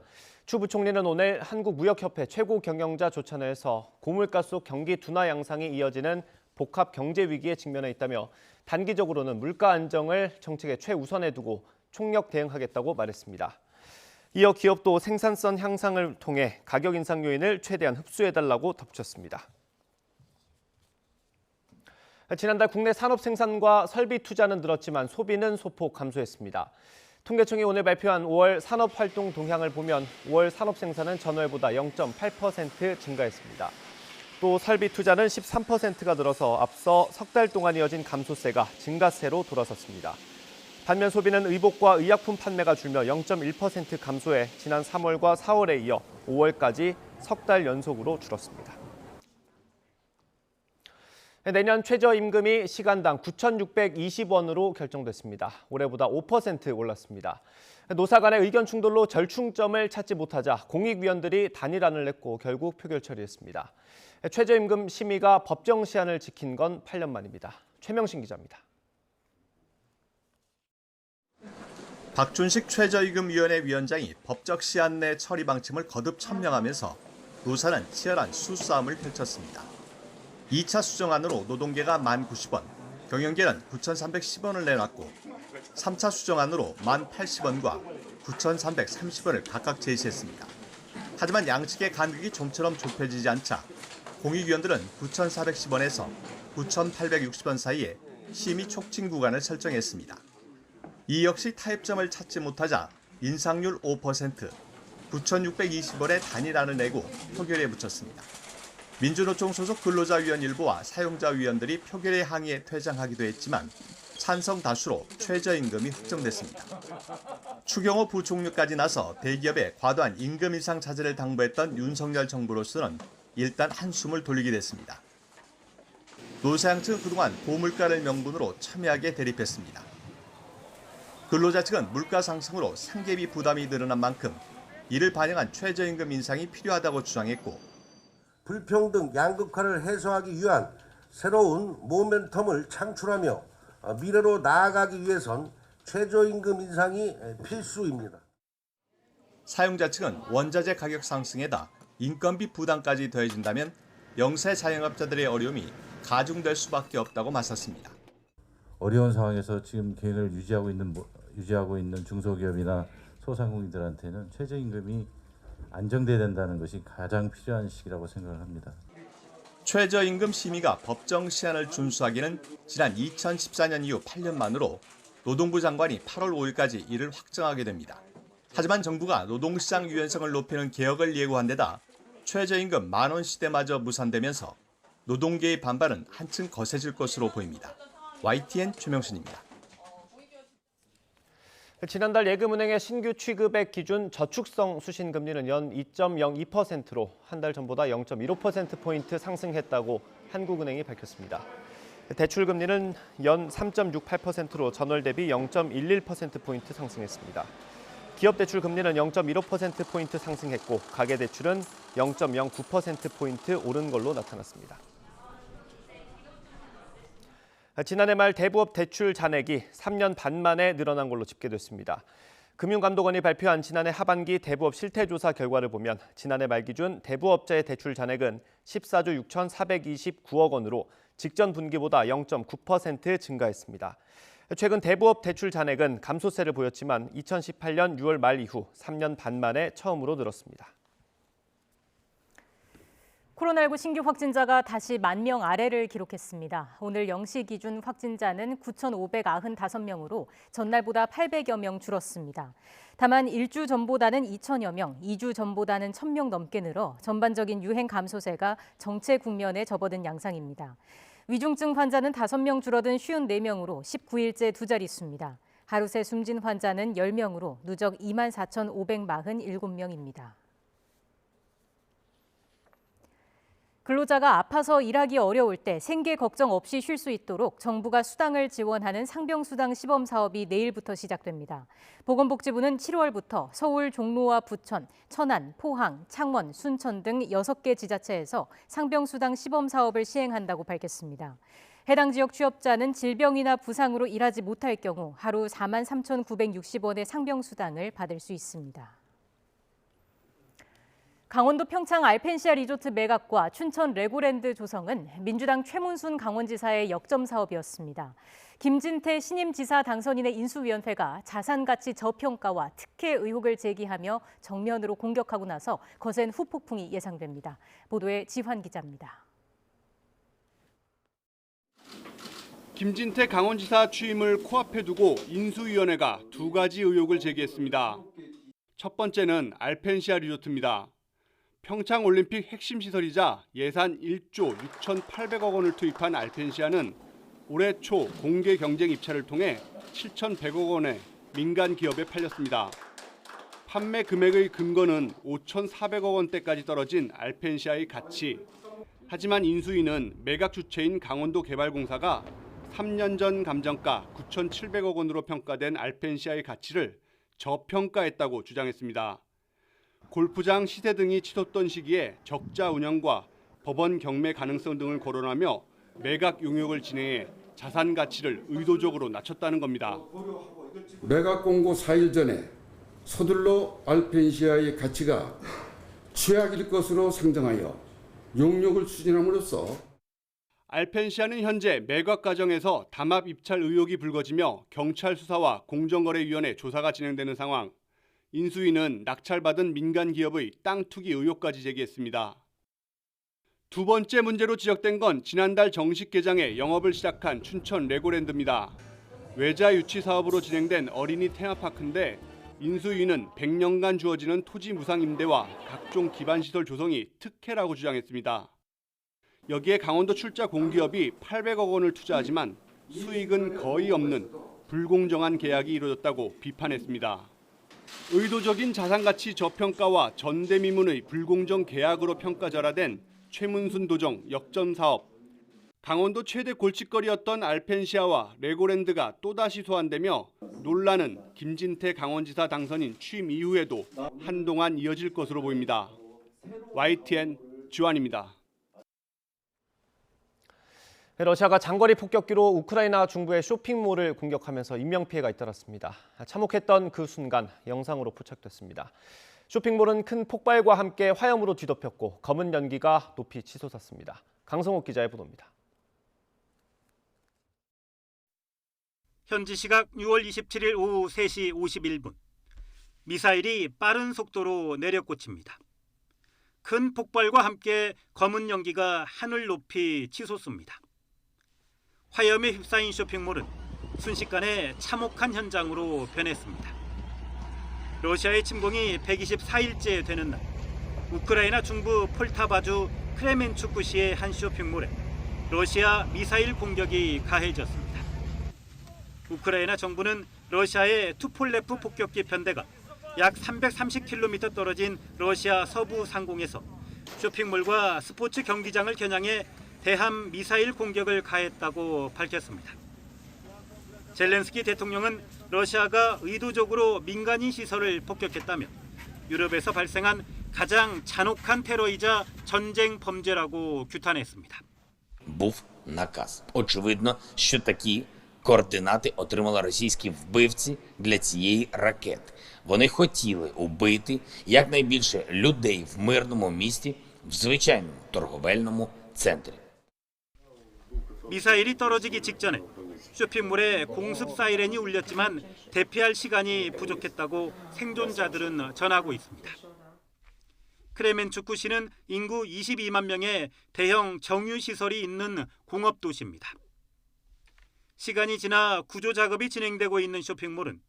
추 부총리는 오늘 한국무역협회 최고경영자 조찬회에서 고물가 속 경기 둔화 양상이 이어지는 복합 경제 위기에 직면해 있다며 단기적으로는 물가 안정을 정책의 최우선에 두고 총력 대응하겠다고 말했습니다. 이어 기업도 생산성 향상을 통해 가격 인상 요인을 최대한 흡수해달라고 덧붙였습니다. 지난달 국내 산업 생산과 설비 투자는 늘었지만 소비는 소폭 감소했습니다. 통계청이 오늘 발표한 5월 산업 활동 동향을 보면 5월 산업 생산은 전월보다 0.8% 증가했습니다. 또 설비 투자는 13%가 늘어서 앞서 석 달 동안 이어진 감소세가 증가세로 돌아섰습니다. 반면 소비는 의복과 의약품 판매가 줄며 0.1% 감소해 지난 3월과 4월에 이어 5월까지 석 달 연속으로 줄었습니다. 내년 최저임금이 시간당 9,620원으로 결정됐습니다. 올해보다 5% 올랐습니다. 노사 간의 의견 충돌로 절충점을 찾지 못하자 공익위원들이 단일안을 냈고 결국 표결 처리했습니다. 최저임금 심의가 법정 시한을 지킨 건 8년 만입니다. 최명신 기자입니다. 박준식 최저임금위원회 위원장이 법적 시한 내 처리 방침을 거듭 천명하면서 노사는 치열한 수싸움을 펼쳤습니다. 2차 수정안으로 노동계가 1,090원, 경영계는 9,310원을 내놨고 3차 수정안으로 1,080원과 9,330원을 각각 제시했습니다. 하지만 양측의 간극이 좀처럼 좁혀지지 않자 공익위원들은 9,410원에서 9,860원 사이에 심의 촉진 구간을 설정했습니다. 이 역시 타협점을 찾지 못하자 인상률 5%, 9,620원의 단일안을 내고 표결에 붙였습니다. 민주노총 소속 근로자위원 일부와 사용자위원들이 표결에 항의해 퇴장하기도 했지만 찬성 다수로 최저임금이 확정됐습니다. 추경호 부총리까지 나서 대기업에 과도한 임금 인상 자제를 당부했던 윤석열 정부로서는 일단 한숨을 돌리게 됐습니다. 노사 양측은 그동안 고물가를 명분으로 첨예하게 대립했습니다. 근로자 측은 물가 상승으로 생계비 부담이 늘어난 만큼 이를 반영한 최저임금 인상이 필요하다고 주장했고 불평등 양극화를 해소하기 위한 새로운 모멘텀을 창출하며 미래로 나아가기 위해선 최저임금 인상이 필수입니다. 사용자 측은 원자재 가격 상승에다 인건비 부담까지 더해진다면 영세 자영업자들의 어려움이 가중될 수밖에 없다고 맞섰습니다. 어려운 상황에서 지금 계획을 유지하고 있는 중소기업이나 소상공인들한테는 최저임금이 안정돼야 된다는 것이 가장 필요한 시기라고 생각을 합니다. 최저임금 심의가 법정 시한을 준수하기는 지난 2014년 이후 8년 만으로 노동부 장관이 8월 5일까지 이를 확정하게 됩니다. 하지만 정부가 노동시장 유연성을 높이는 개혁을 예고한 데다 최저임금 10,000원 시대마저 무산되면서 노동계의 반발은 한층 거세질 것으로 보입니다. YTN 최명신입니다. 지난달 예금은행의 신규 취급액 기준 저축성 수신금리는 연 2.02%로 한 달 전보다 0.15%포인트 상승했다고 한국은행이 밝혔습니다. 대출금리는 연 3.68%로 전월 대비 0.11%포인트 상승했습니다. 기업 대출 금리는 0.15%포인트 상승했고 가계 대출은 0.09%포인트 오른 걸로 나타났습니다. 지난해 말 대부업 대출 잔액이 3년 반 만에 늘어난 걸로 집계됐습니다. 금융감독원이 발표한 지난해 하반기 대부업 실태조사 결과를 보면 지난해 말 기준 대부업자의 대출 잔액은 14조 6,429억 원으로 직전 분기보다 0.9% 증가했습니다. 최근 대부업 대출 잔액은 감소세를 보였지만 2018년 6월 말 이후 3년 반 만에 처음으로 늘었습니다. 코로나19 신규 확진자가 다시 10,000명 아래를 기록했습니다. 오늘 0시 기준 확진자는 9,595명으로 전날보다 800여 명 줄었습니다. 다만 1주 전보다는 2,000여 명, 2주 전보다는 1,000명 넘게 늘어 전반적인 유행 감소세가 정체 국면에 접어든 양상입니다. 위중증 환자는 5명 줄어든 54명으로 19일째 두 자릿수입니다. 하루 새 숨진 환자는 10명으로 누적 24,547명입니다. 근로자가 아파서 일하기 어려울 때 생계 걱정 없이 쉴 수 있도록 정부가 수당을 지원하는 상병수당 시범 사업이 내일부터 시작됩니다. 보건복지부는 7월부터 서울, 종로와 부천, 천안, 포항, 창원, 순천 등 6개 지자체에서 상병수당 시범 사업을 시행한다고 밝혔습니다. 해당 지역 취업자는 질병이나 부상으로 일하지 못할 경우 하루 43,960원의 상병수당을 받을 수 있습니다. 강원도 평창 알펜시아 리조트 매각과 춘천 레고랜드 조성은 민주당 최문순 강원지사의 역점 사업이었습니다. 김진태 신임지사 당선인의 인수위원회가 자산가치 저평가와 특혜 의혹을 제기하며 정면으로 공격하고 나서 거센 후폭풍이 예상됩니다. 보도에 지환 기자입니다. 김진태 강원지사 취임을 코앞에 두고 인수위원회가 두 가지 의혹을 제기했습니다. 첫 번째는 알펜시아 리조트입니다. 평창올림픽 핵심 시설이자 예산 1조 6,800억 원을 투입한 알펜시아는 올해 초 공개 경쟁 입찰을 통해 7,100억 원의 민간 기업에 팔렸습니다. 판매 금액의 근거는 5,400억 원대까지 떨어진 알펜시아의 가치. 하지만 인수위는 매각 주체인 강원도개발공사가 3년 전 감정가 9,700억 원으로 평가된 알펜시아의 가치를 저평가했다고 주장했습니다. 골프장 시세 등이 치솟던 시기에 적자 운영과 법원 경매 가능성 등을 거론하며 매각 용역을 진행해 자산 가치를 의도적으로 낮췄다는 겁니다. 매각 공고 4일 전에 서둘러 알펜시아의 가치가 최악일 것으로 상정하여 용역을 추진함으로써 알펜시아는 현재 매각 과정에서 담합 입찰 의혹이 불거지며 경찰 수사와 공정거래위원회 조사가 진행되는 상황. 인수위는 낙찰받은 민간 기업의 땅 투기 의혹까지 제기했습니다. 두 번째 문제로 지적된 건 지난달 정식 개장해 영업을 시작한 춘천 레고랜드입니다. 외자 유치 사업으로 진행된 어린이 테마파크인데 인수위는 100년간 주어지는 토지 무상 임대와 각종 기반 시설 조성이 특혜라고 주장했습니다. 여기에 강원도 출자 공기업이 800억 원을 투자하지만 수익은 거의 없는 불공정한 계약이 이루어졌다고 비판했습니다. 의도적인 자산가치 저평가와 전대미문의 불공정 계약으로 평가절하된 최문순 도정 역점 사업. 강원도 최대 골칫거리였던 알펜시아와 레고랜드가 또다시 소환되며 논란은 김진태 강원지사 당선인 취임 이후에도 한동안 이어질 것으로 보입니다. YTN 주한입니다. 러시아가 장거리 폭격기로 우크라이나 중부의 쇼핑몰을 공격하면서 인명피해가 잇따랐습니다. 참혹했던 그 순간 영상으로 포착됐습니다. 쇼핑몰은 큰 폭발과 함께 화염으로 뒤덮였고 검은 연기가 높이 치솟았습니다. 강성욱 기자의 보도입니다. 현지 시각 6월 27일 오후 3시 51분. 미사일이 빠른 속도로 내려꽂힙니다. 큰 폭발과 함께 검은 연기가 하늘 높이 치솟습니다. 화염에 휩싸인 쇼핑몰은 순식간에 참혹한 현장으로 변했습니다. 러시아의 침공이 124일째 되는 날, 우크라이나 중부 폴타바주 크레멘추크시의 한 쇼핑몰에 러시아 미사일 공격이 가해졌습니다. 우크라이나 정부는 러시아의 투폴레프 폭격기 편대가 약 330km 떨어진 러시아 서부 상공에서 쇼핑몰과 스포츠 경기장을 겨냥해 대함 미사일 공격을 가했다고 밝혔습니다. 젤렌스키 대통령은 러시아가 의도적으로 민간인 시설을 폭격했다며 유럽에서 발생한 가장 잔혹한 테러이자 전쟁 범죄라고 규탄했습니다. Був наказ. Очевидно, що такі координати отримали російські вбивці для цієї ракети. Вони хотіли убити якнайбільше людей в мирному місті, в звичайному торговельному центрі. 미사일이 떨어지기 직전에 쇼핑몰에 공습 사이렌이 울렸지만 대피할 시간이 부족했다고 생존자들은 전하고 있습니다. 크레멘추크시는 인구 22만 명의 대형 정유시설이 있는 공업도시입니다. 시간이 지나 구조 작업이 진행되고 있는 쇼핑몰은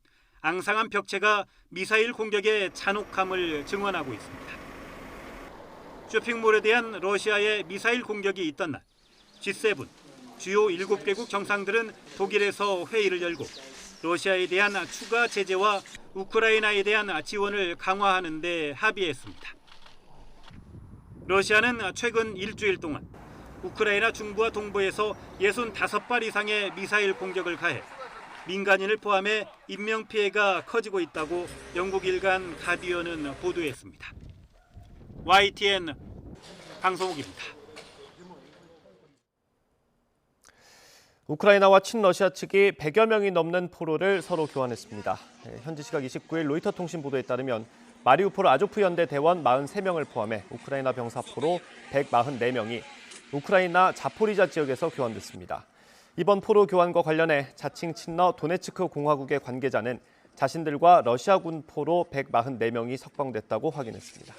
앙상한 벽체가 미사일 공격의 잔혹함을 증언하고 있습니다. 쇼핑몰에 대한 러시아의 미사일 공격이 있던 날, G7, 주요 7개국 정상들은 독일에서 회의를 열고 러시아에 대한 추가 제재와 우크라이나에 대한 지원을 강화하는 데 합의했습니다. 러시아는 최근 일주일 동안 우크라이나 중부와 동부에서 65발 이상의 미사일 공격을 가해 민간인을 포함해 인명피해가 커지고 있다고 영국 일간 가디언은 보도했습니다. YTN 강성욱입니다. 우크라이나와 친러시아 측이 100여 명이 넘는 포로를 서로 교환했습니다. 현지 시각 29일 로이터 통신 보도에 따르면 마리우폴 아조프 연대 대원 43명을 포함해 우크라이나 병사 포로 144명이 우크라이나 자포리자 지역에서 교환됐습니다. 이번 포로 교환과 관련해 자칭 친러 도네츠크 공화국의 관계자는 자신들과 러시아군 포로 144명이 석방됐다고 확인했습니다.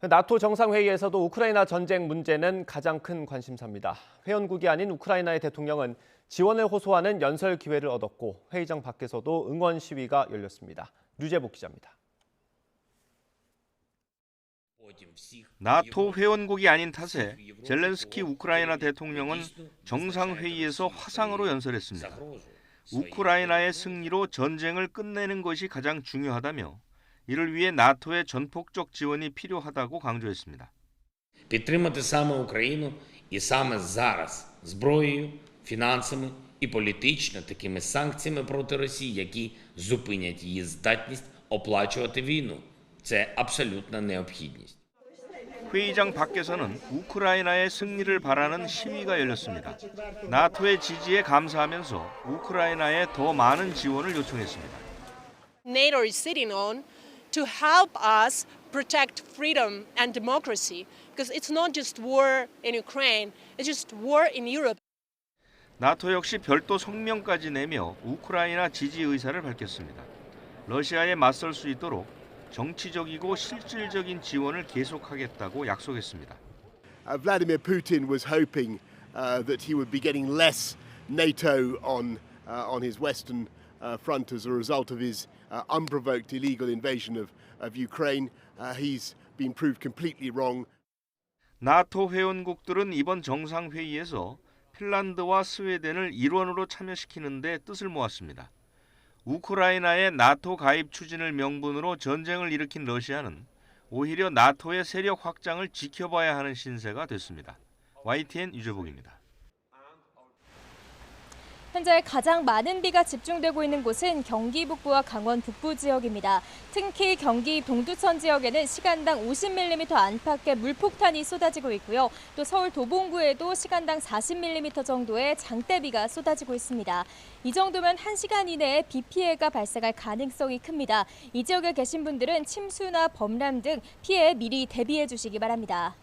나토 정상회의에서도 우크라이나 전쟁 문제는 가장 큰 관심사입니다. 회원국이 아닌 우크라이나의 대통령은 지원을 호소하는 연설 기회를 얻었고 회의장 밖에서도 응원 시위가 열렸습니다. 류재복 기자입니다. 나토 회원국이 아닌 탓에 젤렌스키 우크라이나 대통령은 정상회의에서 화상으로 연설했습니다. 우크라이나의 승리로 전쟁을 끝내는 것이 가장 중요하다며 이를 위해 나토의 전폭적 지원이 필요하다고 강조했습니다. Підтримати саме Україну і саме зараз зброєю, фінансами і політично такими санкціями проти Росії, які зупинять її здатність оплачувати війну. Це абсолютна необхідність. 회의장 밖에서는 우크라이나의 승리를 바라는 시위가 열렸습니다. 나토의 지지에 감사하면서 우크라이나에 더 많은 지원을 요청했습니다. NATO is sitting on to help us protect freedom and democracy, because it's not just war in Ukraine, it's just war in Europe. 나토 역시 별도 성명까지 내며 우크라이나 지지 의사를 밝혔습니다. 러시아에 맞설 수 있도록 정치적이고 실질적인 지원을 계속하겠다고 약속했습니다. Vladimir Putin was hoping that he would be getting less NATO on his western front as a result of his unprovoked illegal invasion of Ukraine. He's been proved completely wrong. 나토 회원국들은 이번 정상회의에서 핀란드와 스웨덴을 일원으로 참여시키는 데 뜻을 모았습니다. 우크라이나의 나토 가입 추진을 명분으로 전쟁을 일으킨 러시아는 오히려 나토의 세력 확장을 지켜봐야 하는 신세가 됐습니다. YTN 유재복입니다. 현재 가장 많은 비가 집중되고 있는 곳은 경기 북부와 강원 북부 지역입니다. 특히 경기 동두천 지역에는 시간당 50mm 안팎의 물폭탄이 쏟아지고 있고요. 또 서울 도봉구에도 시간당 40mm 정도의 장대비가 쏟아지고 있습니다. 이 정도면 1시간 이내에 비 피해가 발생할 가능성이 큽니다. 이 지역에 계신 분들은 침수나 범람 등 피해에 미리 대비해 주시기 바랍니다.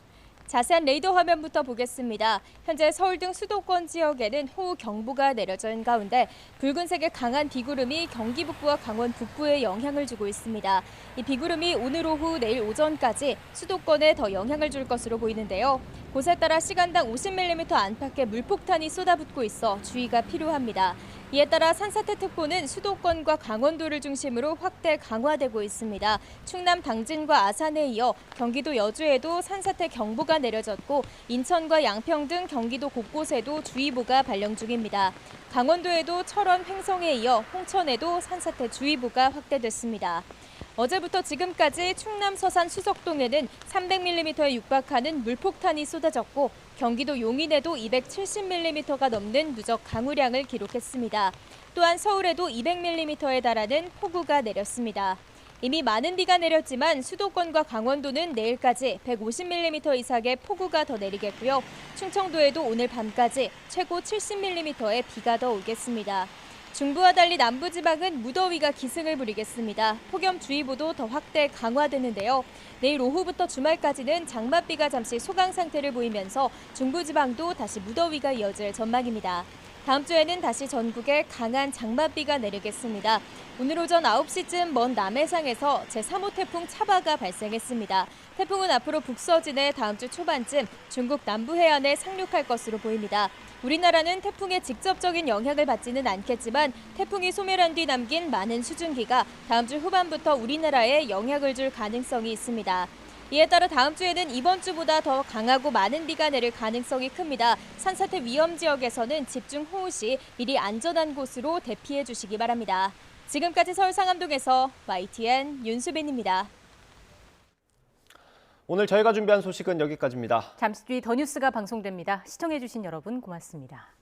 자세한 레이더 화면부터 보겠습니다. 현재 서울 등 수도권 지역에는 호우경보가 내려져 있는 가운데 붉은색의 강한 비구름이 경기 북부와 강원 북부에 영향을 주고 있습니다. 이 비구름이 오늘 오후 내일 오전까지 수도권에 더 영향을 줄 것으로 보이는데요. 곳에 따라 시간당 50mm 안팎의 물폭탄이 쏟아붓고 있어 주의가 필요합니다. 이에 따라 산사태특보는 수도권과 강원도를 중심으로 확대 강화되고 있습니다. 충남 당진과 아산에 이어 경기도 여주에도 산사태 경보가 내려졌고 인천과 양평 등 경기도 곳곳에도 주의보가 발령 중입니다. 강원도에도 철원, 횡성에 이어 홍천에도 산사태 주의보가 확대됐습니다. 어제부터 지금까지 충남 서산 수석동에는 300mm에 육박하는 물폭탄이 쏟아졌고 경기도 용인에도 270mm가 넘는 누적 강우량을 기록했습니다. 또한 서울에도 200mm에 달하는 폭우가 내렸습니다. 이미 많은 비가 내렸지만 수도권과 강원도는 내일까지 150mm 이상의 폭우가 더 내리겠고요. 충청도에도 오늘 밤까지 최고 70mm의 비가 더 오겠습니다. 중부와 달리 남부지방은 무더위가 기승을 부리겠습니다. 폭염주의보도 더 확대 강화되는데요. 내일 오후부터 주말까지는 장맛비가 잠시 소강 상태를 보이면서 중부지방도 다시 무더위가 이어질 전망입니다. 다음 주에는 다시 전국에 강한 장맛비가 내리겠습니다. 오늘 오전 9시쯤 먼 남해상에서 제3호 태풍 차바가 발생했습니다. 태풍은 앞으로 북서진해 다음 주 초반쯤 중국 남부 해안에 상륙할 것으로 보입니다. 우리나라는 태풍의 직접적인 영향을 받지는 않겠지만 태풍이 소멸한 뒤 남긴 많은 수증기가 다음 주 후반부터 우리나라에 영향을 줄 가능성이 있습니다. 이에 따라 다음 주에는 이번 주보다 더 강하고 많은 비가 내릴 가능성이 큽니다. 산사태 위험 지역에서는 집중 호우 시 미리 안전한 곳으로 대피해 주시기 바랍니다. 지금까지 서울 상암동에서 YTN 윤수빈입니다. 오늘 저희가 준비한 소식은 여기까지입니다. 잠시 뒤 더 뉴스가 방송됩니다. 시청해 주신 여러분 고맙습니다.